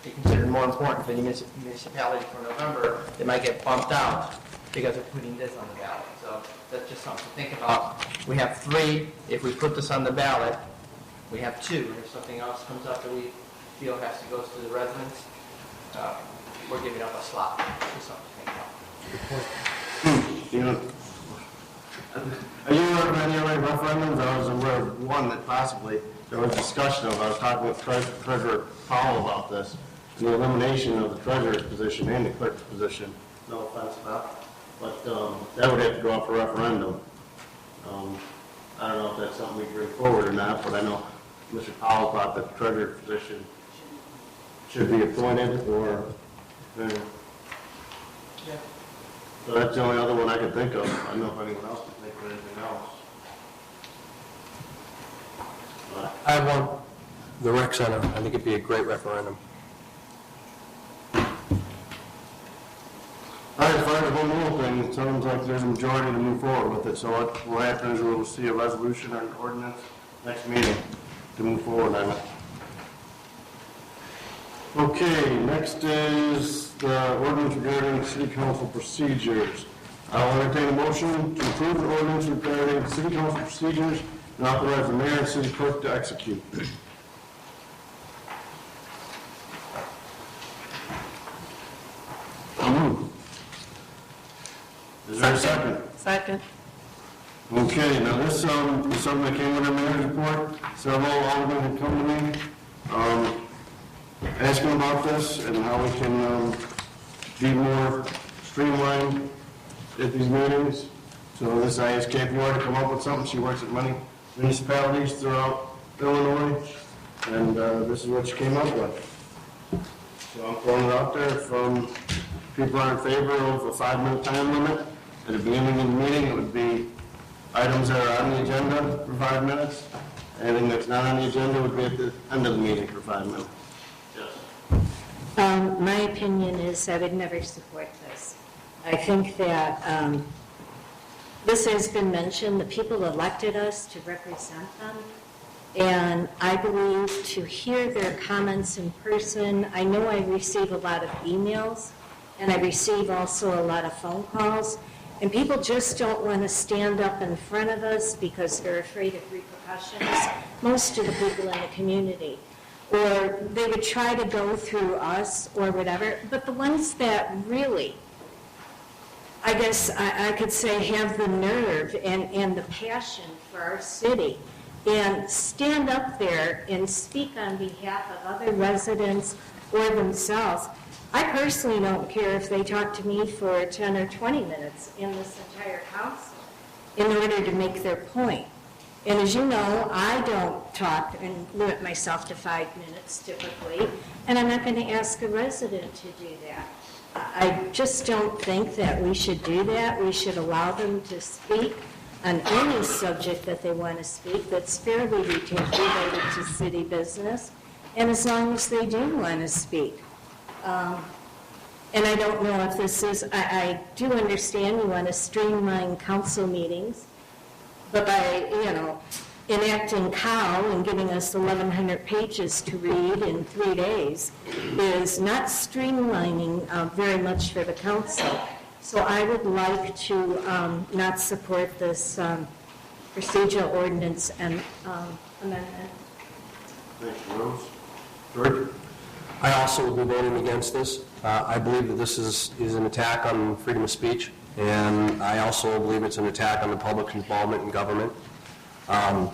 be considered more important for the municipality for November that might get bumped out because of putting this on the ballot. So that's just something to think about. We have 3. If we put this on the ballot, we have 2. If something else comes up that we feel has to go to the residents, we're giving up a slot. Just something to think about. You know, are you aware of any other referendums? I was aware of one that possibly there was discussion of. I was talking with Treasurer Powell about this, and the elimination of the treasurer's position and the clerk's position. No offense about, but that would have to go up for referendum. I don't know if that's something we can bring forward or not, but I know Mr. Powell thought that the treasurer's position should be appointed, or. Yeah. So that's the only other one I can think of. I don't know if anyone else can think of anything else. I want the rec center. I think it'd be a great referendum. All right, as far as the home rule thing, it sounds like there's a majority to move forward with it. So what will happen is we'll see a resolution or an ordinance next meeting to move forward on it. Okay, next is the ordinance regarding city council procedures. I'll entertain a motion to approve the ordinance regarding city council procedures and authorize the mayor and city clerk to execute. Is there a second? Second. Okay, now this is something that came with our mayor's report. Several aldermen had come to me, asking about this and how we can be more streamlined at these meetings. So this, I asked Kathy Ward to come up with something. She works at many municipalities throughout Illinois, and this is what she came up with. So I'm throwing it out there. If people are in favor of a 5-minute time limit, at the beginning of the meeting, it would be items that are on the agenda for 5 minutes. Anything that's not on the agenda would be at the end of the meeting for 5 minutes. My opinion is I would never support this. I think that this has been mentioned, the people elected us to represent them, and I believe to hear their comments in person, I know I receive a lot of emails, and I receive also a lot of phone calls, and people just don't want to stand up in front of us because they're afraid of repercussions, most of the people in the community. Or they would try to go through us or whatever, but the ones that really, I guess I could say, have the nerve and the passion for our city and stand up there and speak on behalf of other residents or themselves. I personally don't care if they talk to me for 10 or 20 minutes in this entire council in order to make their point. And as you know, I don't talk and limit myself to 5 minutes typically, and I'm not going to ask a resident to do that. I just don't think that we should do that. We should allow them to speak on any subject that they want to speak that's fairly related to city business, and as long as they do want to speak. And I don't know if this is, I do understand you want to streamline council meetings, but by, enacting COW and giving us 1,100 pages to read in 3 days is not streamlining very much for the council. So I would like to not support this procedural ordinance and amendment. Thank you, Rose. George? I also will be voting against this. I believe that this is an attack on freedom of speech, and I also believe it's an attack on the public's involvement in government. A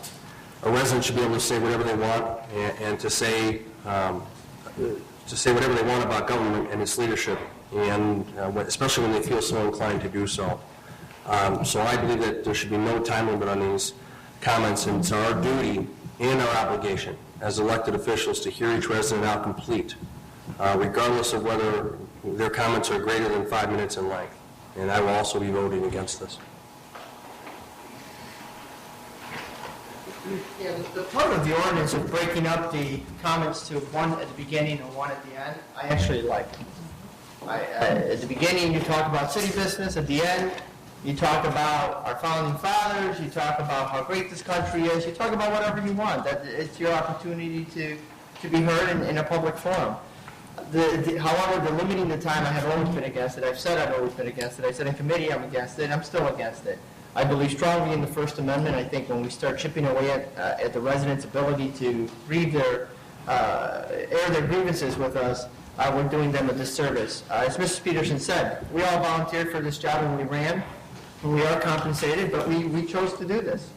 resident should be able to say whatever they want and to say whatever they want about government and its leadership, and especially when they feel so inclined to do so. So I believe that there should be no time limit on these comments, and it's our duty and our obligation as elected officials to hear each resident out complete, regardless of whether their comments are greater than 5 minutes in length. And I will also be voting against this. Yeah, the part of the ordinance of breaking up the comments to one at the beginning and one at the end, I actually like. At the beginning, you talk about city business. At the end, You talk about our founding fathers, you talk about how great this country is, you talk about whatever you want. It's your opportunity to be heard in a public forum. However, the limiting the time, I have always been against it. I've said I've always been against it. I said in committee I'm against it. I'm still against it. I believe strongly in the First Amendment. I think when we start chipping away at the residents' ability to air their grievances with us, we're doing them a disservice. As Mrs. Peterson said, we all volunteered for this job when we ran. We are compensated, but we chose to do this.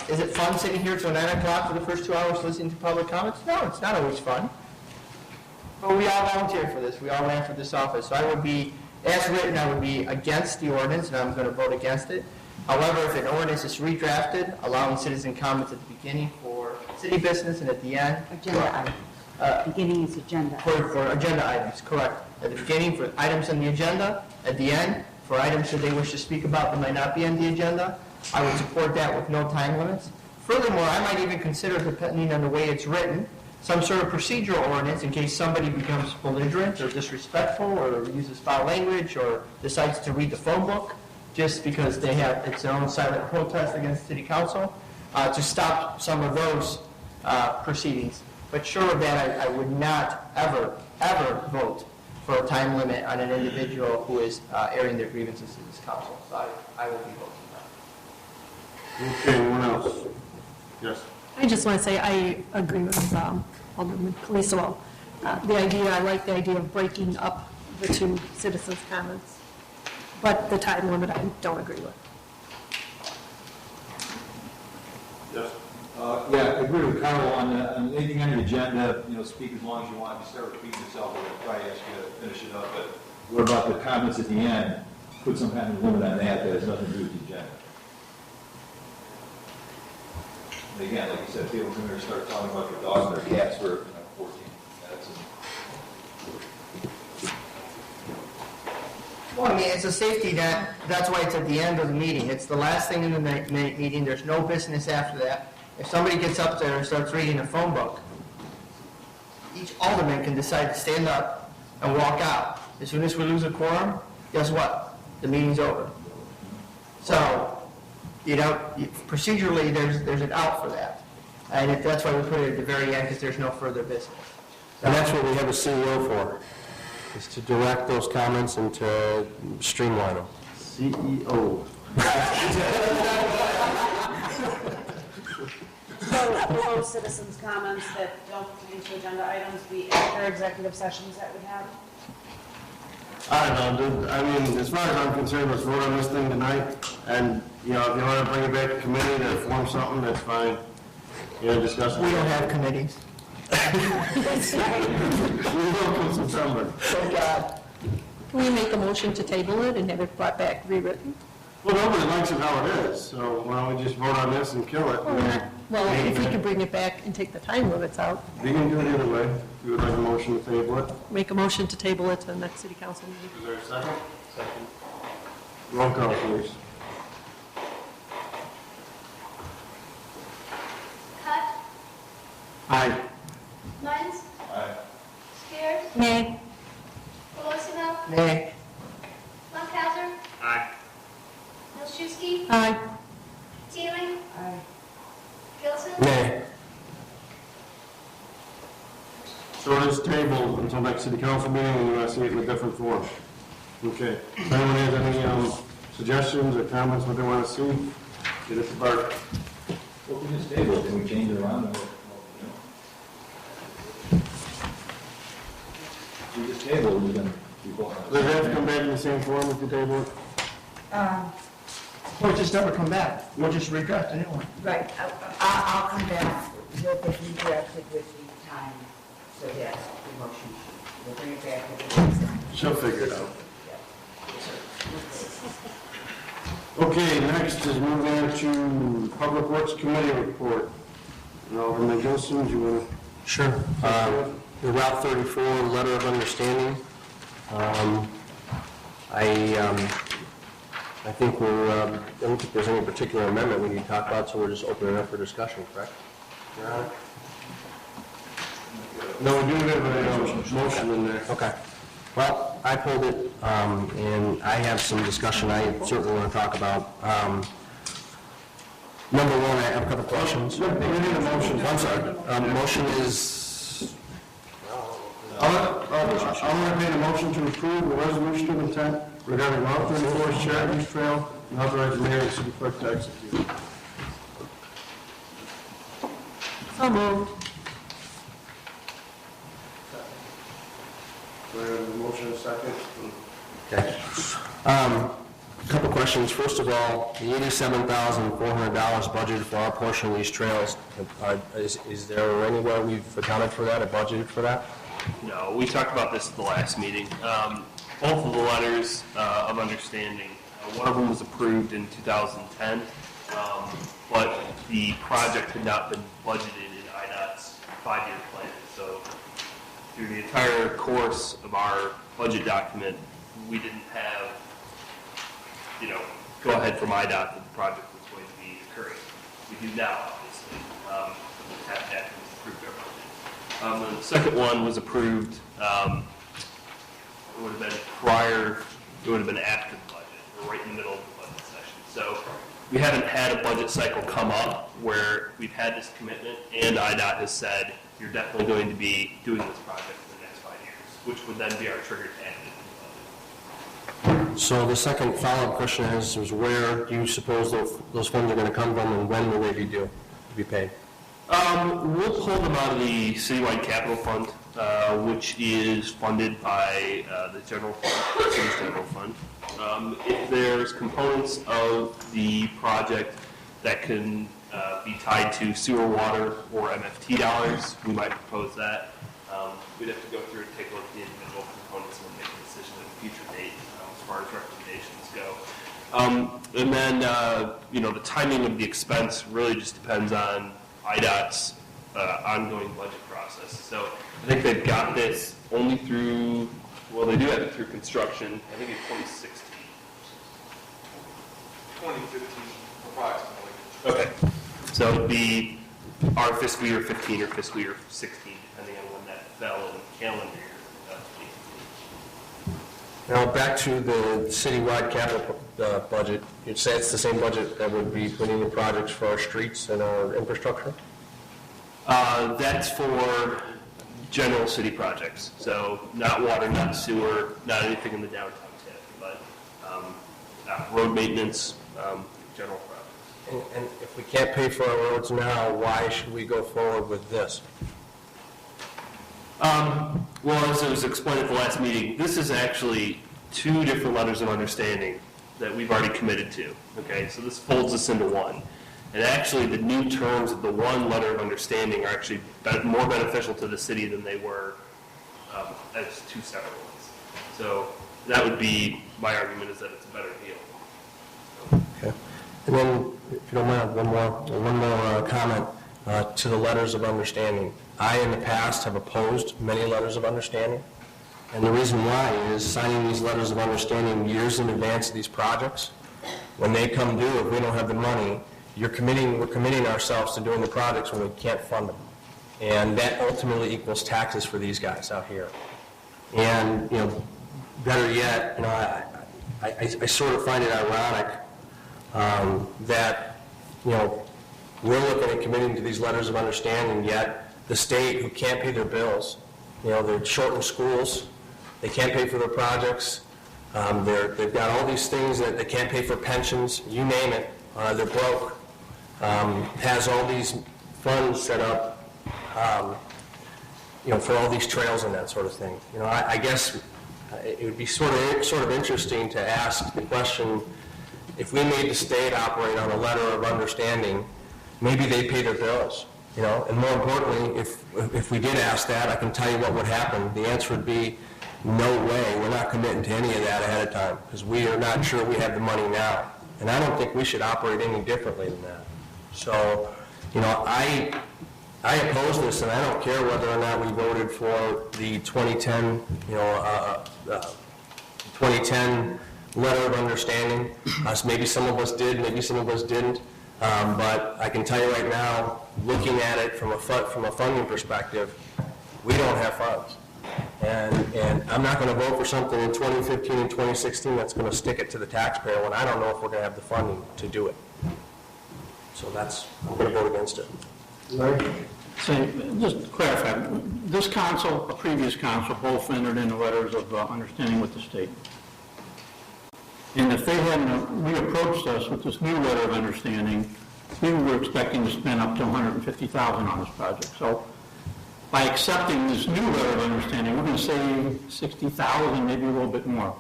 Is it fun sitting here till 9 o'clock for the first 2 hours listening to public comments? No, it's not always fun. But we all volunteered for this. We all ran for this office. So I would be, as written, I would be against the ordinance, and I'm going to vote against it. However, if an ordinance is redrafted, allowing citizen comments at the beginning for city business and at the end. Agenda items. Beginning is agenda. For agenda items, correct. At the beginning for items on the agenda, at the end for items that they wish to speak about that might not be on the agenda. I would support that with no time limits. Furthermore, I might even consider, depending on the way it's written, some sort of procedural ordinance in case somebody becomes belligerent or disrespectful or uses foul language or decides to read the phone book just because it's their own silent protest against city council, to stop some of those proceedings. But sure of that, I would not ever vote for a time limit on an individual who is airing their grievances to this council. So I will be voting Okay, anyone else? Yes. I just want to say I agree with Alderman Calisto. I like the idea of breaking up the two citizens' comments, but the time limit I don't agree with. Yes. Yeah, I agree with Carl on anything on the agenda, speak as long as you want. If you start repeating yourself, I'll probably ask you to finish it up. But what about the comments at the end? Put some kind of limit on that has nothing to do with the agenda. And again, like you said, people come here and start talking about their dogs and their cats for 14 minutes. Well, I mean, it's a safety net. That's why it's at the end of the meeting. It's the last thing in the meeting. There's no business after that. If somebody gets up there and starts reading a phone book, each alderman can decide to stand up and walk out. As soon as we lose a quorum, guess what? The meeting's over. So, procedurally, there's an out for that. And that's why we put it at the very end, because there's no further business. And that's what we have a CEO for, is to direct those comments and to streamline them. CEO. So will those citizens' comments that don't pertain to agenda items be after executive sessions that we have? I don't know, dude. I mean, as far as I'm concerned, let's vote on this thing tonight. And, if you want to bring it back to committee to form something, that's fine. Discuss it. We don't have committees. We will come September. Thank God. Can we make a motion to table it and have it brought back rewritten? Well, nobody likes it how it is, so why don't we just vote on this and kill it? Well, if we could bring it back and take the time limits out, You can do it either way. If you would like a motion to table it. make a motion to table it to the next city council meeting. Is there a second? Second. Roll call, please. Cut. Aye. Munns. Aye. Spears. Nay. Colosimo. Nay. Montalzer. Aye. Milczewski. Aye. Teeling. Aye. Gilson. Nay. So it is tabled until next city council meeting, and you want to see it in a different form. Okay. If anyone has any suggestions or comments, what they want to see, get it to Bart. Well, we just table it, can we change it around? We just table it, we're going to vote on it. Does it have to come back in the same form if you table it? Or just never come back. We'll just redraft a new one. Right, I'll come back, we'll get redrafted with the time, so that's the motion. We'll bring it back with the next time. She'll figure it out. Okay, next is moving on to Public Works Committee report. Alderman Gilson, do you want to? Sure. The Route 34 letter of understanding. I think I don't think there's any particular amendment we need to talk about, so we're just opening it up for discussion, correct? No, we do have a motion in there. Okay. Well, I pulled it, and I have some discussion I certainly want to talk about. Number one, I have a couple questions. We need a motion. I'm sorry. Motion is... I'll entertain a motion to approve the resolution of intent regarding Route 34 Shared Use Trail and authorize the mayor and city clerk to execute. So moved. Do I have a motion and a second? Okay. A couple questions. First of all, the $87,400 budgeted for our portion of these trails, is there anywhere we've accounted for that or budgeted for that? No, we talked about this at the last meeting. Both of the letters of understanding, one of them was approved in 2010, but the project had not been budgeted in IDOT's 5-year plan. So through the entire course of our budget document, we didn't have, go ahead from IDOT that the project was going to be occurring. We do now, obviously. That approved our budget. The second one was approved, it would have been prior, it would have been after the budget, or right in the middle of the budget session. So we haven't had a budget cycle come up where we've had this commitment, and IDOT has said, you're definitely going to be doing this project for the next 5 years, which would then be our trigger to add it to the budget. So the second follow-up question is where do you suppose those funds are going to come from, and when will they be due to be paid? We'll pull them out of the citywide capital fund, which is funded by the general fund, the city's general fund. If there's components of the project that can be tied to sewer, water, or MFT dollars, we might propose that. We'd have to go through and take a look at the individual components and make a decision at a future date as far as recommendations go. And then, the timing of the expense really just depends on IDOT's ongoing budget process. So I think they've got this only through, they do have it through construction, I think in 2016. 2015, approximately. Okay. So it'd be our fiscal year 15 or fiscal year 16, depending on when that fell in calendar year. Now, back to the citywide capital budget, you'd say it's the same budget that would be putting in projects for our streets and our infrastructure? That's for general city projects. So not water, not sewer, not anything in the downtown tip, but road maintenance, general projects. And if we can't pay for our roads now, why should we go forward with this? Well, as it was explained at the last meeting, this is actually 2 different letters of understanding that we've already committed to. Okay, so this folds us into one. And actually, the new terms of the one letter of understanding are actually more beneficial to the city than they were as 2 separate ones. So that would be my argument, is that it's a better deal. Okay. And then, if you don't mind, one more comment to the letters of understanding. I, in the past, have opposed many letters of understanding. And the reason why is signing these letters of understanding years in advance of these projects. When they come due, if we don't have the money, we're committing ourselves to doing the projects when we can't fund them. And that ultimately equals taxes for these guys out here. And, better yet, I sort of find it ironic that, we're looking at committing to these letters of understanding, yet the state, who can't pay their bills, they're short in schools, they can't pay for their projects, they've got all these things that they can't pay for pensions, you name it, they're broke, has all these funds set up, for all these trails and that sort of thing. I guess it would be sort of interesting to ask the question, if we made the state operate on a letter of understanding, maybe they'd pay their bills. And more importantly, if we did ask that, I can tell you what would happen. The answer would be, no way, we're not committing to any of that ahead of time, because we are not sure we have the money now. And I don't think we should operate any differently than that. So, I oppose this, and I don't care whether or not we voted for the 2010, 2010 letter of understanding. Maybe some of us did, maybe some of us didn't. But I can tell you right now, looking at it from a funding perspective, we don't have funds. And I'm not going to vote for something in 2015 and 2016 that's going to stick it to the taxpayer when I don't know if we're going to have the funding to do it. So I'm going to vote against it. Larry? So, just to clarify, this council, a previous council, both entered into letters of understanding with the state. And if they hadn't reapproached us with this new letter of understanding, we were expecting to spend up to $150,000 on this project. So by accepting this new letter of understanding, we're going to save $60,000, maybe a little bit more.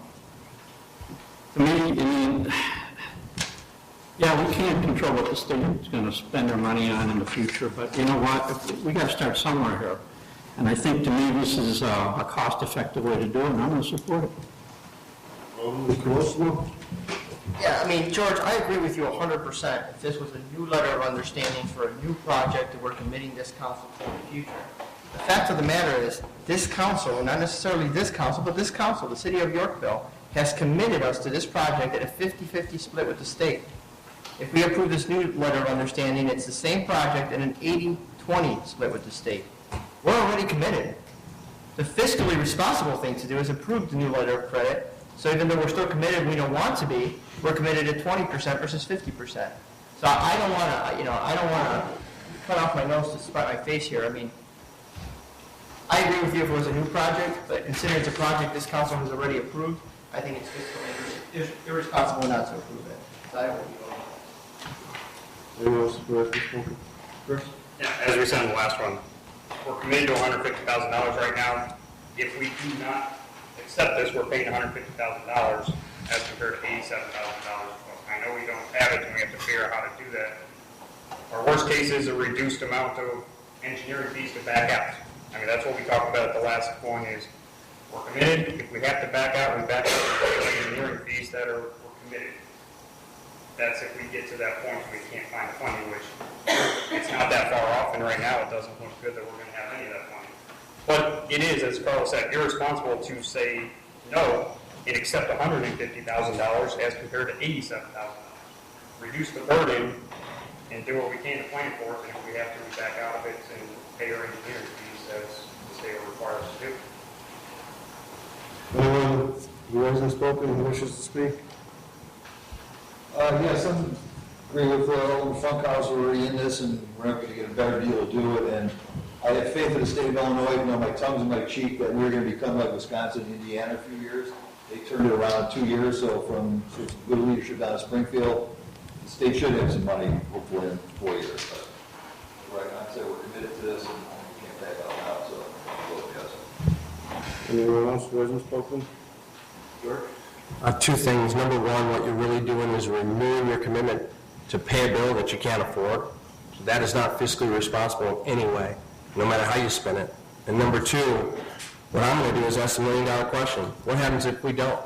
To me, I mean, yeah, we can't control what the state is going to spend their money on in the future, but you know what? We got to start somewhere here. And I think to me this is a cost-effective way to do it, and I'm going to support it. Yeah, I mean, George, I agree with you 100%. If this was a new letter of understanding for a new project that we're committing this council to in the future. The fact of the matter is, this council, and not necessarily this council, but this council, the city of Yorkville, has committed us to this project at a 50-50 split with the state. If we approve this new letter of understanding, it's the same project at an 80-20 split with the state. We're already committed. The fiscally responsible thing to do is approve the new letter of credit. So even though we're still committed, we don't want to be, we're committed at 20% versus 50%. So I don't want to cut off my nose to spite my face here. I mean, I agree with you if it was a new project, but considering it's a project this council has already approved, I think it's fiscally irresponsible not to approve it. So I don't want Anyone else who has this one? Chris? Yeah, as we said in the last one, we're committed to $150,000 right now. If we do not accept this, we're paying $150,000 as compared to $87,000. I know we don't have it, and we have to figure out how to do that. Our worst case is a reduced amount of engineering fees to back out. I mean, that's what we talked about at the last one is we're committed. If we have to back out, we back out the engineering fees that we're committed. That's if we get to that point where we can't find the funding, which it's not that far off, and right now it doesn't look good that we're going to have any of that money. But it is, as Carl said, irresponsible to say no and accept $150,000 as compared to $87,000. Reduce the burden and do what we can to plan for it, and if we have to, we back out of it and pay our engineering fees as the state requires us to do. Anyone who hasn't spoken who wishes to speak? Yes, I agree with Alderman Funkhauser. We're already in this, and we're not going to get a better deal to do it. And I have faith in the state of Illinois, even though my tongue's in my cheek, that we're going to become like Wisconsin and Indiana in a few years. They turned it around in 2 years, so from some good leadership down in Springfield, the state should have some money, hopefully in 4 years. But right now, I'd say we're committed to this, and we can't back out now, so I'll vote yes. Anyone else who hasn't spoken? George? Two things. Number one, what you're really doing is renewing your commitment to pay a bill that you can't afford. So that is not fiscally responsible in any way, no matter how you spend it. And number two, what I'm going to do is ask the $1 million question. What happens if we don't?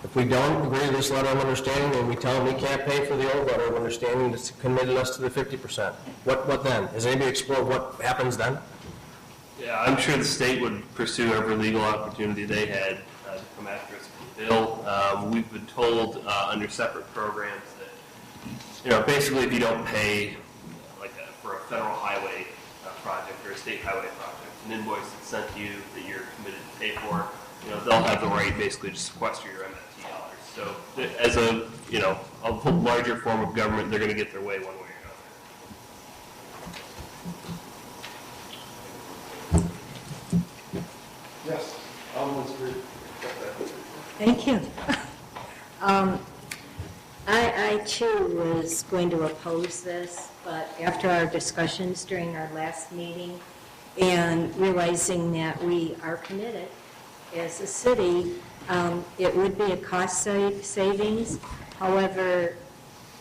If we don't agree to this letter of understanding and we tell them we can't pay for the old letter of understanding that's committed us to the 50%, what then? Has anybody explored what happens then? Yeah, I'm sure the state would pursue every legal opportunity they had to come after us with the bill. We've been told under separate programs that, basically if you don't pay for a federal highway project or a state highway project, an invoice that's sent to you that you're committed to pay for, they'll have the right basically to sequester your MFT dollars. So as a larger form of government, they're going to get their way one way or another. Yes. Alderman Street. Thank you. I too was going to oppose this, but after our discussions during our last meeting and realizing that we are committed as a city, it would be a cost savings. However,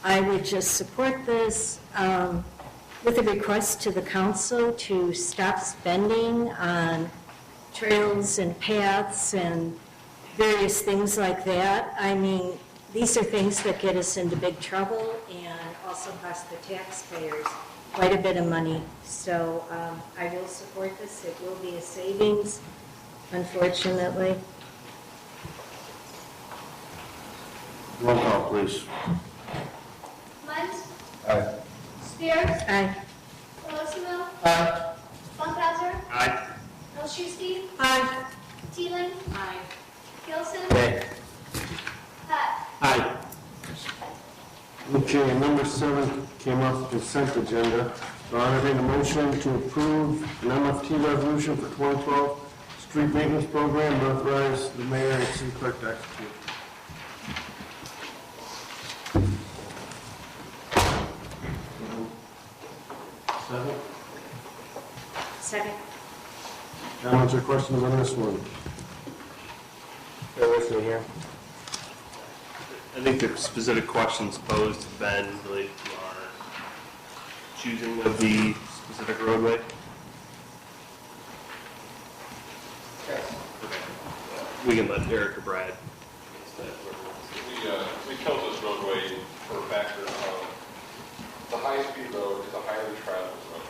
I would just support this with a request to the council to stop spending on trails and paths and various things like that. I mean, these are things that get us into big trouble and also cost the taxpayers quite a bit of money. So I will support this. It will be a savings, unfortunately. Roll call, please. Munt, Aye. Spears, Aye. Colosimo, Aye. Funkhauser, Aye. Milczynski, Tuskegee. Aye. Teeling. Aye. Gilson. Okay. Pat. Aye. Okay, number 7 came off the consent agenda. So I entertain a motion to approve an MFT resolution for 2012 street maintenance program and authorize the mayor and city clerk to execute. Second. Second. Comments or questions on this one? Bear with me here. I think the specific questions posed have been related to our choosing of the specific roadway. We can let Eric or Brad. We chose this roadway for a factor of the high-speed road is a highly traveled road,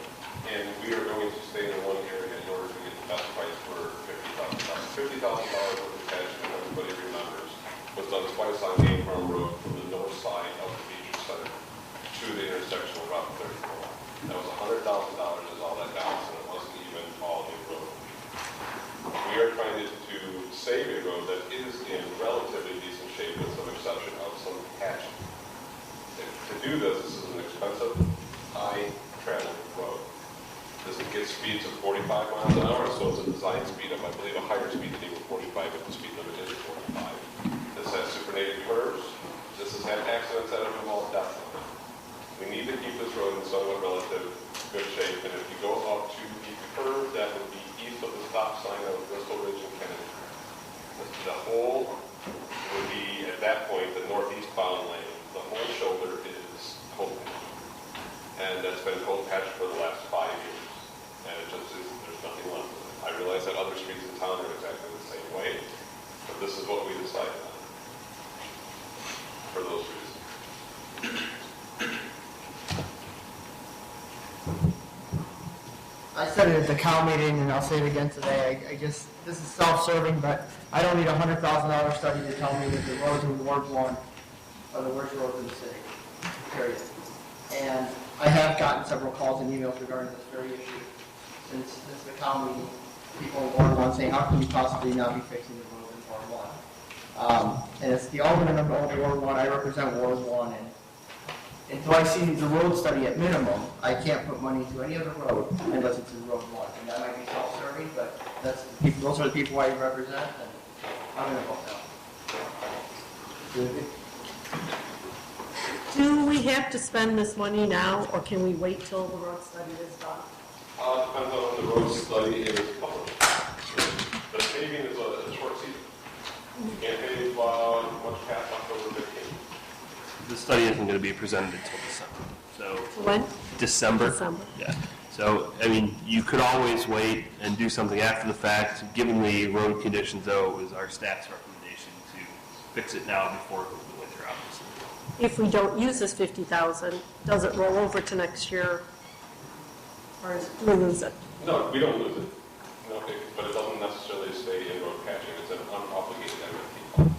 and we are going to stay in one area in order to get the best price for $50,000. $50,000 worth of patching, everybody remembers, was done twice on Main Farm Road from the north side of the Beecher Center to the intersection of Route 34. That was $100,000 is all that balance, and it wasn't even all new road. We are trying to save a road that is in relatively decent shape with some exception of some patching. To do this is an expensive, high-traveled road. This gets speeds of 45 miles an hour, so it's a design speed of, I believe, a higher speed than even 45 if the speed limit is 45. This has supernated curves. This has had accidents that have involved death. We need to keep this road in somewhat relative good shape, and if you go up to the curve, that would be east of the stop sign of Bristol Ridge and Kennedy. The whole would be, at that point, the northeast bound lane. The whole shoulder is cold patch. And that's been cold patched for the last 5 years. And it just is, there's nothing left of it. I realize that other streets in town are exactly the same way, but this is what we decided on for those reasons. I said it at the Cal meeting, and I'll say it again today. I just, this is self-serving, but I don't need a $100,000 study to tell me that the roads in Ward 1 are the worst roads in the city, period. And I have gotten several calls and emails regarding this very issue since the Cal meeting. People in Ward 1 saying, how can you possibly not be fixing the roads in Ward 1? And it's the alderman of Ward 1. I represent Ward 1, and until I see the road study at minimum, I can't put money into any other road unless it's in Road 1. And that might be self-serving, but that's the people, those are the people I represent, and I'm going to vote no. Do we have to spend this money now, or can we wait till the road study is done? Depends on when the road study is published. The paving is a short season. You can't pave much past October 15th. The study isn't going to be presented until December. So When? December. December. Yeah. So, I mean, you could always wait and do something after the fact. Given the road conditions, though, it was our staff's recommendation to fix it now before the winter, obviously. If we don't use this 50,000, does it roll over to next year, or do we lose it? No, we don't lose it. No, but it doesn't necessarily stay in road patching. It's an unobligated MFT policy.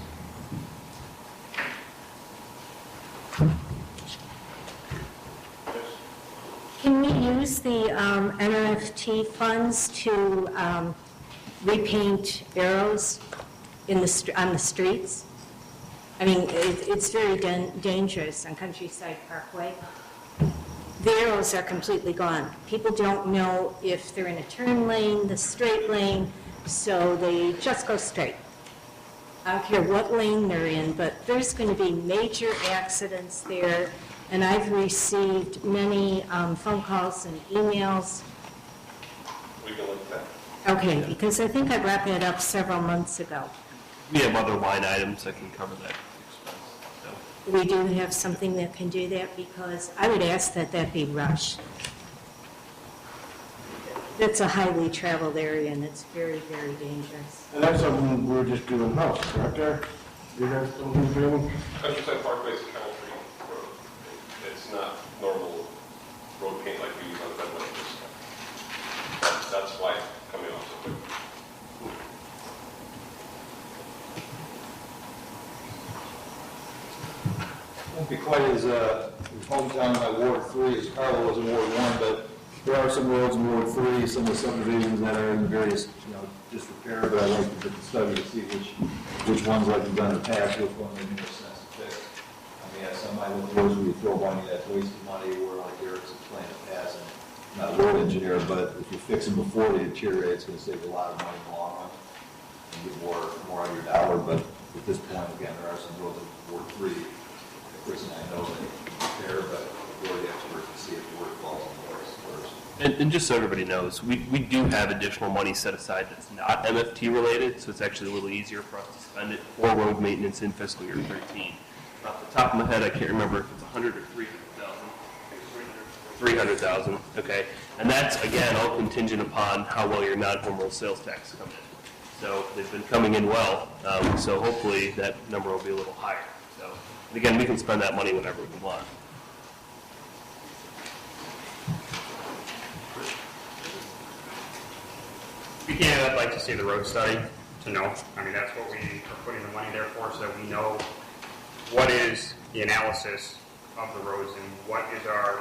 Can we use the NRFT funds to repaint arrows in on the streets? I mean, it's very dangerous on Countryside Parkway. The arrows are completely gone. People don't know if they're in a turn lane, the straight lane, so they just go straight. I don't care what lane they're in, but there's going to be major accidents there, and I've received many phone calls and emails. We can look at that. Okay, because I think I brought that up several months ago. We have other line items that can cover that expense. So. We do have something that can do that, because I would ask that that be rushed. That's a highly traveled area, and it's very, very dangerous. And that's something we're just doing house, correct, Eric? You guys don't do Countryside Parkway is a country road. It's not normal road paint like we use on Fenway. That's why it's coming off so quick. Won't be quite as hometown in my Ward 3 as Carla was in Ward 1, but There are some roads in Ward 3, some of the subdivisions that are in various, disrepair, but I'd like to study to see which ones, like we've done in the past, which one make more sense to fix. I mean, some might look roads where you throw money, that's wasted money, where like Eric's explained in the past, and I'm not a road engineer, but if you fix them before they deteriorate, it's going to save a lot of money in the long run, and get more out of your dollar, but at this point, again, there are some roads in Ward 3, Chris and I know that they're, but we're the experts to see if the work falls in place first. And just so everybody knows, we do have additional money set aside that's not MFT related, so it's actually a little easier for us to spend it for road maintenance in fiscal year 13. Off the top of my head, I can't remember if it's 100 or 300,000. 300,000, okay. And that's, again, all contingent upon how well your non-home rule sales tax come in. So they've been coming in well, so hopefully that number will be a little higher. So, and again, we can spend that money whenever we want. I'd like to see the road study to know. I mean, that's what we are putting the money there for, so that we know what is the analysis of the roads and what is our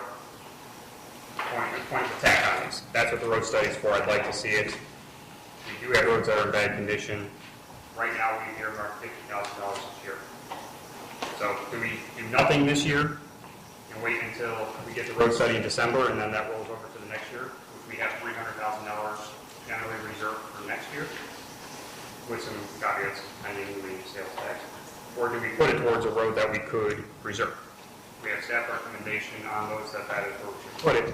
point of attack on this. That's what the road study is for. I'd like to see it. We do have roads that are in bad condition. Right now, we earmarked $50,000 this year. So do we do nothing this year and wait until we get the road study in December and then that rolls over to the next year? If we have $300,000 generally reserved for next year with some caveats pending the sales tax? Or do we put it towards a road that we could reserve? We have staff recommendation on those that is where we should put it.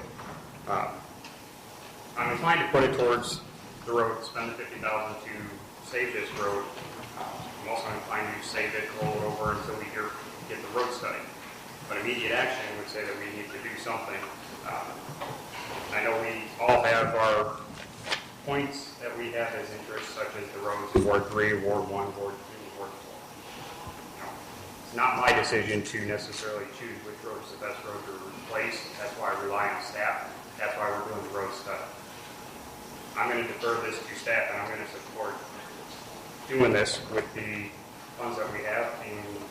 I'm inclined to put it towards the road, spend the $50,000 to save this road. I'm also inclined to save it, roll it over until we get the road study. But immediate action would say that we need to do something. I know we all have our points that we have as interests, such as the roads in Ward 3, Ward 1, Ward 2, Ward 4. It's not my decision to necessarily choose which road is the best road to replace. That's why I rely on staff. That's why we're doing the road study. I'm going to defer this to staff, and I'm going to support doing this with the funds that we have and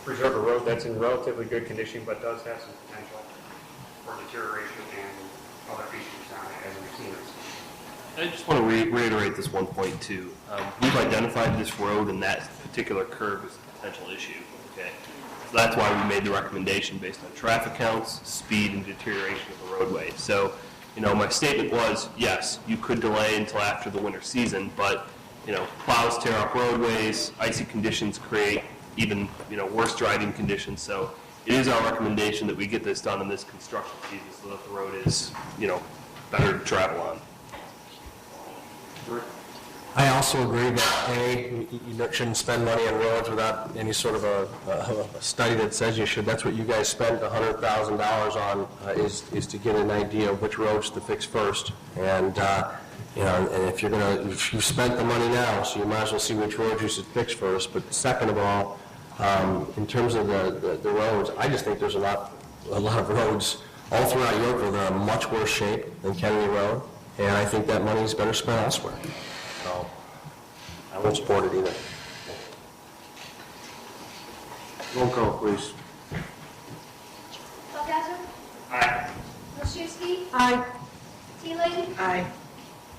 preserve a road that's in relatively good condition, but does have some potential for deterioration and other issues on it, as we've seen recently. I just want to reiterate this one point too. We've identified this road and that particular curve as a potential issue. Okay, so that's why we made the recommendation based on traffic counts, speed, and deterioration of the roadway. So, my statement was yes, you could delay until after the winter season, but plows tear up roadways, icy conditions create even worse driving conditions. So it is our recommendation that we get this done in this construction season so that the road is better to travel on. I also agree that, you shouldn't spend money on roads without any sort of a study that says you should. That's what you guys spent $100,000 on, is to get an idea of which roads to fix first. And, and if you spent the money now, so you might as well see which roads you should fix first. But second of all, in terms of the roads, I just think there's a lot of roads all throughout Yorkville that are in much worse shape than Kennedy Road. And I think that money is better spent elsewhere. So I won't support it either. Roll call, please. Feldhauser? Aye. Wilczewski? Aye. Teeling? Aye.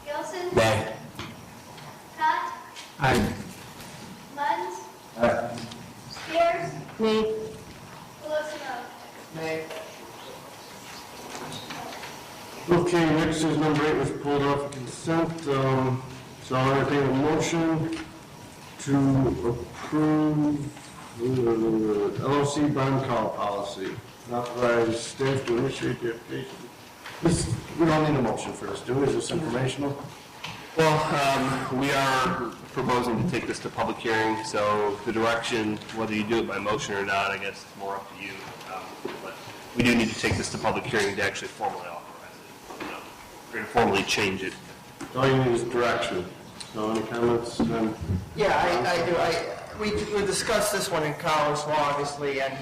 Gilson? Nay. Cott? Aye. Munns? Aye. Spears? Nay. Pelosi? Nay. Okay, next is number 8 was pulled off of consent. So I'll entertain a motion to approve the LOC bond call policy. Authorize staff to initiate the application. We don't need a motion first, do we? Is this informational? Well, we are proposing to take this to public hearing, so the direction, whether you do it by motion or not, I guess is more up to you. But we do need to take this to public hearing to actually formally authorize it. We're going to formally change it. All you need is direction. So any comments? Yeah, I do. We discussed this one in college law, obviously, and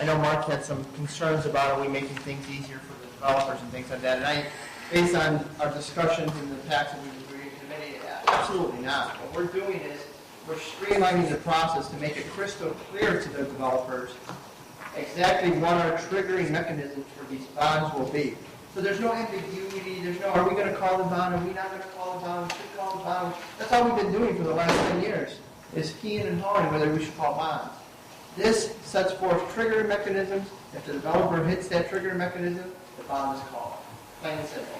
I know Mark had some concerns about are we making things easier for the developers and things like that. And based on our discussions in the tax and review committee, absolutely not. What we're doing is we're streamlining the process to make it crystal clear to the developers exactly what our triggering mechanisms for these bonds will be. So there's no ambiguity, there's no, are we gonna call the bond, are we not gonna call the bond, we should call the bond? That's all we've been doing for the last 10 years, is keying and hawing whether we should call bonds. This sets forth trigger mechanisms. If the developer hits that trigger mechanism, the bond is called. Plain and simple.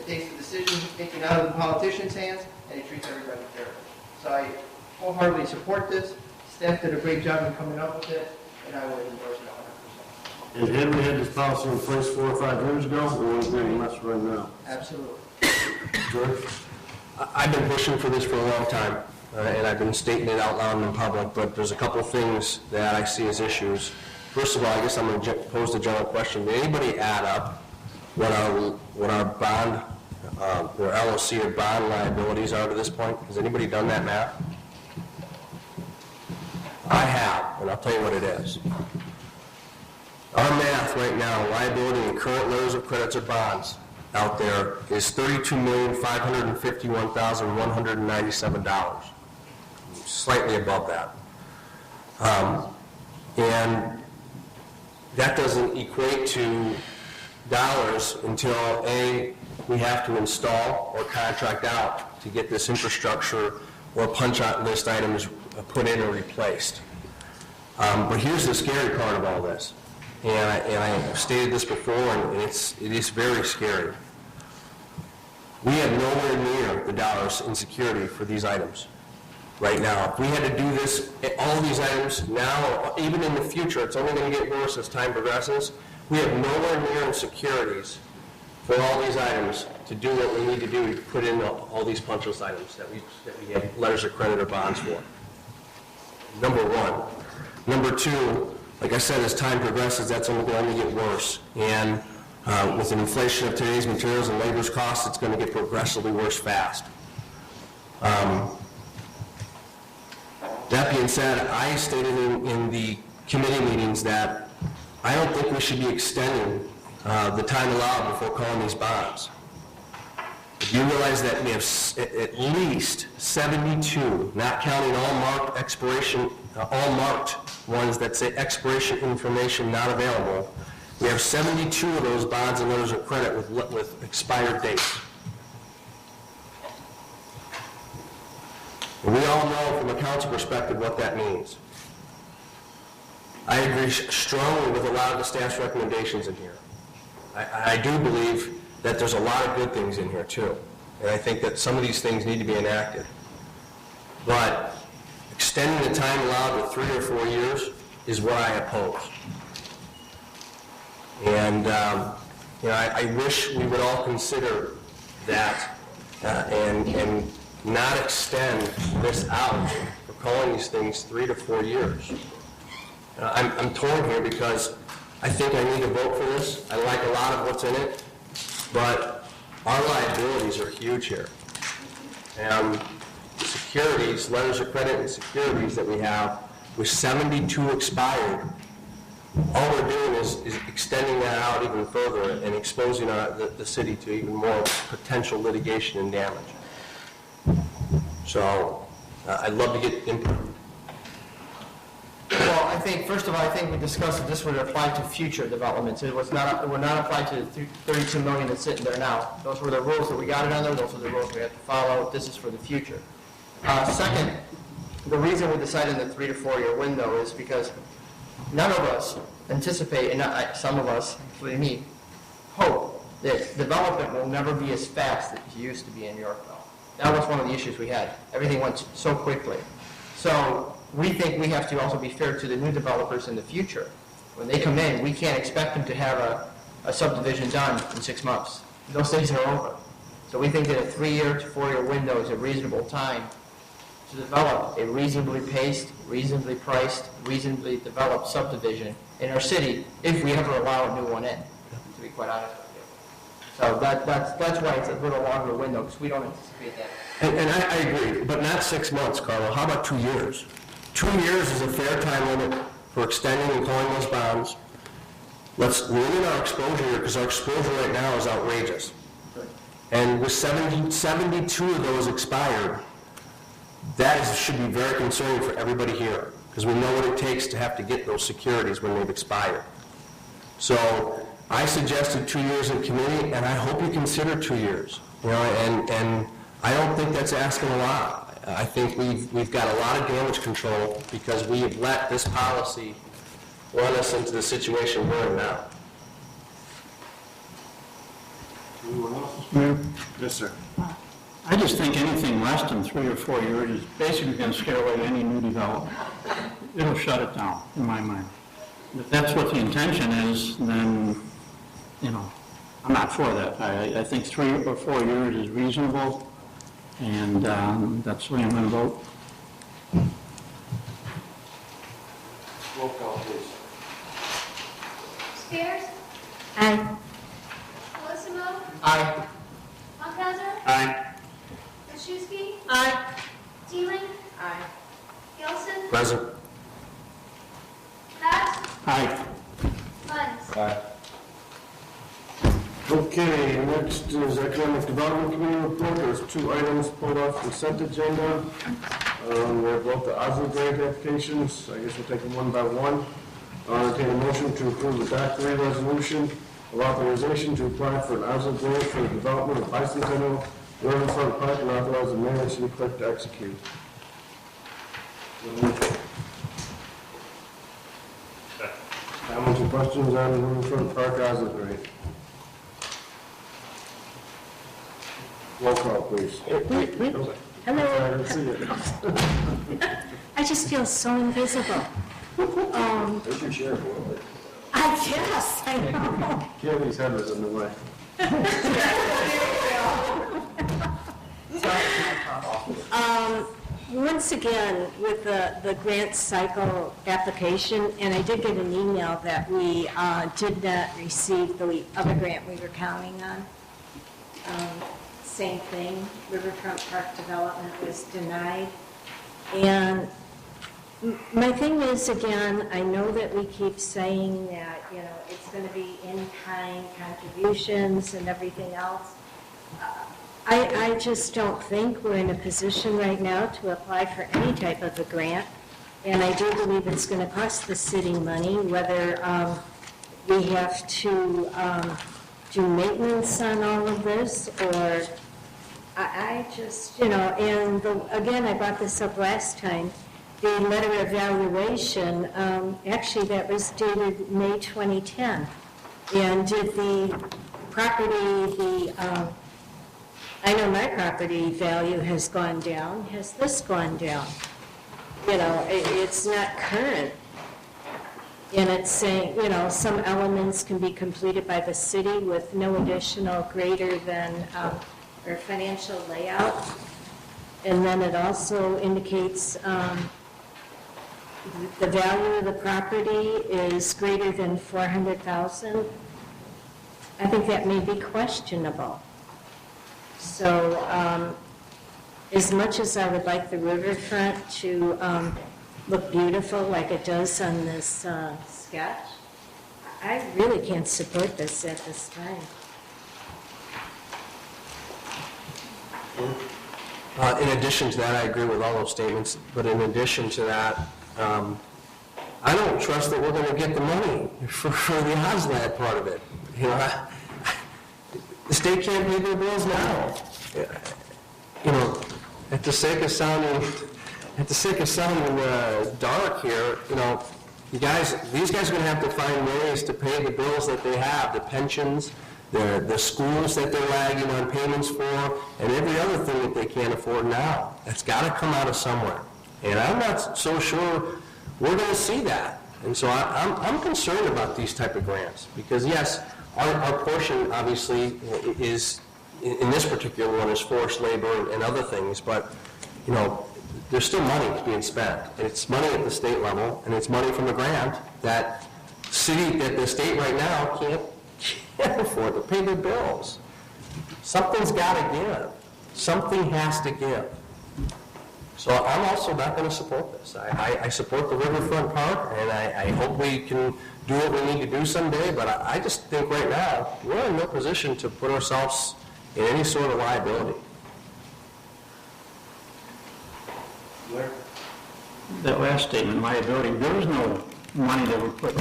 It takes the decision making out of the politician's hands, and it treats everybody fairly. So I wholeheartedly support this. Staff did a great job in coming up with it, and I will endorse it 100%. And had we had this policy in place 4 or 5 years ago, we wouldn't be in this right now. Absolutely. George? I've been pushing for this for a long time, and I've been stating it out loud in public, but there's a couple of things that I see as issues. First of all, I guess I'm going to pose the general question. Did anybody add up what our bond, or LOC or bond liabilities are to this point? Has anybody done that math? I have, and I'll tell you what it is. Our math right now, liability and current letters of credits or bonds out there is $32,551,197, slightly above that. And that doesn't equate to dollars until A, we have to install or contract out to get this infrastructure or punch out list items put in or replaced. But here's the scary part of all this. And I stated this before, and it is very scary. We have nowhere near the dollars in security for these items right now. If we had to do this, all these items now, even in the future, it's only going to get worse as time progresses. We have nowhere near in securities for all these items to do what we need to do to put in all these punch list items that we have letters of credit or bonds for. Number one. Number two, like I said, as time progresses, that's only going to get worse. And with the inflation of today's materials and labor's costs, it's going to get progressively worse fast. That being said, I stated in the committee meetings that I don't think we should be extending the time allowed before calling these bonds. If you realize that we have at least 72, not counting all marked expiration, all marked ones that say expiration information not available, we have 72 of those bonds and letters of credit with expired dates. And we all know from a council perspective what that means. I agree strongly with a lot of the staff's recommendations in here. I do believe that there's a lot of good things in here too. And I think that some of these things need to be enacted. But extending the time allowed to 3 or 4 years is what I oppose. And I wish we would all consider that and not extend this out for calling these things 3 to 4 years. I'm torn here because I think I need to vote for this. I like a lot of what's in it, but our liabilities are huge here. And securities, letters of credit and securities that we have, with 72 expired, all we're doing is extending that out even further and exposing the city to even more potential litigation and damage. So I'd love to get input. Well, I think, first of all, I think we discussed that this would apply to future developments. It would not apply to the $32 million that's sitting there now. Those were the rules that we got it under. Those are the rules we have to follow. This is for the future. Second, the reason we decided the 3 to 4 year window is because none of us anticipate, and some of us, including me, hope that development will never be as fast as it used to be in Yorkville. That was one of the issues we had. Everything went so quickly. So we think we have to also be fair to the new developers in the future. When they come in, we can't expect them to have a subdivision done in 6 months. Those days are over. So we think that a 3-year to 4-year window is a reasonable time to develop a reasonably paced, reasonably priced, reasonably developed subdivision in our city, if we ever allow a new one in, to be quite honest with you. So that's why it's a little longer window, because we don't anticipate that. And I agree, but not 6 months, Carlo. How about 2 years? 2 years is a fair time limit for extending and calling those bonds. Let's limit our exposure here, because our exposure right now is outrageous. And with 72 of those expired, should be very concerning for everybody here, because we know what it takes to have to get those securities when they've expired. So I suggested 2 years in committee, and I hope you consider 2 years. You know, and I don't think that's asking a lot. I think we've got a lot of damage control because we have let this policy run us into the situation we're in now. Anyone else? Mayor, Yes, sir. I just think anything less than 3 or 4 years is basically going to scare away any new development. It'll shut it down, in my mind. If that's what the intention is, then, you know, I'm not for that. I think 3 or 4 years is reasonable, and that's the way I'm going to vote. Roll call, please. Spears, Aye. Colissimo, Aye. Funkhauser, Aye. Kraszewski, Aye. Teeling, Aye. Gilson, Present. Pat, Aye. Munns. Aye. Okay, next is Economic Development Committee report. There's 2 items pulled off consent agenda. We have both the Oslo grant applications. I guess we'll take them one by one. I'll entertain a motion to approve the Dock 3 resolution of authorization to apply for an Oslo grant for the development of bicentennial riverfront park and authorize the mayor and city clerk to execute. Comments or questions on the riverfront park Oslo grant? Roll call, please. Hello. I didn't see it. I just feel so invisible. There's your share, boy. I guess, I know. Kelly's head was in the way. Once again, with the grant cycle application, and I did get an email that we did not receive the other grant we were counting on. Same thing, Riverfront Park Development was denied. And my thing is, again, I know that we keep saying that, you know, it's going to be in-kind contributions and everything else. I just don't think we're in a position right now to apply for any type of a grant. And I do believe it's going to cost the city money, whether we have to do maintenance on all of this, or I just, you know, and again, I brought this up last time, the letter of evaluation, actually that was dated May 2010. And did the property, I know my property value has gone down. Has this gone down? You know, it's not current. And it's saying, you know, some elements can be completed by the city with no additional greater than, or financial layout. And then it also indicates the value of the property is greater than $400,000. I think that may be questionable. So as much as I would like the riverfront to look beautiful like it does on this sketch, I really can't support this at this time. In addition to that, I agree with all those statements, but in addition to that, I don't trust that we're going to get the money for the OSLAD part of it. You know, the state can't pay their bills now. You know, at the sake of sounding dark here, you know, these guys are going to have to find ways to pay the bills that they have, the pensions, the schools that they're lagging on payments for, and every other thing that they can't afford now. That's got to come out of somewhere. And I'm not so sure we're going to see that. And so I'm concerned about these type of grants, because yes, our portion obviously is, in this particular one, is forced labor and other things, but, you know, there's still money being spent. It's money at the state level, and it's money from the grant that the state right now can't afford to pay their bills. Something's got to give. Something has to give. So I'm also not going to support this. I support the riverfront park, and I hope we can do what we need to do someday, but I just think right now we're in no position to put ourselves in any sort of liability. That last statement, liability, there was no money that we put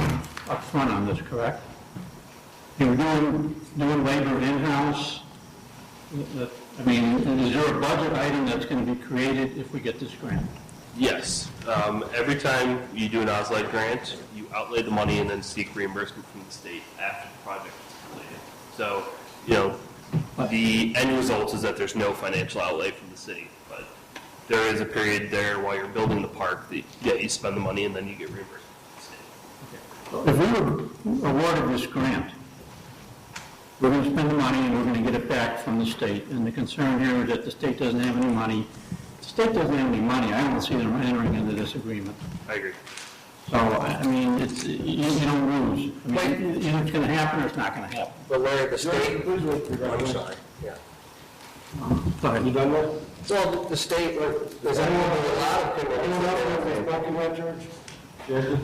up front on this, correct? You're doing labor in-house? I mean, is there a budget item that's going to be created if we get this grant? Yes. Every time you do an OSLID grant, you outlay the money and then seek reimbursement from the state after the project is completed. So, the end result is that there's no financial outlay from the city, but there is a period there while you're building the park that, you spend the money and then you get reimbursement from the state. If we were awarded this grant, we're going to spend the money and we're going to get it back from the state. And the concern here is that the state doesn't have any money. The state doesn't have any money. I don't see them entering into this agreement. I agree. So, I mean, it's, you don't lose. I mean, either it's going to happen or it's not going to happen. But Larry, the state, I'm sorry, yeah. Go ahead. You done with? Well, the state, there's anyone with a lot of people. Anyone else have spoken about, George?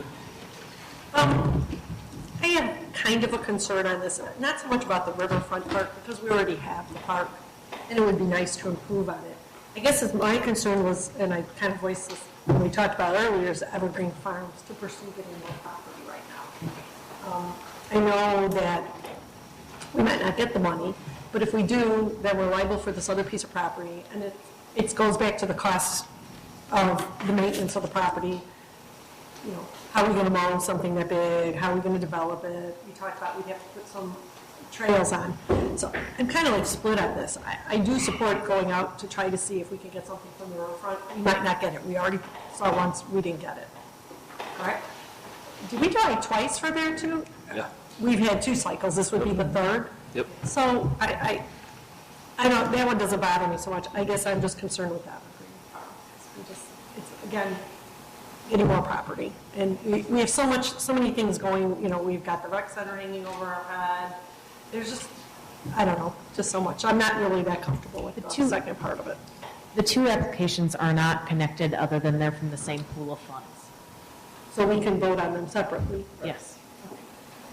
I have kind of a concern on this, not so much about the riverfront park, because we already have the park, and it would be nice to improve on it. I guess my concern was, and I kind of voiced this when we talked about earlier, is Evergreen Farms to pursue getting more property right now. I know that we might not get the money, but if we do, then we're liable for this other piece of property, and it goes back to the cost of the maintenance of the property. How are we going to mow something that big? How are we going to develop it? We talked about we'd have to put some trails on. So I'm kind of like split on this. I do support going out to try to see if we can get something from the riverfront. We might not get it. We already saw once we didn't get it. Correct? Did we try twice for there too? Yeah. We've had 2 cycles. This would be the 3rd. Yep. So I don't, that one doesn't bother me so much. I guess I'm just concerned with that. It's again, getting more property. And we have so many things going, we've got the rec center hanging over our head. There's just, I don't know, just so much. I'm not really that comfortable with the second part of it. The 2 applications are not connected other than they're from the same pool of funds. So we can vote on them separately? Yes.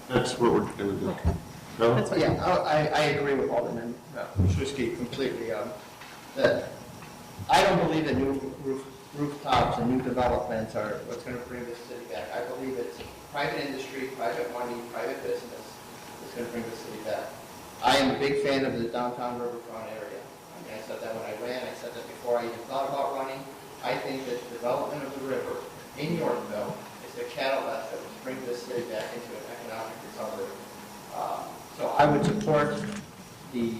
That's what we're going to do. Okay. No? That's fine. Yeah, I agree with Alderman Shusky completely. That I don't believe that new rooftops and new developments are what's going to bring this city back. I believe it's private industry, private money, private business that's going to bring the city back. I am a big fan of the downtown riverfront area. I mean, I said that when I ran. I said that before I even thought about running. I think that the development of the river in Yorkville is the catalyst that will bring this city back into an economic recovery. So I would support the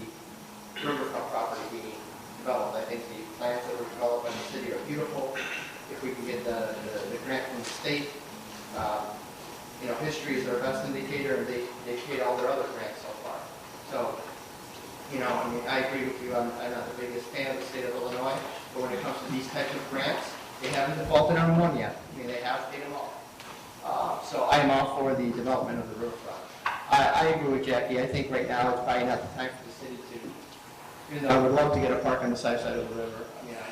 riverfront property being developed. I think the plans that were developed by the city are beautiful. If we can get the grant from the state, history is our best indicator, and they paid all their other grants so far. So, I agree with you. I'm not the biggest fan of the state of Illinois, but when it comes to these types of grants, they haven't defaulted on one yet. I mean, they have paid them all. So I am all for the development of the riverfront. I agree with Jackie. I think right now it's probably not the time for the city to, even though I would love to get a park on the south side of the river. I mean, I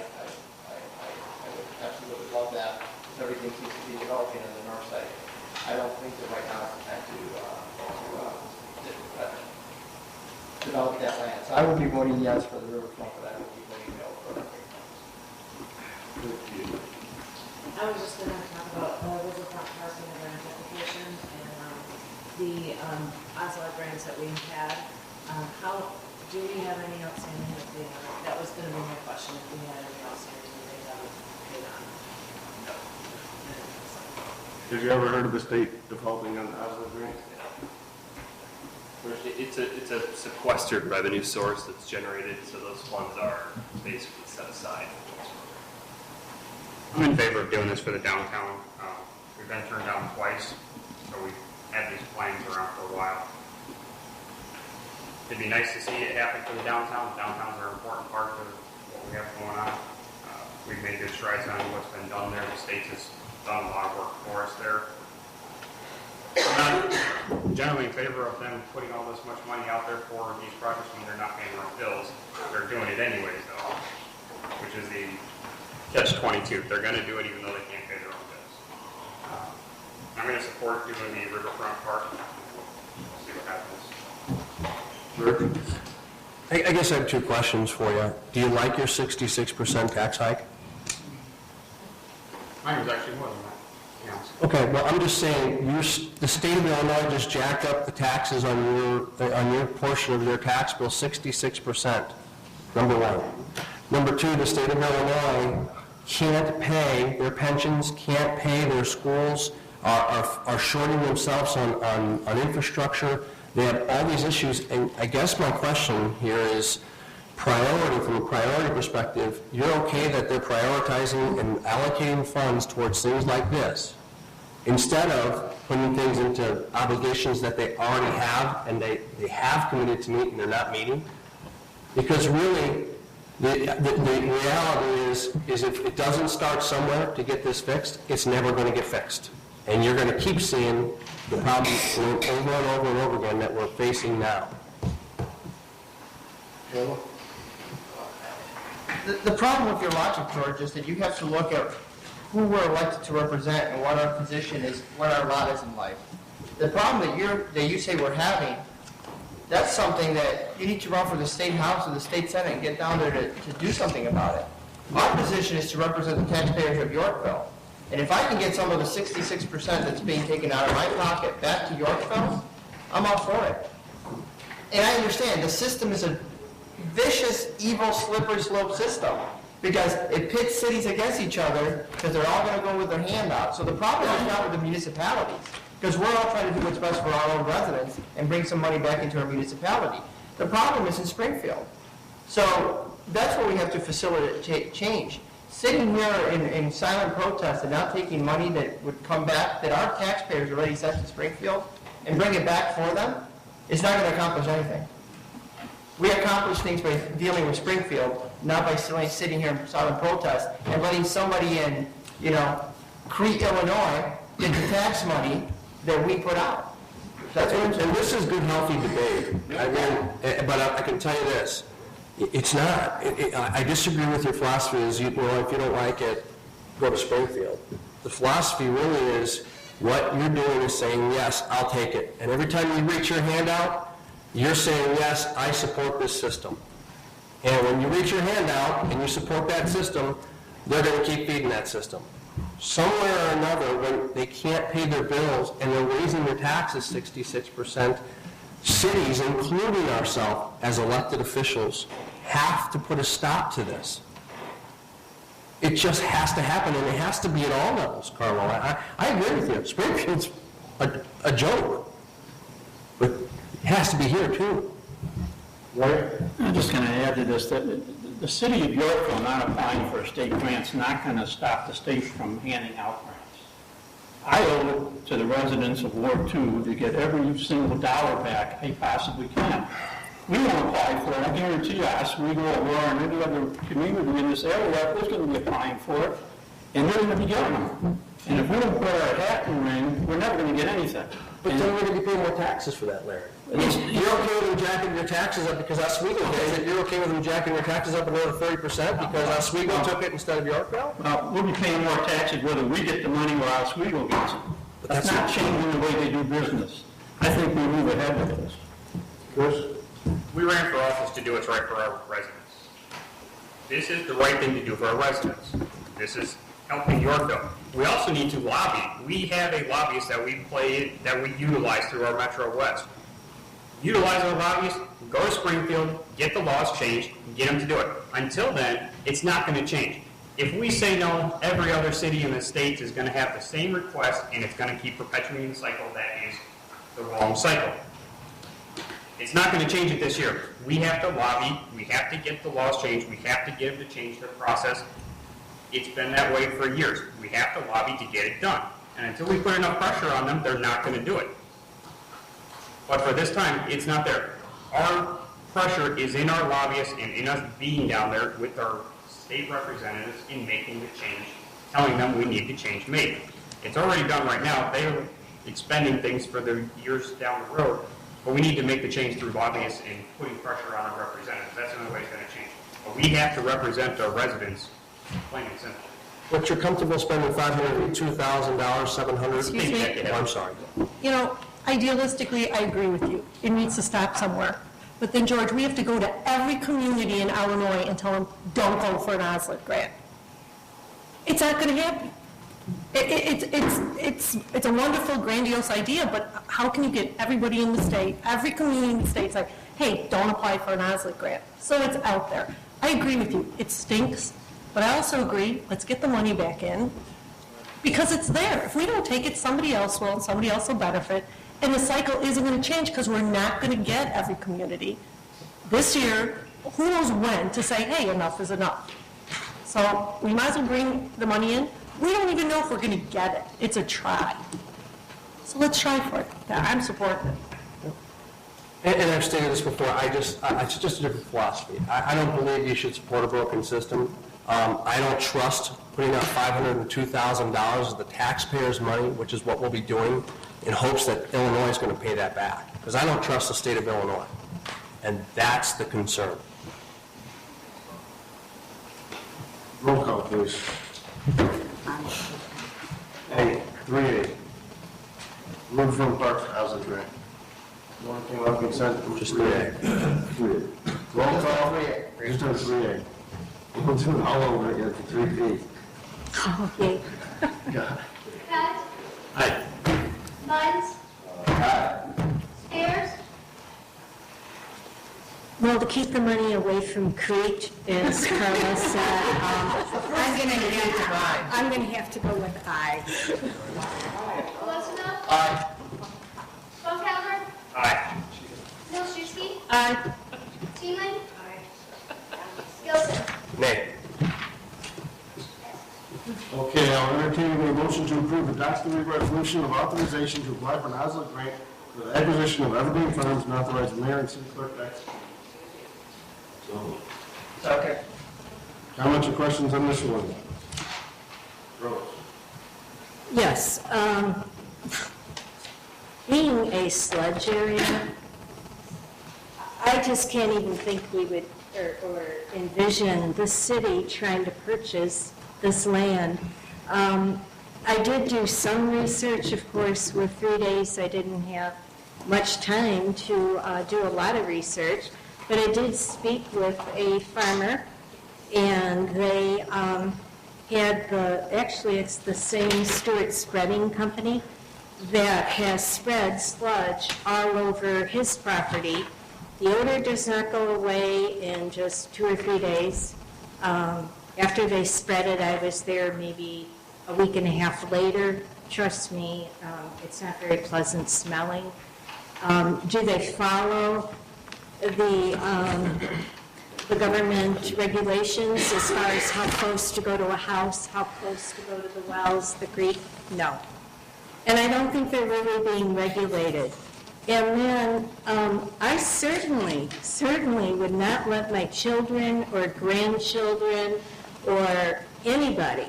would absolutely love that, because everything seems to be developing on the north side. I don't think that right now is the time to develop that land. So I would be voting yes for the riverfront, but I would be voting no for it. I was just going to talk about riverfront parking and grant application and the OSLA grants that we've had. How do we have any outstanding? That was going to be my question, if we had any outstanding that they haven't paid on. Have you ever heard of the state defaulting on the OSLA grant? It's a sequestered revenue source that's generated, so those funds are basically set aside. I'm in favor of doing this for the downtown. We've been turned down twice, so we've had these plans around for a while. It'd be nice to see it happen for the downtown. The downtowns are an important part of what we have going on. We've made good strides on what's been done there. The state has done a lot of work for us there. I'm not generally in favor of them putting all this much money out there for these projects when they're not paying their own bills. They're doing it anyways, though, which is the catch-22. They're going to do it even though they can't pay their own bills. I'm going to support doing the riverfront park. We'll see what happens. I guess I have 2 questions for you. Do you like your 66% tax hike? Mine was actually more than that, to be honest. Okay, well, I'm just saying, the state of Illinois just jacked up the taxes on your portion of your tax bill 66%, number one. Number two, the state of Illinois can't pay their pensions, can't pay their schools, are shorting themselves on infrastructure. They have all these issues, and I guess my question here is, priority, from a priority perspective, you're okay that they're prioritizing and allocating funds towards things like this, instead of putting things into obligations that they already have and they have committed to meet and they're not meeting? Because really, the reality is if it doesn't start somewhere to get this fixed, it's never going to get fixed. And you're going to keep seeing the problems over and over and over again that we're facing now. The problem with your logic, George, is that you have to look at who we're elected to represent and what our position is, what our lot is in life. The problem that you say we're having, that's something that you need to run for the state house or the state senate and get down there to do something about it. Our position is to represent the taxpayers of Yorkville. And if I can get some of the 66% that's being taken out of my pocket back to Yorkville, I'm all for it. And I understand the system is a vicious, evil, slippery slope system because it pits cities against each other because they're all going to go with their hand out. So the problem is not with the municipalities because we're all trying to do what's best for our own residents and bring some money back into our municipality. The problem is in Springfield. So that's where we have to facilitate change. Sitting here in silent protest and not taking money that would come back, that our taxpayers already sent to Springfield, and bring it back for them, is not going to accomplish anything. We accomplish things by dealing with Springfield, not by sitting here in silent protest and letting somebody in, Crete, Illinois, get the tax money that we put out. That's what I'm saying. And this is good, healthy debate. I mean, but I can tell you this. It's not. I disagree with your philosophy is, if you don't like it, go to Springfield. The philosophy really is what you're doing is saying, yes, I'll take it. And every time you reach your hand out, you're saying, yes, I support this system. And when you reach your hand out and you support that system, they're going to keep feeding that system. Somewhere or another, when they can't pay their bills and they're raising their taxes 66%, cities, including ourselves as elected officials, have to put a stop to this. It just has to happen, and it has to be at all levels, Carlo. I agree with you. Springfield's a joke, but it has to be here, too. Right? I'm just going to add to this that the city of Yorkville not applying for a state grant's not going to stop the state from handing out grants. I owe it to the residents of Ward 2 to get every single dollar back I possibly can. We won't apply for it. I guarantee you, Oswego or and any other community in this area is going to be applying for it, and they're going to be getting them. And if we don't put our hat in the ring, we're never going to get anything. But then we're going to be paying more taxes for that, Larry. You're okay with them jacking your taxes up because Oswego did it. You're okay with them jacking your taxes up another 30% because Oswego took it instead of Yorkville? We'll be paying more taxes whether we get the money or Oswego gets it. But that's not changing the way they do business. I think we move ahead with this. Chris? We ran for office to do what's right for our residents. This is the right thing to do for our residents. This is helping Yorkville. We also need to lobby. We have a lobbyist that we utilize through our Metro West. Utilize our lobbyists, go to Springfield, get the laws changed, get them to do it. Until then, it's not going to change. If we say no, every other city in the state is going to have the same request, and it's going to keep perpetuating the cycle that is the wrong cycle. It's not going to change it this year. We have to lobby. We have to get the laws changed. We have to get them to change their process. It's been that way for years. We have to lobby to get it done. And until we put enough pressure on them, they're not going to do it. But for this time, it's not there. Our pressure is in our lobbyists and in us being down there with our state representatives in making the change, telling them we need the change made. It's already done right now. They're expending things for the years down the road. But we need to make the change through lobbyists and putting pressure on our representatives. That's the only way it's going to change. But we have to represent our residents, plain and simple. But you're comfortable spending $502,000, $700? Excuse me? Oh, I'm sorry. Idealistically, I agree with you. It needs to stop somewhere. But then, George, we have to go to every community in Illinois and tell them, don't go for an OSLIT grant. It's not going to happen. It's a wonderful, grandiose idea, but how can you get everybody in the state, every community in the state, like, hey, don't apply for an OSLIC grant? So it's out there. I agree with you. It stinks, but I also agree, let's get the money back in, because it's there. If we don't take it, somebody else will, and somebody else will benefit, and the cycle isn't going to change because we're not going to get every community this year, who knows when, to say, hey, enough is enough. So we might as well bring the money in. We don't even know if we're going to get it. It's a try. So let's try for it. Yeah, I'm supporting it. And I've stated this before, it's just a different philosophy. I don't believe you should support a broken system. I don't trust putting out $502,000 of the taxpayers' money, which is what we'll be doing, in hopes that Illinois is going to pay that back. Because I don't trust the state of Illinois. And that's the concern. Roll call, please. A, 3A. Move from Parks and Housing Grant. One thing on consent, just 3A. 3A. Roll call, just on 3A. We'll do it all over again for 3B. Okay. God. Pat, Aye. Munns, Aye. Spears, Well, to keep the money away from Crete, as Carla said, I'm going to have to go with aye. Olesino, Aye. Funkhalber, Aye. Milszewski, Aye. Teeling, Gilson. Nay. Okay, I'll entertain a motion to approve the document resolution of authorization to apply for an OSLIC grant for the acquisition of evergreen farms and authorize the mayor and city clerk to execute. Second. Comments or questions on this one? Rose. Yes. Being a sludge area, I just can't even think we would, or envision the city trying to purchase this land. I did do some research, of course. With 3 days, I didn't have much time to do a lot of research, but I did speak with a farmer, and they had actually it's the same Stewart Spreading Company that has spread sludge all over his property. The odor does not go away in just 2 or 3 days. After they spread it, I was there maybe a week and a half later. Trust me, it's not very pleasant smelling. Do they follow the government regulations as far as how close to go to a house, how close to go to the wells, the creek? No. And I don't think they're really being regulated. And then I certainly would not let my children or grandchildren or anybody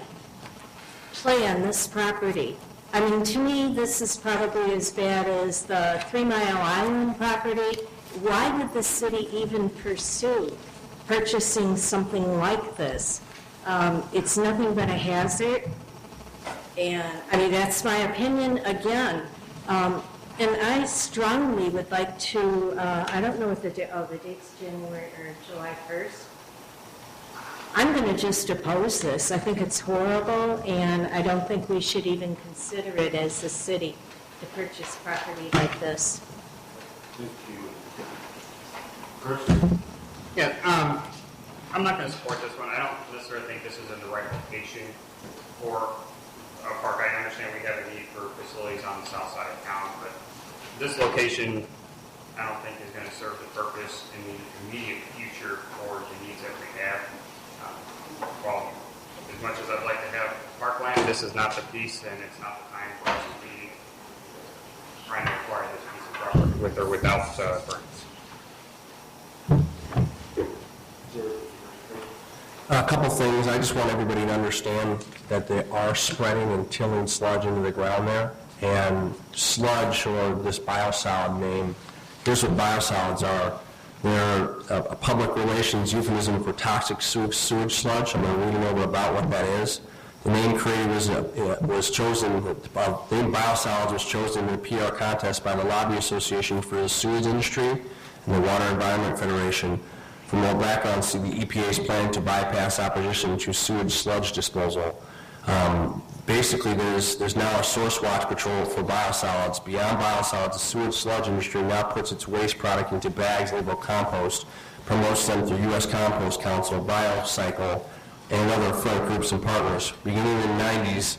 play on this property. I mean, to me, this is probably as bad as the 3 Mile Island property. Why would the city even pursue purchasing something like this? It's nothing but a hazard. And, I mean, that's my opinion again. And I strongly would like to, I don't know what the date's January or July 1st. I'm going to just oppose this. I think it's horrible, and I don't think we should even consider it as a city to purchase property like this. Thank you. Chris? Yeah, I'm not going to support this one. I don't necessarily think this is in the right location for a park. I understand we have a need for facilities on the south side of town, but this location, I don't think is going to serve the purpose in the immediate future for the needs that we have. Well, as much as I'd like to have parkland, this is not the piece, and it's not the time for us to be trying to acquire this piece of property with or without grants. A couple things. I just want everybody to understand that they are spreading and tilling sludge into the ground there. And sludge, or this biosolid name, here's what biosolids are. They're a public relations euphemism for toxic sewage sludge. I'm going to read a little bit about what that is. The name created was chosen, the name biosolids was chosen in the PR contest by the Lobby Association for the Sewage Industry and the Water Environment Federation. For more background, see the EPA's plan to bypass opposition to sewage sludge disposal. basically, there's now a source watch patrol for biosolids. Beyond biosolids, the sewage sludge industry now puts its waste product into bags labeled compost, promotes them through U.S. Compost Council, BioCycle, and other front groups and partners. Beginning in the 90s,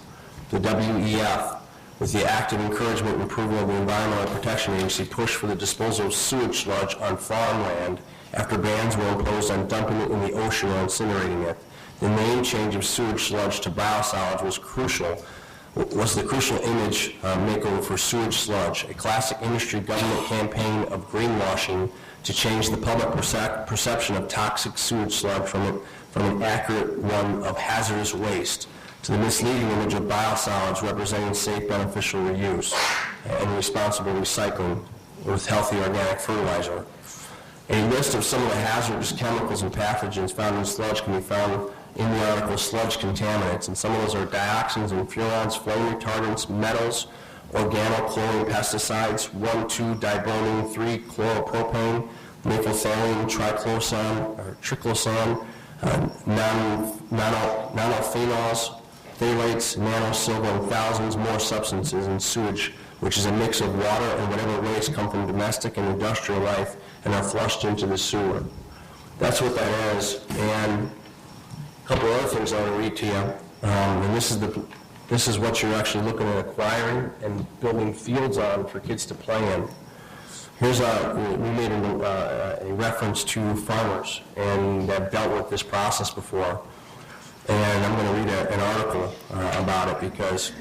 the WEF, with the active encouragement and approval of the Environmental Protection Agency, pushed for the disposal of sewage sludge on farmland after bans were imposed on dumping it in the ocean or incinerating it. The name change of sewage sludge to biosolids was the crucial image makeover for sewage sludge, a classic industry government campaign of greenwashing to change the public perception of toxic sewage sludge from an accurate one of hazardous waste to the misleading image of biosolids representing safe beneficial reuse and responsible recycling with healthy organic fertilizer. A list of some of the hazardous chemicals and pathogens found in sludge can be found in the article Sludge Contaminants, and some of those are dioxins and furans, flame retardants, metals, organochlorine pesticides, 1,2-dibromine, 3-chloropropane, methylphthalate, triclosan, nanophenols, phthalates, nanosilver, and thousands more substances in sewage, which is a mix of water and whatever waste come from domestic and industrial life and are flushed into the sewer. That's what that is. And a couple other things I want to read to you. And this is what you're actually looking at acquiring and building fields on for kids to play in. Here's we made a reference to farmers and have dealt with this process before. And I'm going to read an article about it because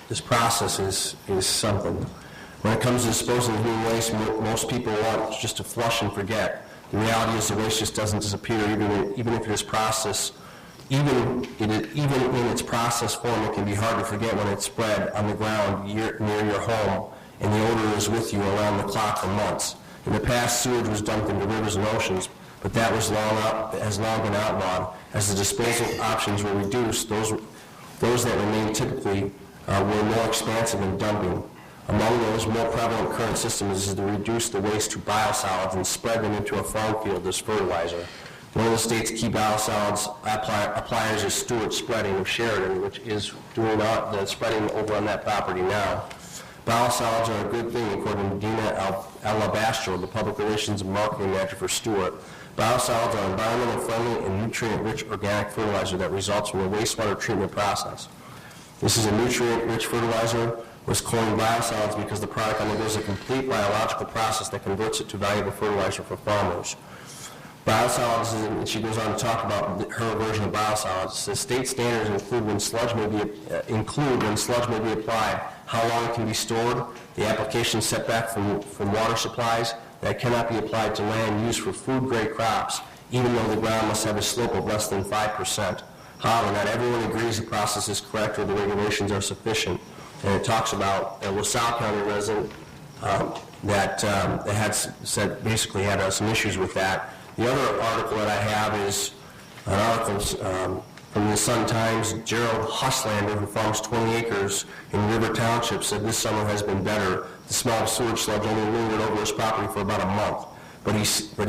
this process is something. When it comes to disposing of human waste, most people want just to flush and forget. The reality is the waste just doesn't disappear, even if this process, even in its process form, it can be hard to forget when it's spread on the ground near your home, and the odor is with you around the clock for months. In the past, sewage was dumped into rivers and oceans, but that has long been outlawed. As the disposal options were reduced, those that remained typically were more expansive in dumping. Among those more prevalent current systems is to reduce the waste to biosolids and spread them into a farm field as fertilizer. One of the state's key biosolids appliers is Stewart Spreading of Sheridan, which is doing the spreading over on that property now. Biosolids are a good thing, according to Dina Alabastro, the Public Relations and Marketing Manager for Stewart. Biosolids are environmental friendly and nutrient-rich organic fertilizer that results from the wastewater treatment process. This is a nutrient-rich fertilizer, was coined biosolids because the product undergoes a complete biological process that converts it to valuable fertilizer for farmers. Biosolids, and she goes on to talk about her version of biosolids. The state standards include when sludge may be applied, how long it can be stored, the application setback from water supplies, that cannot be applied to land used for food-grade crops, even though the ground must have a slope of less than 5%. However, not everyone agrees the process is correct or the regulations are sufficient. And it talks about a LaSalle County resident that had said basically had some issues with that. The other article that I have is an article from the Sun-Times. Gerald Huslander, who farms 20 acres in River Township, said this summer has been better. The smell of sewage sludge only lingered over his property for about a month. But he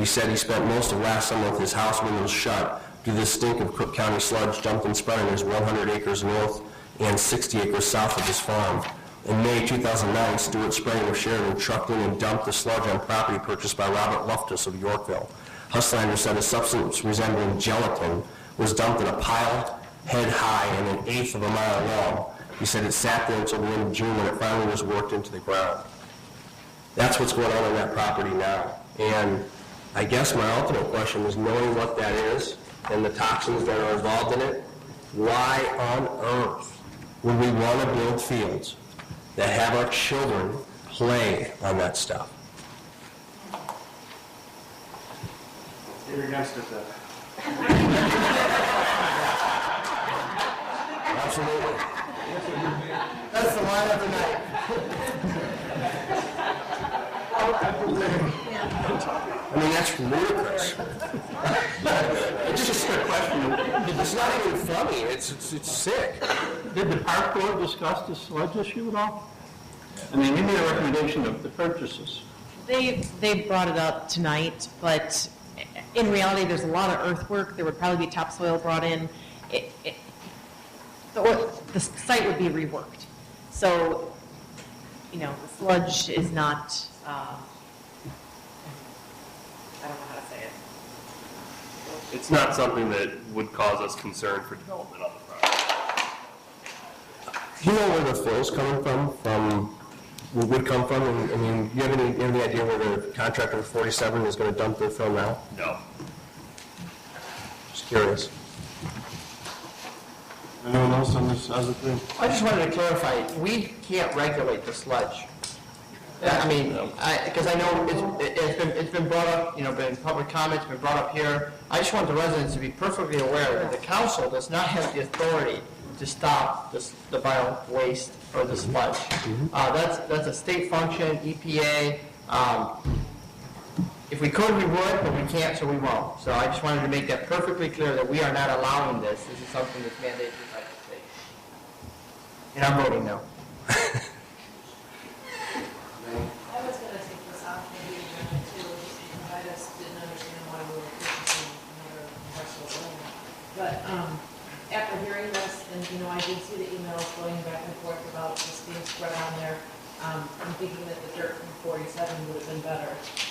said he spent most of last summer with his house windows shut due to the stink of Cook County sludge dumped and spread in his 100 acres north and 60 acres south of his farm. In May 2009, Stewart Spreading of Sheridan trucked in and dumped the sludge on property purchased by Robert Loftus of Yorkville. Huslander said a substance resembling gelatin was dumped in a pile head high and 1/8 of a mile long. He said it sat there until the end of June when it finally was worked into the ground. That's what's going on that property now. And I guess my ultimate question is, knowing what that is and the toxins that are involved in it, why on earth would we want to build fields that have our children play on that stuff? You're against it then? Absolutely. That's the line of the night. I mean, that's ludicrous. It's just a question. It's not even funny. It's sick. Did the park board discuss the sludge issue at all? I mean, we made a recommendation of the purchases. They brought it up tonight, but in reality, there's a lot of earthwork. There would probably be topsoil brought in. the site would be reworked. So, you know, the sludge is not, I don't know how to say it. It's not something that would cause us concern for development on the property. Do you know where the flow's coming from, would come from? And, I mean, do you have any idea where the contractor 47 is going to dump their fill now? No. Just curious. Anyone else on this other thing? I just wanted to clarify, we can't regulate the sludge. I mean, because I know it's been brought up, you know, been public comments, been brought up here. I just want the residents to be perfectly aware that the council does not have the authority to stop the bio waste or the sludge. That's a state function, EPA. If we could, we would, but we can't, so we won't. So I just wanted to make that perfectly clear that we are not allowing this. This is something that's mandated by the state. And I'm voting no. I was going to take this off the agenda too, I just didn't understand why we were purchasing another parcel of land. But after hearing this, and you know, I did see the emails going back and forth about this being spread on there. I'm thinking that the dirt from 47 would have been better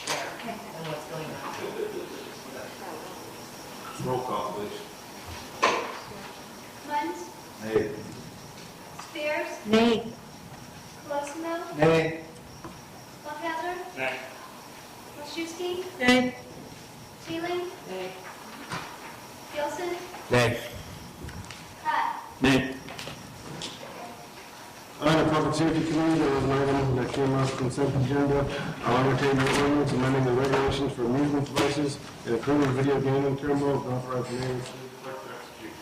there than what's going on. Roll call, please. Muns, Nay. Spears, Nay. Colosimo, Nay. Funkadler, Nay. Olszewski, Nay. Teeling, Nay. Gilson, Nay. Cott. Nay. On the Public Safety Committee, there was an item that came off consent agenda. I'll entertain the ordinance amending the regulations for amusement devices and approving video gaming terminals and authorize the mayor and city clerk to execute.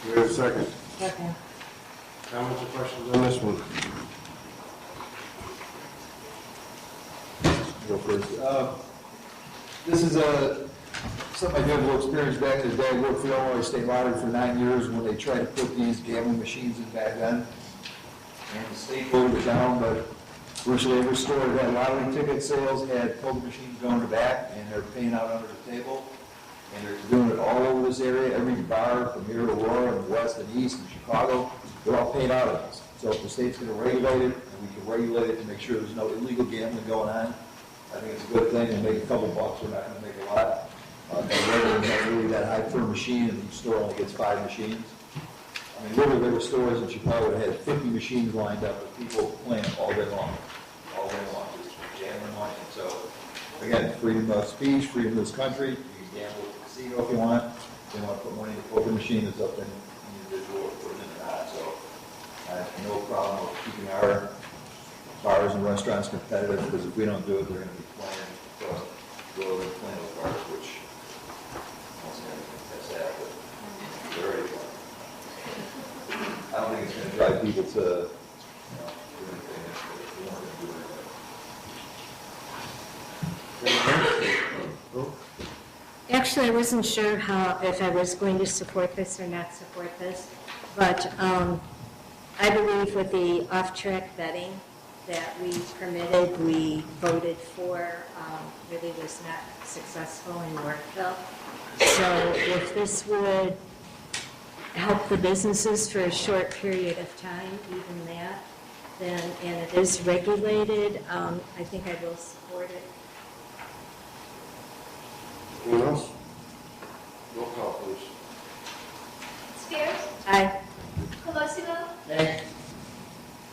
Do we have a second? Second. Comments or questions on this one? Go first. This is something I had a little experience back in the day. I worked for Illinois State Lottery for 9 years when they tried to put these gambling machines in back then. And the state voted it down, but virtually every store that had lottery ticket sales had poker machines going to back, and they're paying out under the table. And they're doing it all over this area. Every bar from here to Aurora and west and east and Chicago, they're all paying out of this. So if the state's going to regulate it, and we can regulate it to make sure there's no illegal gambling going on, I think it's a good thing. We'll make a couple bucks. We're not going to make a lot. And regularly, not really that high per machine, and each store only gets 5 machines. I mean, literally, there were stores in Chicago that had 50 machines lined up with people playing all day long. All day long, just gambling money. So, again, freedom of speech, freedom of this country. You can gamble at the casino if you want. If you want to put money in a poker machine, it's up to the individual to put it in or not. So, I have no problem with keeping our bars and restaurants competitive, because if we don't do it, they're going to be playing across the road and playing with bars, which that's that, but they're already playing. I don't think it's going to drive people to, you know, do anything if they weren't going to do anything. Actually, I wasn't sure if I was going to support this or not support this, but I believe with the off-track betting that we permitted, we voted for, really was not successful in Yorkville. So if this would help the businesses for a short period of time, even that, then, and it is regulated, I think I will support it. Anyone else? Roll call, please. Spears, Aye. Colosimo, Nay.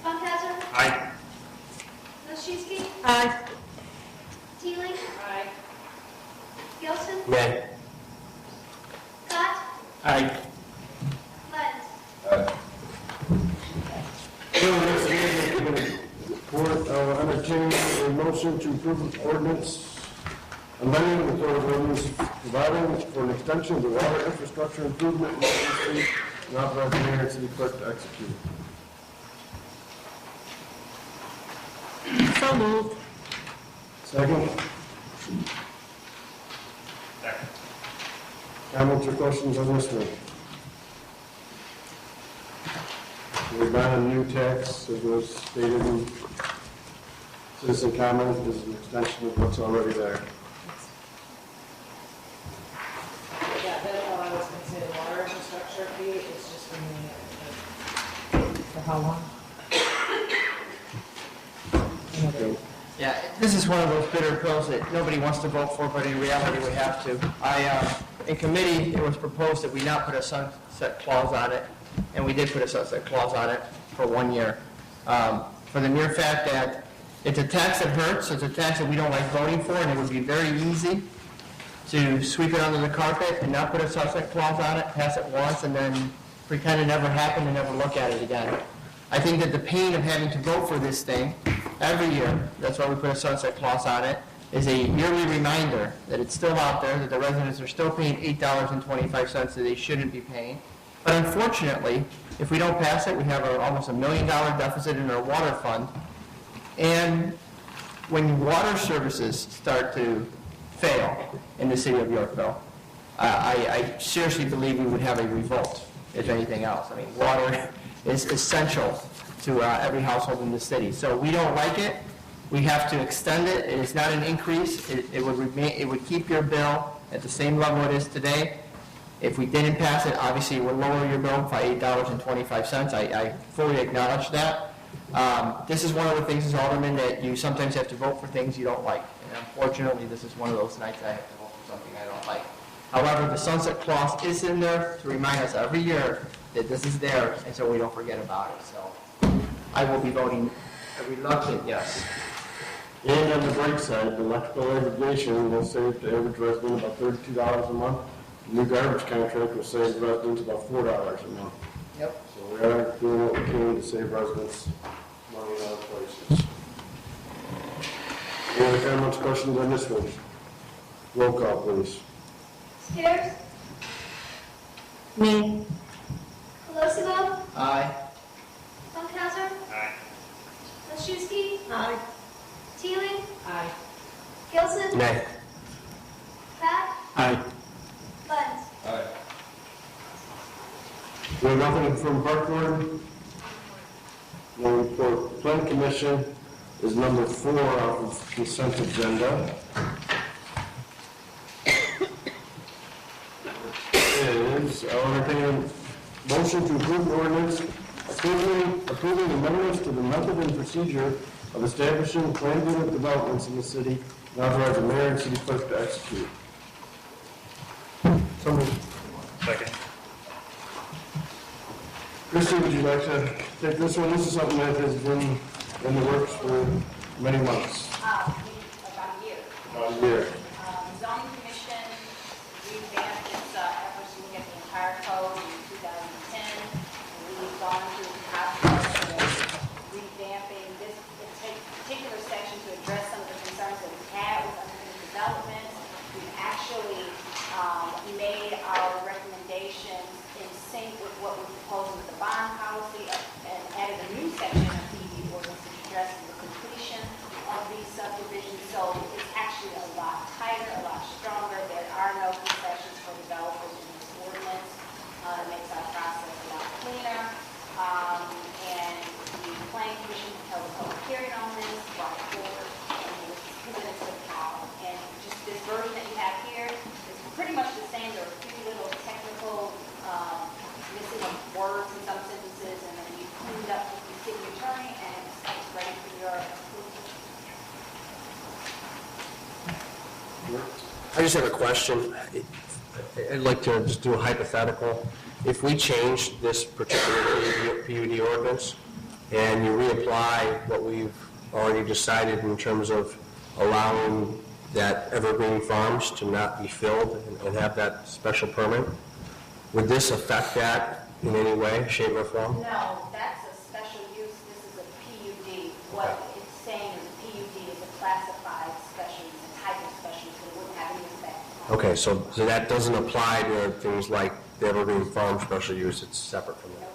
Funkadler, Aye. Olszewski, Aye. Teeling, Aye. Gilson, Nay. Cott, Aye. Muns. Report, I'll entertain a motion to approve the ordinance amending the code of ordinance providing for an extension of the water infrastructure improvement in the city and authorize the mayor and city clerk to execute. So moved. Second? Second. Comments or questions on this one? We're not a new tax, as was stated in citizen comment. This is an extension of what's already there. Yeah, that For how long? Yeah, this is one of those bitter pills that nobody wants to vote for, but in reality, we have to. In committee, it was proposed that we not put a sunset clause on it, and we did put a sunset clause on it for 1 year. For the mere fact that it's a tax that hurts, it's a tax that we don't like voting for, and it would be very easy to sweep it under the carpet and not put a sunset clause on it, pass it once, and then pretend it never happened and never look at it again. I think that the pain of having to vote for this thing every year, that's why we put a sunset clause on it, is a yearly reminder that it's still out there, that the residents are still paying $8.25 that they shouldn't be paying. But unfortunately, if we don't pass it, we have almost $1 million deficit in our water fund. And when water services start to fail in the city of Yorkville, I seriously believe we would have a revolt, if anything else. I mean, water is essential to every household in the city. So we don't like it. We have to extend it. It is not an increase. It would keep your bill at the same level it is today. If we didn't pass it, obviously it would lower your bill by $8.25. I fully acknowledge that. This is one of the things as alderman that you sometimes have to vote for things you don't like. And unfortunately, this is one of those nights I have to vote for something I don't like. However, the sunset clause is in there to remind us every year that this is there, and so we don't forget about it. So I will be voting a reluctant yes. And on the bright side, the electrical aggregation will save the average resident about $32 a month. The new garbage contract will save residents about $4 a month. Yep. So we are doing what we can to save residents money in other places. Any other comments, questions on this one? Roll call, please. Spears? Me. Colosimo? Aye. Funkhauser? Aye. Olszewski? Aye. Teeling? Aye. Gilson? Nay. Pat? Aye. Bunt? Aye. We have nothing from Park Board. No report. Plan Commission is number 4 off of consent agenda. Is our entertaining motion to approve ordinance approving amendments to the method and procedure of establishing planned unit developments in the city and authorize the mayor and city clerk to execute. So moved. Second. Christie, would you like to take this one? This is something that has been in the works for many months. About a year. About a year. Zoning Commission revamped its efforts to look at the entire code in 2010. We've gone through the process of revamping this particular section to address some of the concerns that we've had with unfinished development. We've actually made our recommendations in sync with what we're proposing with the bond policy and added a new section of PUD ordinance which addresses the completion of these subdivisions. So it's actually a lot tighter, a lot stronger. There are no concessions for developers in this ordinance. It makes our process a lot cleaner. And the Planning Commission held a public hearing on this, brought it forward, and it was presented to the council. And just this version that you have here is pretty much the same. There are a few little technical missing of words in some sentences, and then we cleaned up with the city attorney, and it's ready for your approval. I just have a question. I'd like to just do a hypothetical. If we change this particular PUD ordinance and you reapply what we've already decided in terms of allowing that evergreen farms to not be filled and have that special permit, would this affect that in any way, shape, or form? No, that's a special use. This is a PUD. What it's saying is a PUD is a classified special use, a type of special use, so it wouldn't have any effect. Okay, so that doesn't apply to things like the evergreen farm special use. It's separate from that.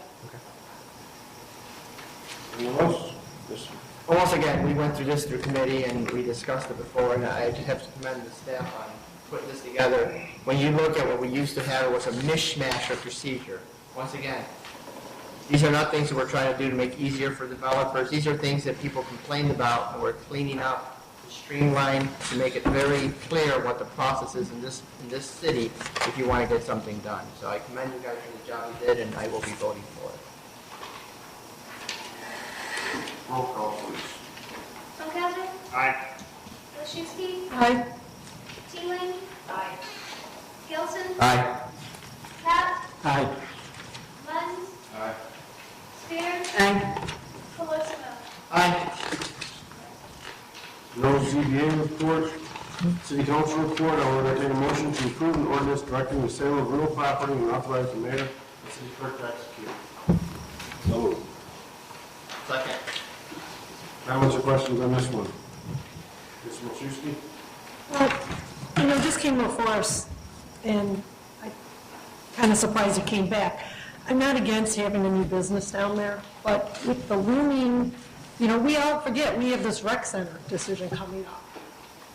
Anyone else? Yes. Well, once again, we went through this through committee and we discussed it before, and I just have to commend the staff on putting this together. When you look at what we used to have, it was a mishmash of procedure. Once again, these are not things that we're trying to do to make easier for developers. These are things that people complained about, and we're cleaning up, streamline, to make it very clear what the process is in this city if you want to get something done. So I commend you guys for the job you did, and I will be voting for it. Roll call, please. Funkadler, Aye. Wojciechowski, Aye. Teeling, Aye. Gilson, Aye. Pat, Aye. Munn, Aye. Spear, Aye. Colosimo. Aye. No ZBA report. City council report. I will entertain a motion to approve an ordinance directing the sale of real property and authorize the mayor and city clerk to execute. So moved. Second. Comments or questions on this one? Ms. Wojciechowski? Well, this came before us, and I'm kind of surprised it came back. I'm not against having a new business down there, but with the looming, we all forget we have this rec center decision coming up.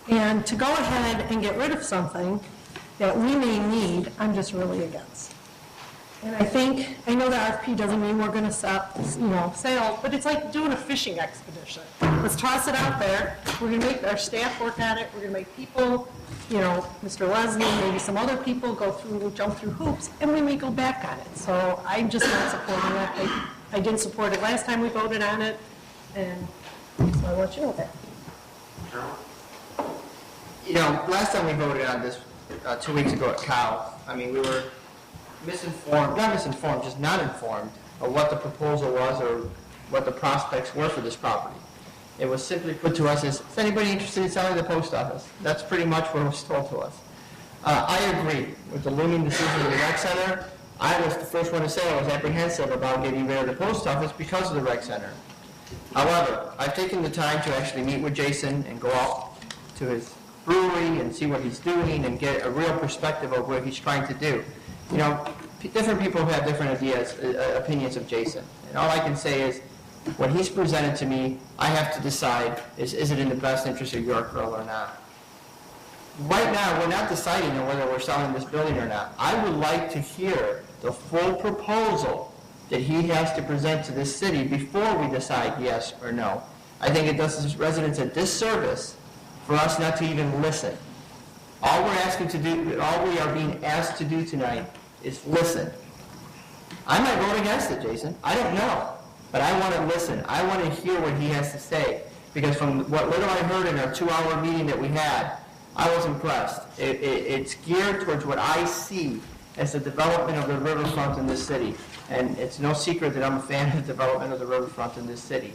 And to go ahead and get rid of something that we may need, I'm just really against. And I know the RFP doesn't mean we're going to sail, but it's like doing a fishing expedition. Let's toss it out there. We're going to make our staff work on it. We're going to make people, Mr. Leslie, maybe some other people jump through hoops, and we may go back on it. So I'm just not supporting it. I didn't support it last time we voted on it, and so I'll let you know that. Last time we voted on this 2 weeks ago at COW, we were just not informed of what the proposal was or what the prospects were for this property. It was simply put to us as, is anybody interested in selling the post office? That's pretty much what was told to us. I agree with the looming decision of the rec center. I was the first one to say I was apprehensive about getting rid of the post office because of the rec center. However, I've taken the time to actually meet with Jason and go out to his brewery and see what he's doing and get a real perspective of what he's trying to do. Different people have different opinions of Jason. And all I can say is, what he's presented to me, I have to decide, is it in the best interest of Yorkville or not? Right now, we're not deciding on whether we're selling this building or not. I would like to hear the full proposal that he has to present to this city before we decide yes or no. I think it does his residents a disservice for us not to even listen. All we are being asked to do tonight is listen. I might vote against it, Jason. I don't know. But I want to listen. I want to hear what he has to say. Because from what little I heard in our 2-hour meeting that we had, I was impressed. It's geared towards what I see as the development of the riverfront in this city. And it's no secret that I'm a fan of the development of the riverfront in this city.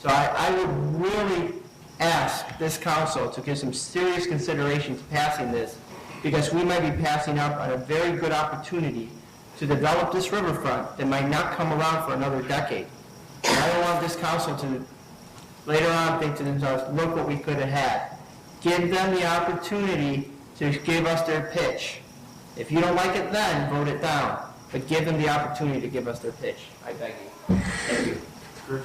So I would really ask this council to give some serious consideration to passing this, because we might be passing up on a very good opportunity to develop this riverfront that might not come around for another decade. And I don't want this council to later on think to themselves, look what we could have had. Give them the opportunity to give us their pitch. If you don't like it then, vote it down. But give them the opportunity to give us their pitch. I beg you. Thank you. Chris?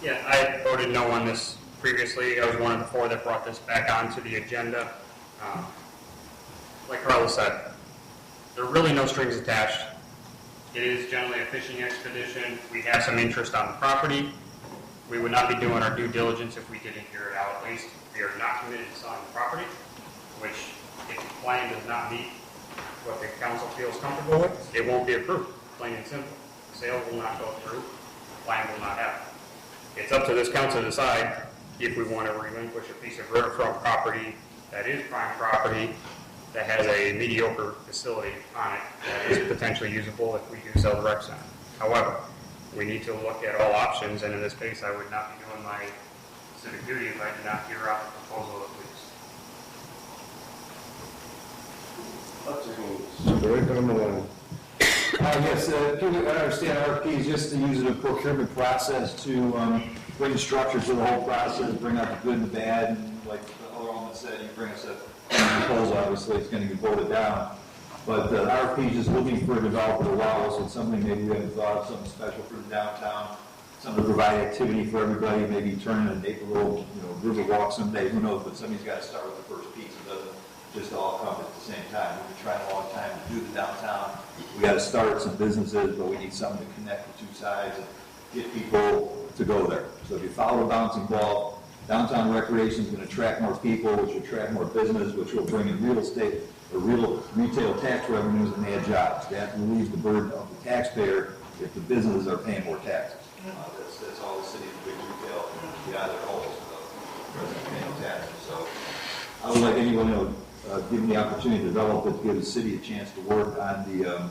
Yeah, I voted no on this previously. I was one of the 4 that brought this back onto the agenda. Like Carla said, there are really no strings attached. It is generally a fishing expedition. We have some interest on the property. We would not be doing our due diligence if we didn't hear it out. At least we are not committed to selling the property, which if the plan does not meet what the council feels comfortable with, it won't be approved, plain and simple. The sale will not go through, the plan will not happen. It's up to this council to decide if we want to relinquish a piece of riverfront property that is prime property, that has a mediocre facility on it, that is potentially usable if we do sell the rec center. However, we need to look at all options, and in this case, I would not be doing my civic duty if I did not hear out the proposal at least. Yes, I understand RFP is just to use it in the procurement process to bring structure to the whole process, bring out the good and the bad, and like the other element said, you bring us a proposal, obviously it's going to get voted down. But the RFP is just looking for a developer to allow us, it's something maybe we haven't thought of, something special for the downtown, something to provide activity for everybody, maybe turn a little river walk someday, who knows, but somebody's got to start with the first piece. It doesn't just all come at the same time. We've been trying a long time to do the downtown. We got to start some businesses, but we need something to connect the two sides and get people to go there. So if you follow the bouncing ball, downtown recreation is going to attract more people, which will attract more business, which will bring in real estate or real retail tax revenues and add jobs. That relieves the burden of the taxpayer if the businesses are paying more taxes. That's all the city's big get out of their holes, the residents paying taxes. So I would like anyone to give me the opportunity to develop it, give the city a chance to work on the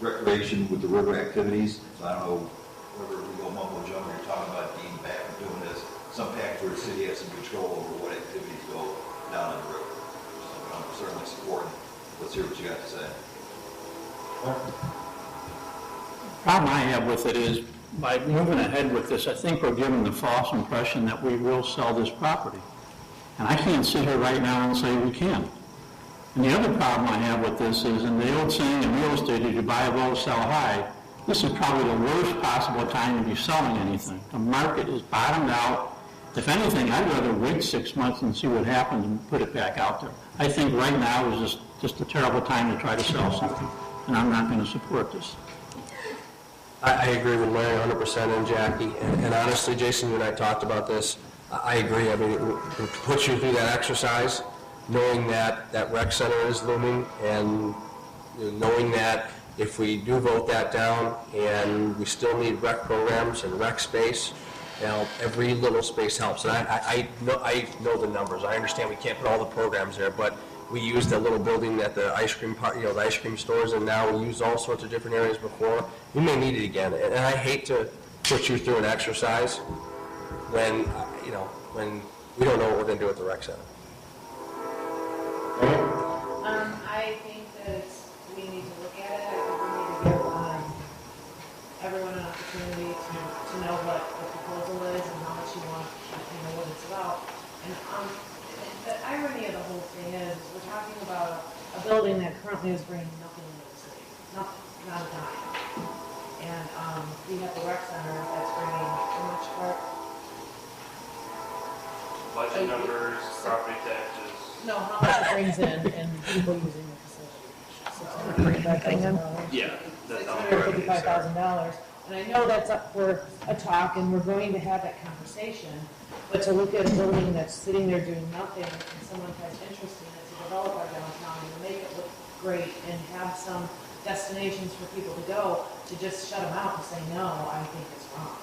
recreation with the river activities. So I don't know whether we go mumbo jumbo, you're talking about being back and doing this. Some package where the city has some control over what activities go down on the river. So I'm certainly supporting. Let's hear what you got to say. Problem I have with it is, by moving ahead with this, I think we're giving the false impression that we will sell this property. And I can't sit here right now and say we can. And the other problem I have with this is, in the old saying in real estate, if you buy low, sell high, this is probably the worst possible time to be selling anything. The market is bottomed out. If anything, I'd rather wait 6 months and see what happens and put it back out there. I think right now is just a terrible time to try to sell something, and I'm not going to support this. I agree with Larry 100% and Jackie, and honestly, Jason, you and I talked about this. I agree. I mean, it puts you through that exercise, knowing that that rec center is looming, and knowing that if we do vote that down and we still need rec programs and rec space, every little space helps. And I know the numbers. I understand we can't put all the programs there, but we used a little building at the ice cream the ice cream stores, and now we use all sorts of different areas before. We may need it again, and I hate to put you through an exercise when when we don't know what we're going to do at the rec center. I think that we need to look at it. I think we need to give everyone an opportunity to know what the proposal is and how much you want, what it's about. And the irony of the whole thing is, we're talking about a building that currently is bringing nothing into the city, nothing, not a dime. And we have the rec center that's bringing too much part. Budget numbers, property taxes. No, how much it brings in and people using the facility. $655,000. Yeah, that's $655,000. And I know that's up for a talk, and we're going to have that conversation. But to look at a building that's sitting there doing nothing, and someone has interest in it, to develop our downtown and make it look great and have some destinations for people to go, to just shut them out and say no, I think it's wrong.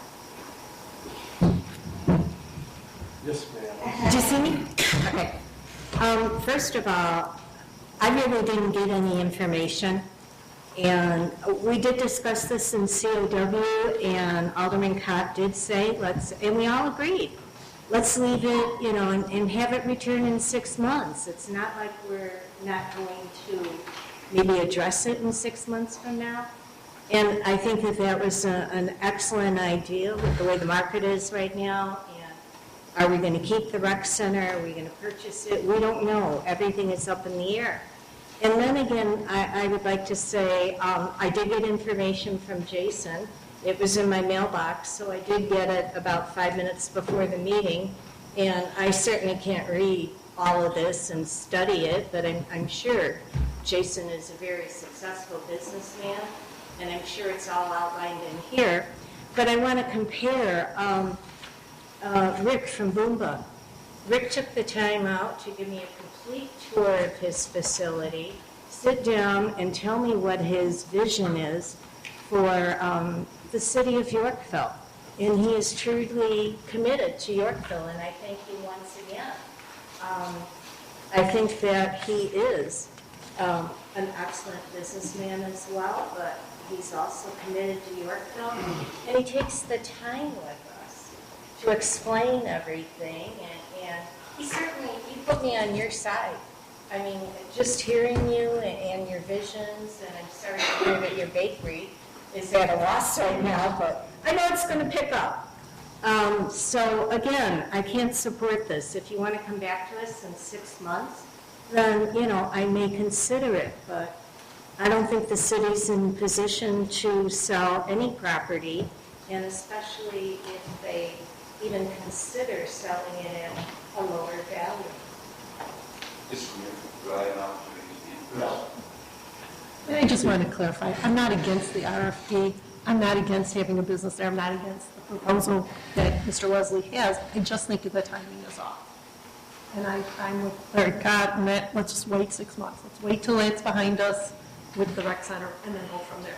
Yes, ma'am. Did you see me? Okay. First of all, I really didn't get any information, and we did discuss this in COW, and Alderman Cott did say, and we all agreed, let's leave it, and have it return in 6 months. It's not like we're not going to maybe address it in 6 months from now. And I think that was an excellent idea with the way the market is right now. Are we going to keep the rec center? Are we going to purchase it? We don't know. Everything is up in the air. And then again, I would like to say, I did get information from Jason. It was in my mailbox, so I did get it about 5 minutes before the meeting. And I certainly can't read all of this and study it, but I'm sure Jason is a very successful businessman, and I'm sure it's all outlined in here. But I want to compare Rick from Boomba. Rick took the time out to give me a complete tour of his facility, sit down and tell me what his vision is for the city of Yorkville. And he is truly committed to Yorkville, and I thank you once again. I think that he is an excellent businessman as well, but he's also committed to Yorkville, and he takes the time with us to explain everything, and he put me on your side. I mean, just hearing you and your visions, and I'm sorry to hear that your bakery is at a loss right now, but I know it's going to pick up. So again, I can't support this. If you want to come back to us in 6 months, then, I may consider it, but I don't think the city's in position to sell any property, and especially if they even consider selling it at a lower value. And I just want to clarify, I'm not against the RFP. I'm not against having a business there. I'm not against the proposal that Mr. Wesley has. I just think the timing is off. And I'm with Larry Cott, and let's just wait 6 months. Let's wait till it's behind us with the rec center, and then go from there.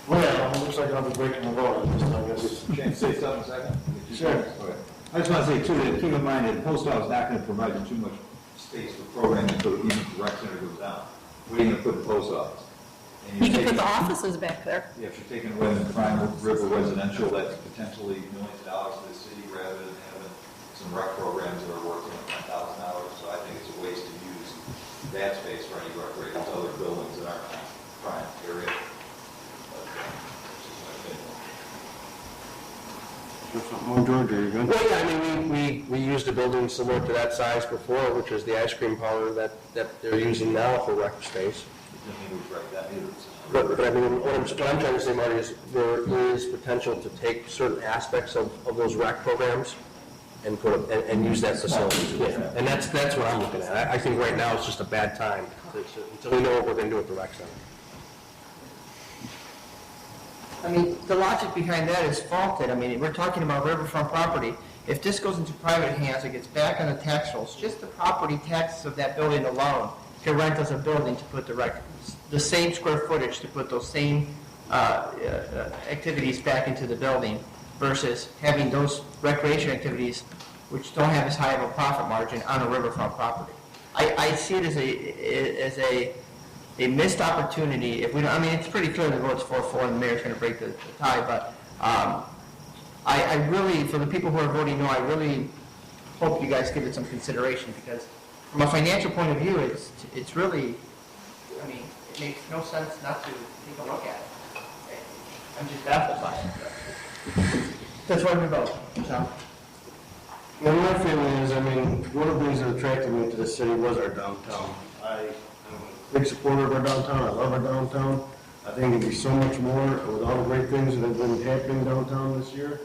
Well, it looks like I'll be breaking the law, I guess. Can I say something a second? Sure. Okay. I just want to say too, that keep in mind that the post office is not going to provide you too much space for programming until even the rec center goes down. We're going to put the post office. And You you're can put taking- the offices back there. Yeah, if you're taking away the prime river residential, that's potentially millions of dollars to the city rather than having some rec programs that are working at $10,000. So I think it's a waste to use that space for any recreation to other buildings that aren't in the prime area. But, it's just my opinion. George, are you good? Well, yeah, I mean, we used a building similar to that size before, which is the ice cream parlor that they're using now for rec space. But I mean, what I'm trying to say, Marty, is there is potential to take certain aspects of those rec programs and and use that facility. Yeah. And that's what I'm looking at. I think right now it's just a bad time until we know what we're going to do at the rec center. I mean, the logic behind that is faulted. I mean, we're talking about riverfront property. If this goes into private hands, it gets back on the tax rolls. Just the property taxes of that building alone can rent us a building to put the same square footage to put those same activities back into the building versus having those recreation activities which don't have as high of a profit margin on a riverfront property. I see it as a missed opportunity. If we don't, I mean, it's pretty clear the vote's 4-4 and the mayor's going to break the tie, but I really, for the people who are voting no, I really hope you guys give it some consideration because from a financial point of view, it's really, I mean, it makes no sense not to take a look at it. I'm just baffled by it. That's why we vote. So. Yeah, my feeling is, I mean, one of the things that attracted me to the city was our downtown. I'm a big supporter of our downtown. I love our downtown. I think it'd be so much more with all the great things that have been happening downtown this year.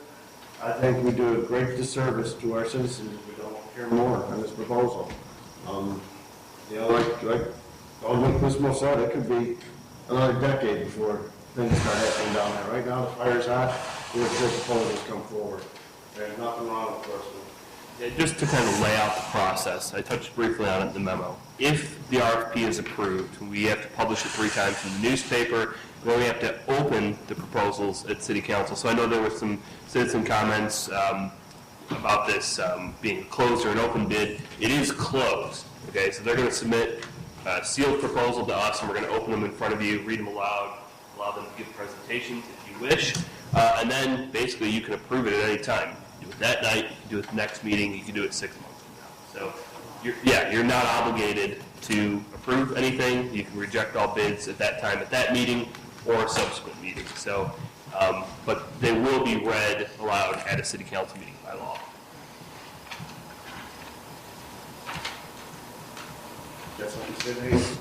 I think we do a great disservice to our citizens if we don't hear more on this proposal. You know, like Alderman Quismo said, it could be another decade before things start happening down there. Right now, the fire's hot. We have good proposals come forward. There's nothing wrong with us. Yeah, just to kind of lay out the process, I touched briefly on it in the memo. If the RFP is approved, we have to publish it 3 times in the newspaper, and then we have to open the proposals at City Council. So I know there were some citizen comments about this being closed or an open bid. It is closed, okay? So they're going to submit a sealed proposal to us, and we're going to open them in front of you, read them aloud, allow them to give presentations if you wish, and then basically you can approve it at any time. Do it that night, you can do it the next meeting, you can do it 6 months from now. So you're not obligated to approve anything. You can reject all bids at that time, at that meeting, or a subsequent meeting. So, but they will be read aloud at a city council meeting by law. That's what you said, Hayes.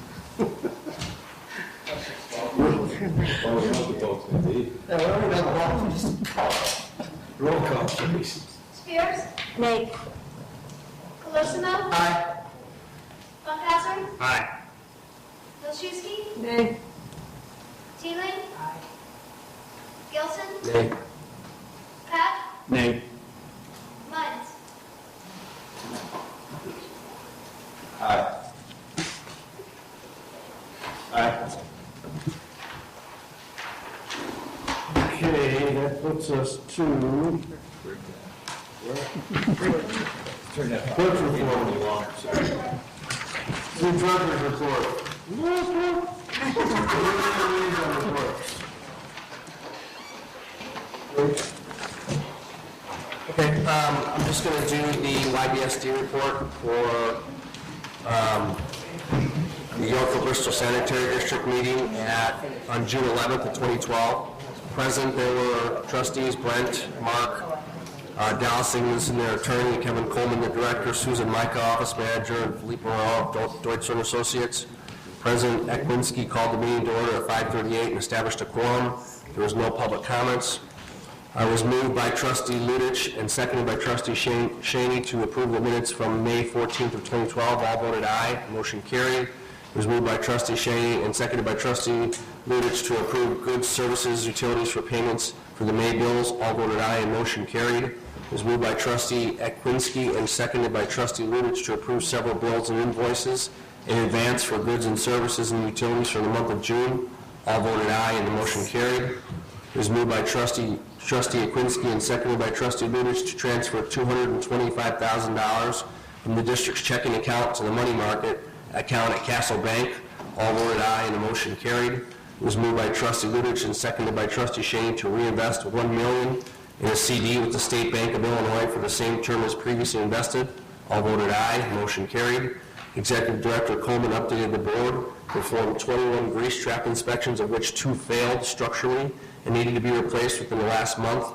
Roll call, please. Spears? Nay. Colosimo? Aye. Funkasser? Aye. Hilstewski? Nay. Teeling? Gilson? Nay. Pat? Nay. Munns? Aye. Aye. Okay, that puts us to clerk's report. New treasurer's report. Okay, I'm just going to do the YBSD report for the Yorkville Bristol Sanitary District meeting on June 11th of 2012. Present, there were trustees Brent, Mark, Dallas Ingles, their attorney, Kevin Coleman, the director, Susan Micah, office manager, and Philippe Morel of Deutsch & Associates. President Ekwinski called the meeting to order at 5:38 and established a quorum. There was no public comments. I was moved by trustee Ludich and seconded by trustee Shaney to approve the minutes from May 14th of 2012. All voted aye. Motion carried. It was moved by trustee Shaney and seconded by trustee Ludich to approve goods, services, utilities for payments for the May bills. All voted aye and motion carried. It was moved by trustee Ekwinski and seconded by trustee Ludich to approve several bills and invoices in advance for goods and services and utilities for the month of June. All voted aye and the motion carried. It was moved by trustee Trustee Aquinski and seconded by Trustee Lutich to transfer $225,000 from the district's checking account to the money market account at Castle Bank. All voted aye and the motion carried. It was moved by Trustee Lutich and seconded by Trustee Shane to reinvest $1 million in a CD with the State Bank of Illinois for the same term as previously invested. All voted aye. Motion carried. Executive Director Coleman updated the board, performed 21 grease trap inspections, of which 2 failed structurally and needed to be replaced within the last month.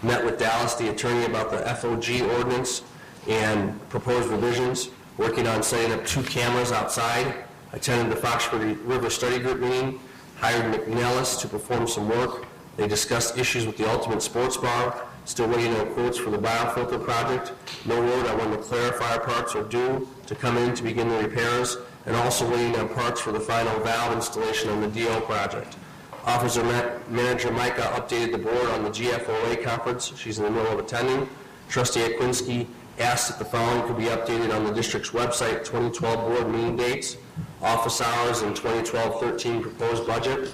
Met with Dallas, the attorney, about the FOG ordinance and proposed revisions, working on setting up 2 cameras outside. Attended the Foxford River Study Group meeting, hired McNellis to perform some work. They discussed issues with the Ultimate Sports Bar, still waiting on quotes for the biofilter project. No word on when the clarifier parts are due to come in to begin the repairs, and also waiting on parts for the final valve installation on the DO project. Officer Manager Micah updated the board on the GFOA conference. She's in the middle of attending. Trustee Aquinski asked that the following could be updated on the district's website: 2012 board meeting dates, office hours, and 2012-13 proposed budget.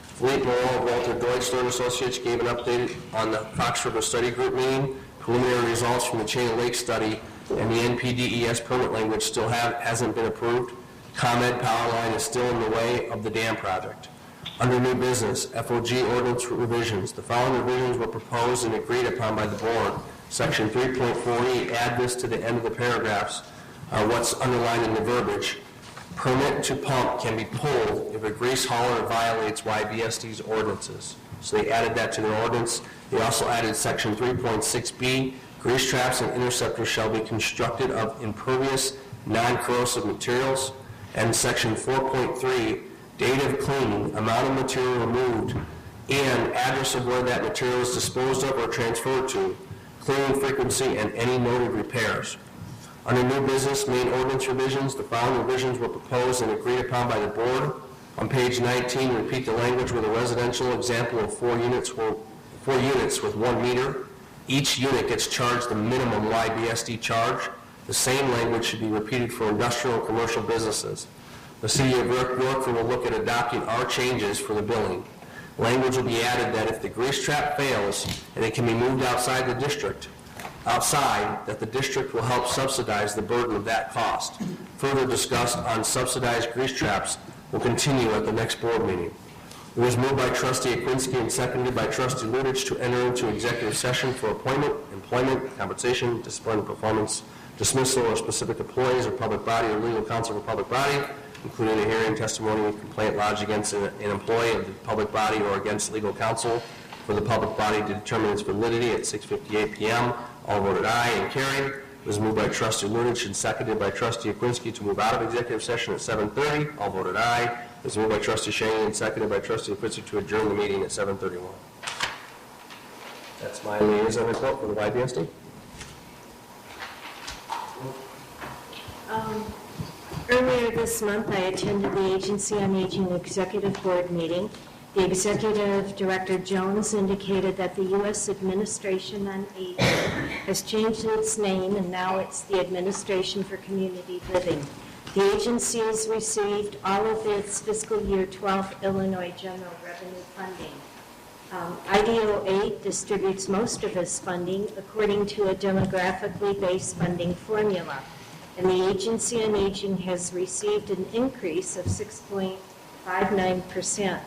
Philippe Moreau of Walter Deutschler Associates gave an update on the Fox River Study Group meeting. Preliminary results from the Chain of Lake study and the NPDES permit language still hasn't been approved. ComEd power line is still in the way of the dam project. Under new business, FOG ordinance revisions. The following revisions were proposed and agreed upon by the board. Section 3.48, add this to the end of the paragraphs, what's underlined in the verbiage. Permit to pump can be pulled if a grease hauler violates YBSD's ordinances. So they added that to their ordinance. They also added section 3.6b, grease traps and interceptors shall be constructed of impervious, non-corrosive materials. And section 4.3, date of cleaning, amount of material removed, and address of where that material is disposed of or transferred to, cleaning frequency, and any noted repairs. Under new business, main ordinance revisions, the following revisions were proposed and agreed upon by the board. On page 19, repeat the language with a residential example of 4 units with 1 meter. Each unit gets charged the minimum YBSD charge. The same language should be repeated for industrial and commercial businesses. The City of Yorkville will look at adopting our changes for the billing. Language will be added that if the grease trap fails and it can be moved outside the district, that the district will help subsidize the burden of that cost. Further discussed on subsidized grease traps will continue at the next board meeting. It was moved by Trustee Aquinski and seconded by Trustee Lutich to enter into executive session for appointment, employment, compensation, discipline, performance, dismissal of specific employees or public body or legal counsel of a public body, including a hearing, testimony, and complaint lodged against an employee of the public body or against legal counsel for the public body to determine its validity at 6:58 p.m. All voted aye and carried. It was moved by Trustee Lutich and seconded by Trustee Aquinski to move out of executive session at 7:30. All voted aye. It was moved by Trustee Shane and seconded by Trustee Aquinski to adjourn the meeting at 7:31. That's my liaison report for the YBSD. Earlier this month, I attended the Agency on Aging Executive Board meeting. The Executive Director Jones indicated that the U.S. Administration on Aging has changed its name, and now it's the Administration for Community Living. The agency has received all of its fiscal year 12 Illinois general revenue funding. IDO 8 distributes most of its funding according to a demographically based funding formula, and the Agency on Aging has received an increase of 6.59%.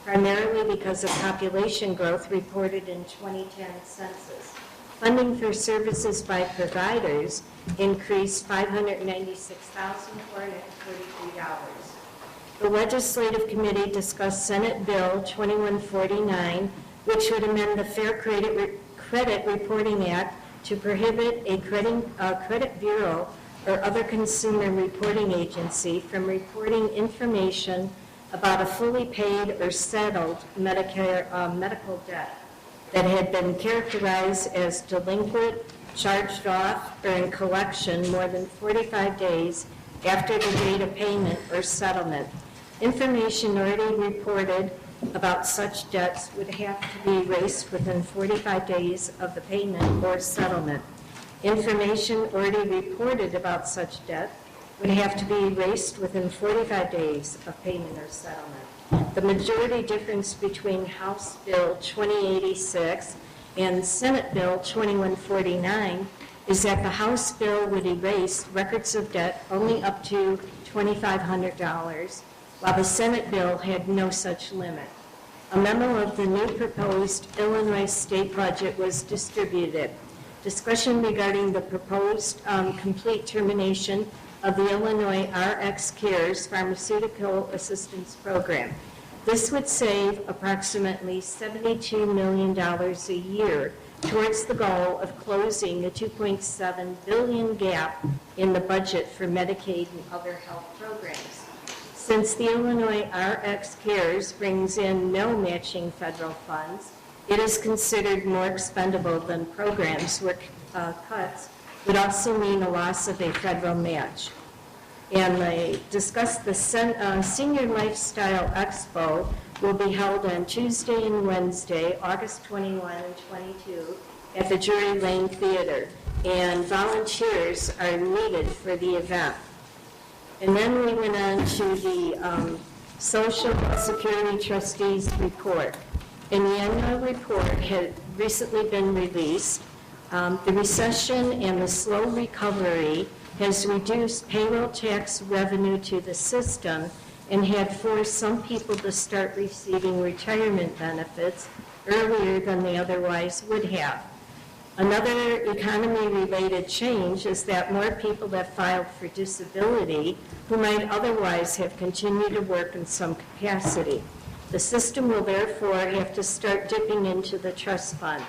Primarily because of population growth reported in 2010 census. Funding for services by providers increased $596,443. The Legislative Committee discussed Senate Bill 2149, which would amend the Fair Credit Reporting Act to prohibit a credit bureau or other consumer reporting agency from reporting information about a fully paid or settled medical debt that had been characterized as delinquent, charged off, or in collection more than 45 days after the date of payment or settlement. Information already reported about such debts would have to be erased within 45 days of the payment or settlement. Information already reported about such debt would have to be erased within 45 days of payment or settlement. The majority difference between House Bill 2086 and Senate Bill 2149 is that the House bill would erase records of debt only up to $2,500, while the Senate bill had no such limit. A memo of the new proposed Illinois state budget was distributed. Discussion regarding the proposed complete termination of the Illinois RX Cares Pharmaceutical Assistance Program. This would save approximately $72 million a year towards the goal of closing the $2.7 billion gap in the budget for Medicaid and other health programs. Since the Illinois RX Cares brings in no matching federal funds, it is considered more expendable than programs where cuts would also mean a loss of a federal match. And they discussed the Senior Lifestyle Expo will be held on Tuesday and Wednesday, August 21 and 22, at the Drury Lane Theater, and volunteers are needed for the event. And then we went on to the Social Security Trustees report. And the annual report had recently been released. The recession and the slow recovery has reduced payroll tax revenue to the system and had forced some people to start receiving retirement benefits earlier than they otherwise would have. Another economy-related change is that more people have filed for disability who might otherwise have continued to work in some capacity. The system will therefore have to start dipping into the trust fund.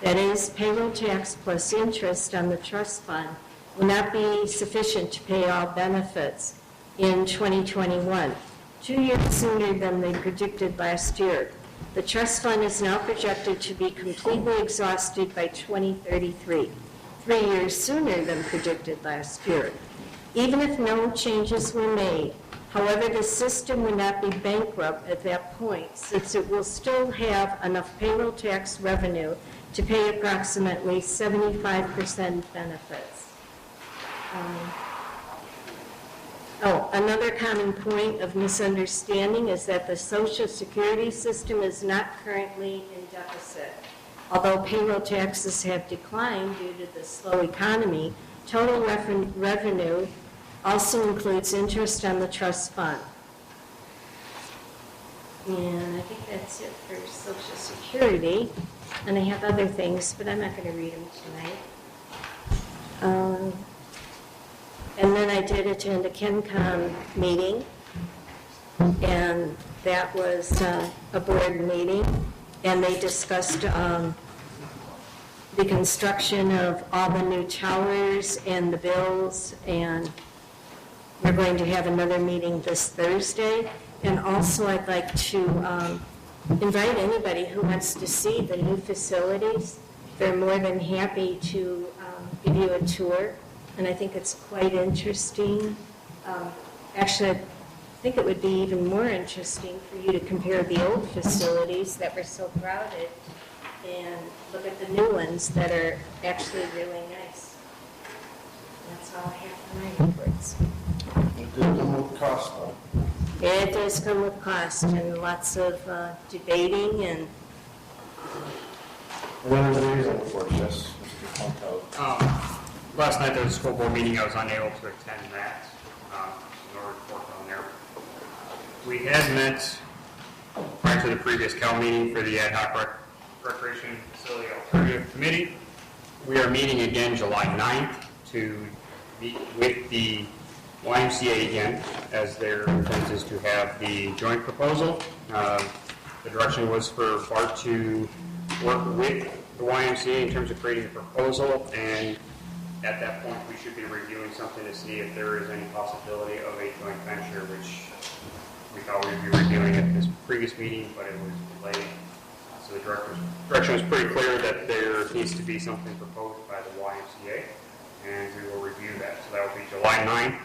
That is, payroll tax plus interest on the trust fund will not be sufficient to pay all benefits in 2021, 2 years sooner than they predicted last year. The trust fund is now projected to be completely exhausted by 2033, 3 years sooner than predicted last year. Even if no changes were made, however, the system would not be bankrupt at that point, since it will still have enough payroll tax revenue to pay approximately 75% benefits. Another common point of misunderstanding is that the Social Security system is not currently in deficit. Although payroll taxes have declined due to the slow economy, total revenue also includes interest on the trust fund. And I think that's it for Social Security. And I have other things, but I'm not going to read them tonight. And then I did attend a KenCom meeting, and that was a board meeting, and they discussed the construction of all the new towers and the bills, and we're going to have another meeting this Thursday. And also I'd like to invite anybody who wants to see the new facilities. They're more than happy to give you a tour. And I think it's quite interesting. Actually, I think it would be even more interesting for you to compare the old facilities that were so crowded and look at the new ones that are actually really nice. That's all I have for my reports. It did come with cost, though. It does come with cost and lots of debating and... What is the reason for this, Mr. Conto? Last night there was a school board meeting. I was unable to attend that. No report on there. We had met prior to the previous Cal meeting for the Ad hoc Recreation Facility Alternative Committee. We are meeting again July 9th to meet with the YMCA again, as their intent is to have the joint proposal. The direction was for Bart to work with the YMCA in terms of creating the proposal, and at that point we should be reviewing something to see if there is any possibility of a joint venture, which we thought we would be reviewing at this previous meeting, but it was delayed. So the direction was pretty clear that there needs to be something proposed by the YMCA, and we will review that. So that will be July 9th.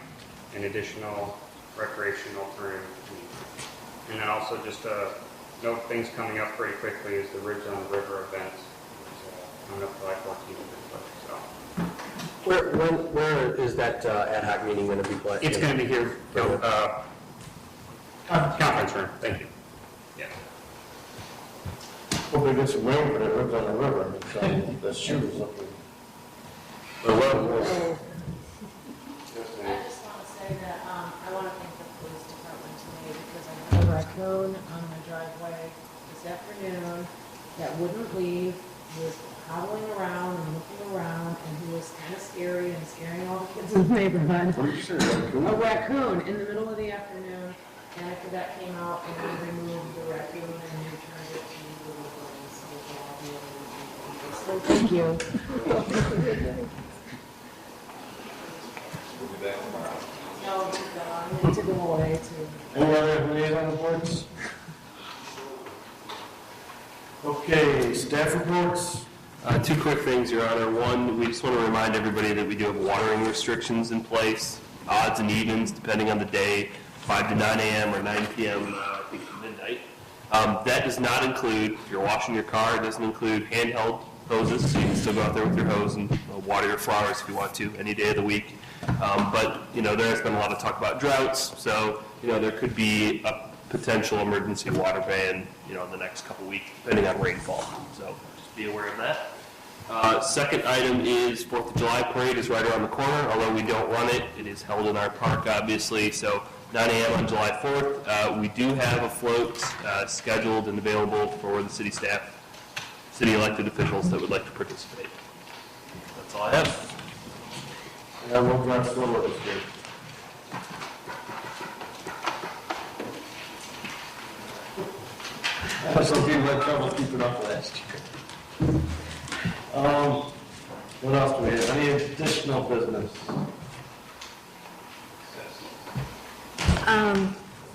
An additional recreation alternative meeting. And then also just note things coming up pretty quickly is the Ribs on the River event. It's coming up July 14th. So. Where is that ad hoc meeting going to be played? It's going to be here, conference room. Thank you. Yeah. Hope we get some rain, but it lives on the river, so the shoes up there. I just want to say that I want to thank the police department today because I had a raccoon on my driveway this afternoon that wouldn't leave. He was hobbling around and looking around, and he was kind of scary and scaring all the kids in the neighborhood. What did you say, raccoon? A raccoon in the middle of the afternoon, and after that came out and we removed the raccoon and returned it to the woodlands. So thank you. No, he's gone. We took him away too. Any other liaison reports? Okay, staff reports? Two quick things, Your Honor. One, we just want to remind everybody that we do have watering restrictions in place, odds and evens, depending on the day, 5 to 9 a.m. or 9 p.m., I think midnight. That does not include, if you're washing your car, it doesn't include handheld hoses, so you can still go out there with your hose and water your flowers if you want to, any day of the week. But, there has been a lot of talk about droughts, so, there could be a potential emergency water ban, in the next couple weeks, depending on rainfall. So just be aware of that. Second item is 4th of July parade is right around the corner. Although we don't run it, it is held in our park, obviously. So 9 a.m. on July 4th. We do have a float scheduled and available for the city staff, city elected officials that would like to participate. That's all I have. And I will drive slower this year. Some people had trouble keeping up last year. What else do we have? Any additional business?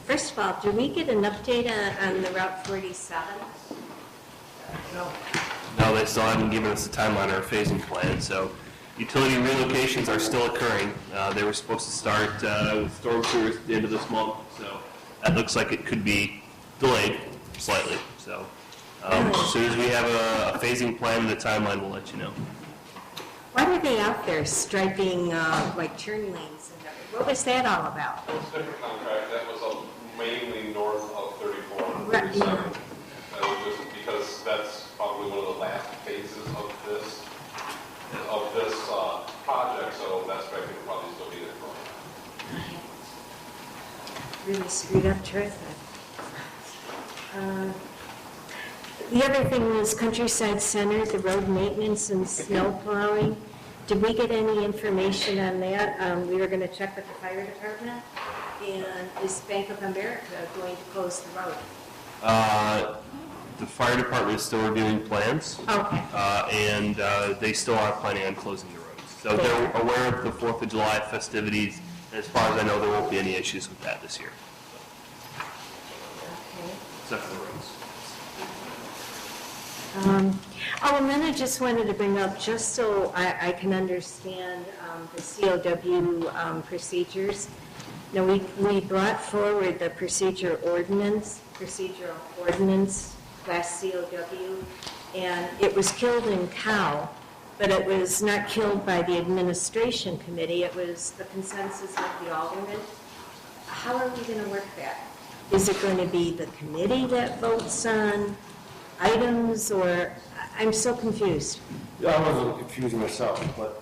First of all, do we get an update on the Route 47? No, they still haven't given us a timeline or a phasing plan. So utility relocations are still occurring. They were supposed to start with storm sewers at the end of this month. So that looks like it could be delayed slightly. So as soon as we have a phasing plan and a timeline, we'll let you know. Why were they out there striping like turn lanes? And what was that all about? That was a different contract. That was mainly north of 34 and Right. 37. That was just because that's probably one of the last phases of this project, so that's why I could probably still be there for a while. Really screwed up terrific. The other thing was Countryside Center, the road maintenance and snow plowing. Did we get any information on that? We were going to check with the fire department. And is Bank of America going to close the road? The fire department is still reviewing plans. Okay. And they still are planning on closing the roads. So they're aware of the 4th of July festivities. And as far as I know, there won't be any issues with that this year. Okay. Except for the roads. And then I just wanted to bring up, just so I can understand the COW procedures. Now, we brought forward the procedural ordinance, class COW, and it was killed in cow, but it was not killed by the administration committee. It was the consensus of the aldermen. How are we going to work that? Is it going to be the committee that votes on items, or I'm so confused? Yeah, I wasn't confused myself, but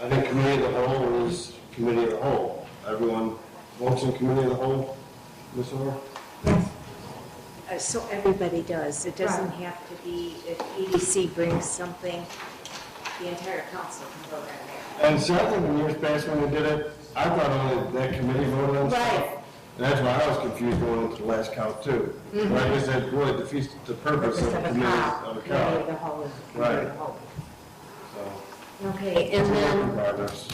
I think committee of the whole is committee of the whole. Everyone votes in committee of the whole, Ms. Orr? Yes. So everybody does. It doesn't have to be, if EDC brings something, the entire council can vote on that. And so I think in years past when we did it, I thought only that committee voted on stuff. Right. And that's why I was confused going into the last count too. Mhm. Right, because that really defeats the purpose of the committee of the Committee of the count. whole is the Right. committee of the whole. So, Okay, and it's a work in then progress.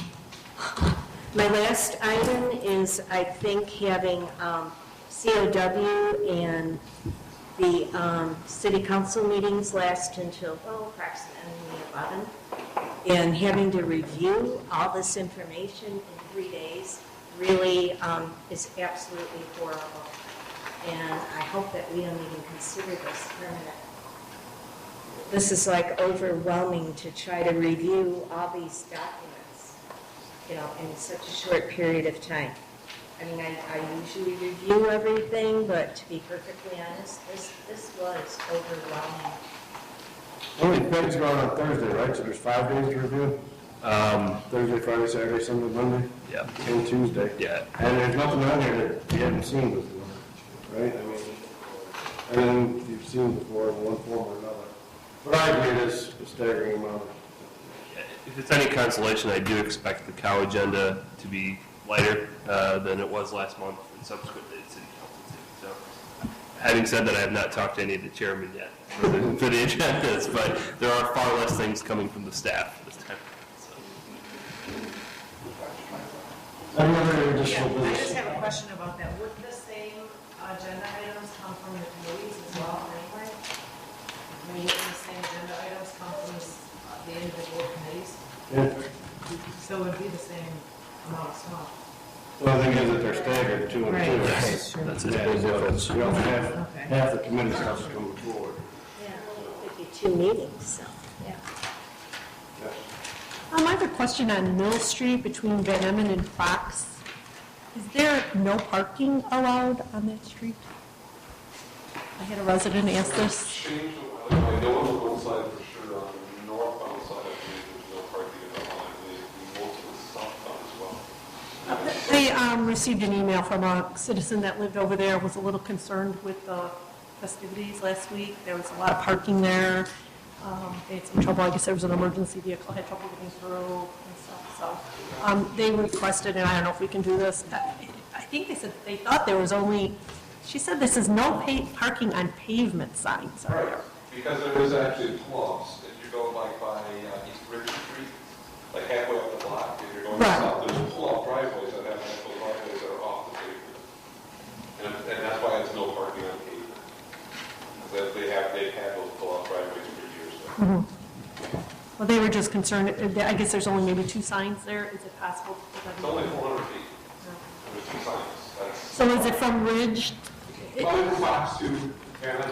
my last item is, I think, having COW and the city council meetings last until, approximately 11, and having to review all this information in 3 days really is absolutely horrible. And I hope that we don't even consider this permanent. This is like overwhelming to try to review all these documents, in such a short period of time. I mean, I usually review everything, but to be perfectly honest, this was overwhelming. Only things going on Thursday, right? So there's 5 days to review? Thursday, Friday, Saturday, Sunday, Monday? Yeah. And Tuesday? Yeah. And there's nothing on there that you haven't seen before, right? I mean, everything you've seen before in one form or another. But I agree, it is a staggering amount. If it's any consolation, I do expect the cow agenda to be lighter than it was last month and subsequently at City Council too. So, having said that, I have not talked to any of the chairmen yet for the agendas, but there are far less things coming from the staff this time. Any other additional I business? just have a question about that. Would the same agenda items come from the committees as well anyway? I mean, wouldn't the same agenda items come from the individual committees? Yeah. So it would be the same amount of stuff. Well, the thing is that they're staggered, 2 and 2. Right. Yes, that's a big difference. You don't have half the committee stuff is coming forward. Yeah, it'd be 2 meetings, so, yeah. I have a question on Mill Street between Van Emmen and Fox. Is there no parking allowed on that street? I had a resident ask this. I know on the one side for sure, on the northbound side, I believe there's no parking at all, I believe most of the southbound as well. They received an email from a citizen that lived over there, was a little concerned with the festivities last week. There was a lot of parking there. They had some trouble, I guess there was an emergency vehicle, had trouble getting through and stuff, so. They requested, and I don't know if we can do this, I think they said they thought there was only, she said this is no parking on pavement signs are there. Because there is actually clubs, if you go like by East Ridge Street, like halfway up the block, if you're going south, there's club driveways that have actual driveways that are off the pavement. And that's why it's no parking on pavement. That they've had those club driveways for years. Well, they were just concerned, I guess there's only maybe 2 signs there, is it possible? It's only 400 feet. There's 2 signs. That's So is it from Ridge? probably Fox to Anna.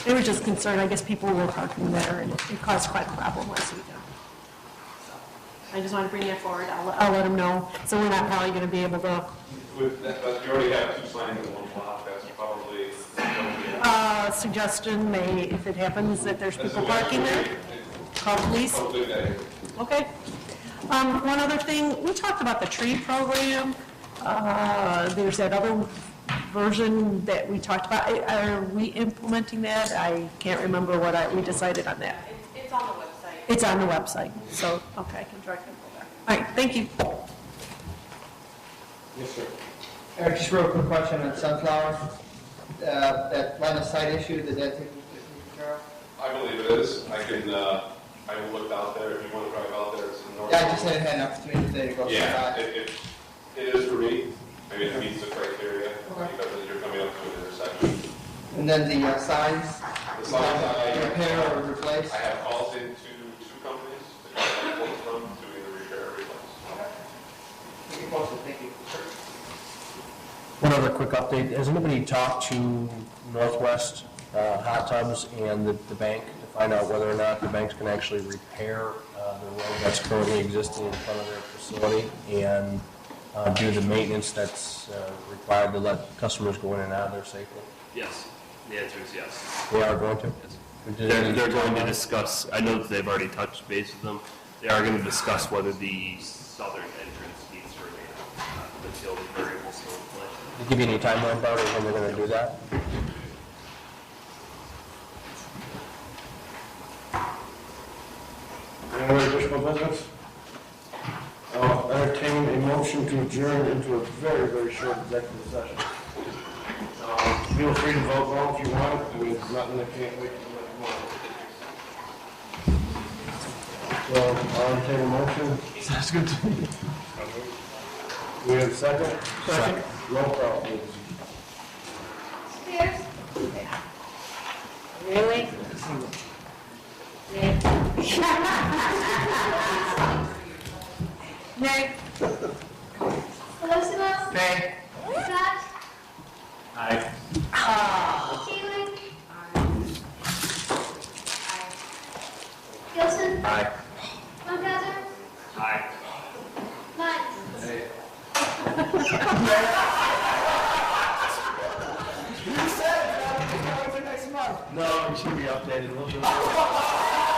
They were just concerned, I guess people were parking there, and it caused quite a problem last weekend. So, I just want to bring that forward, I'll let them know, so we're not probably going to be able to. With that, but you already have 2 signs in one block, that's probably. Suggestion may, if it happens that there's people parking there, call police. Okay. One other thing, we talked about the tree program. There's that other version that we talked about. Are we implementing that? I can't remember what we decided on that. It's on the website. It's on the website, so, okay, I can direct them there. All right, thank you. Yes, sir. Eric, just real quick question on sunflower. That line of sight issue, did that take care of? I believe it is. I looked out there, if you want to drive out there, it's in north. Yeah, I just had an opportunity today to go see Yeah, that. it is for me. I mean, it meets the criteria, because you're coming up to an intersection. And then the signs? The signs Repair or replace? I have calls into 2 companies to contact quotes from to either repair or replace. Keep it posted, thank you. One other quick update, has anybody talked to Northwest Hot Tubs and the bank to find out whether or not the banks can actually repair the road that's currently existing in front of their facility and do the maintenance that's required to let customers go in and out of there safely? Yes, the answer is yes. They are going to? Yes. They're going to discuss, I know that they've already touched base with them, they are going to discuss whether the southern entrance needs to remain until the variable still in play. Did they give you any timeline about it when they're going to do that? Any other additional business? I'll entertain a motion to adjourn into a very, very short executive session. Feel free to vote no if you want. I mean, there's nothing that can't wait till next month. So I'll entertain a motion. Sounds good to me. We have a second? Second. Roll call, please. Spears? Really? Nick? Nay. Colosimo? Nay. Scott? Aye. Keeling? Gilson? Aye. Funkhauser? Aye. Mines? You said it's going to next month. No, it should be updated a little bit more.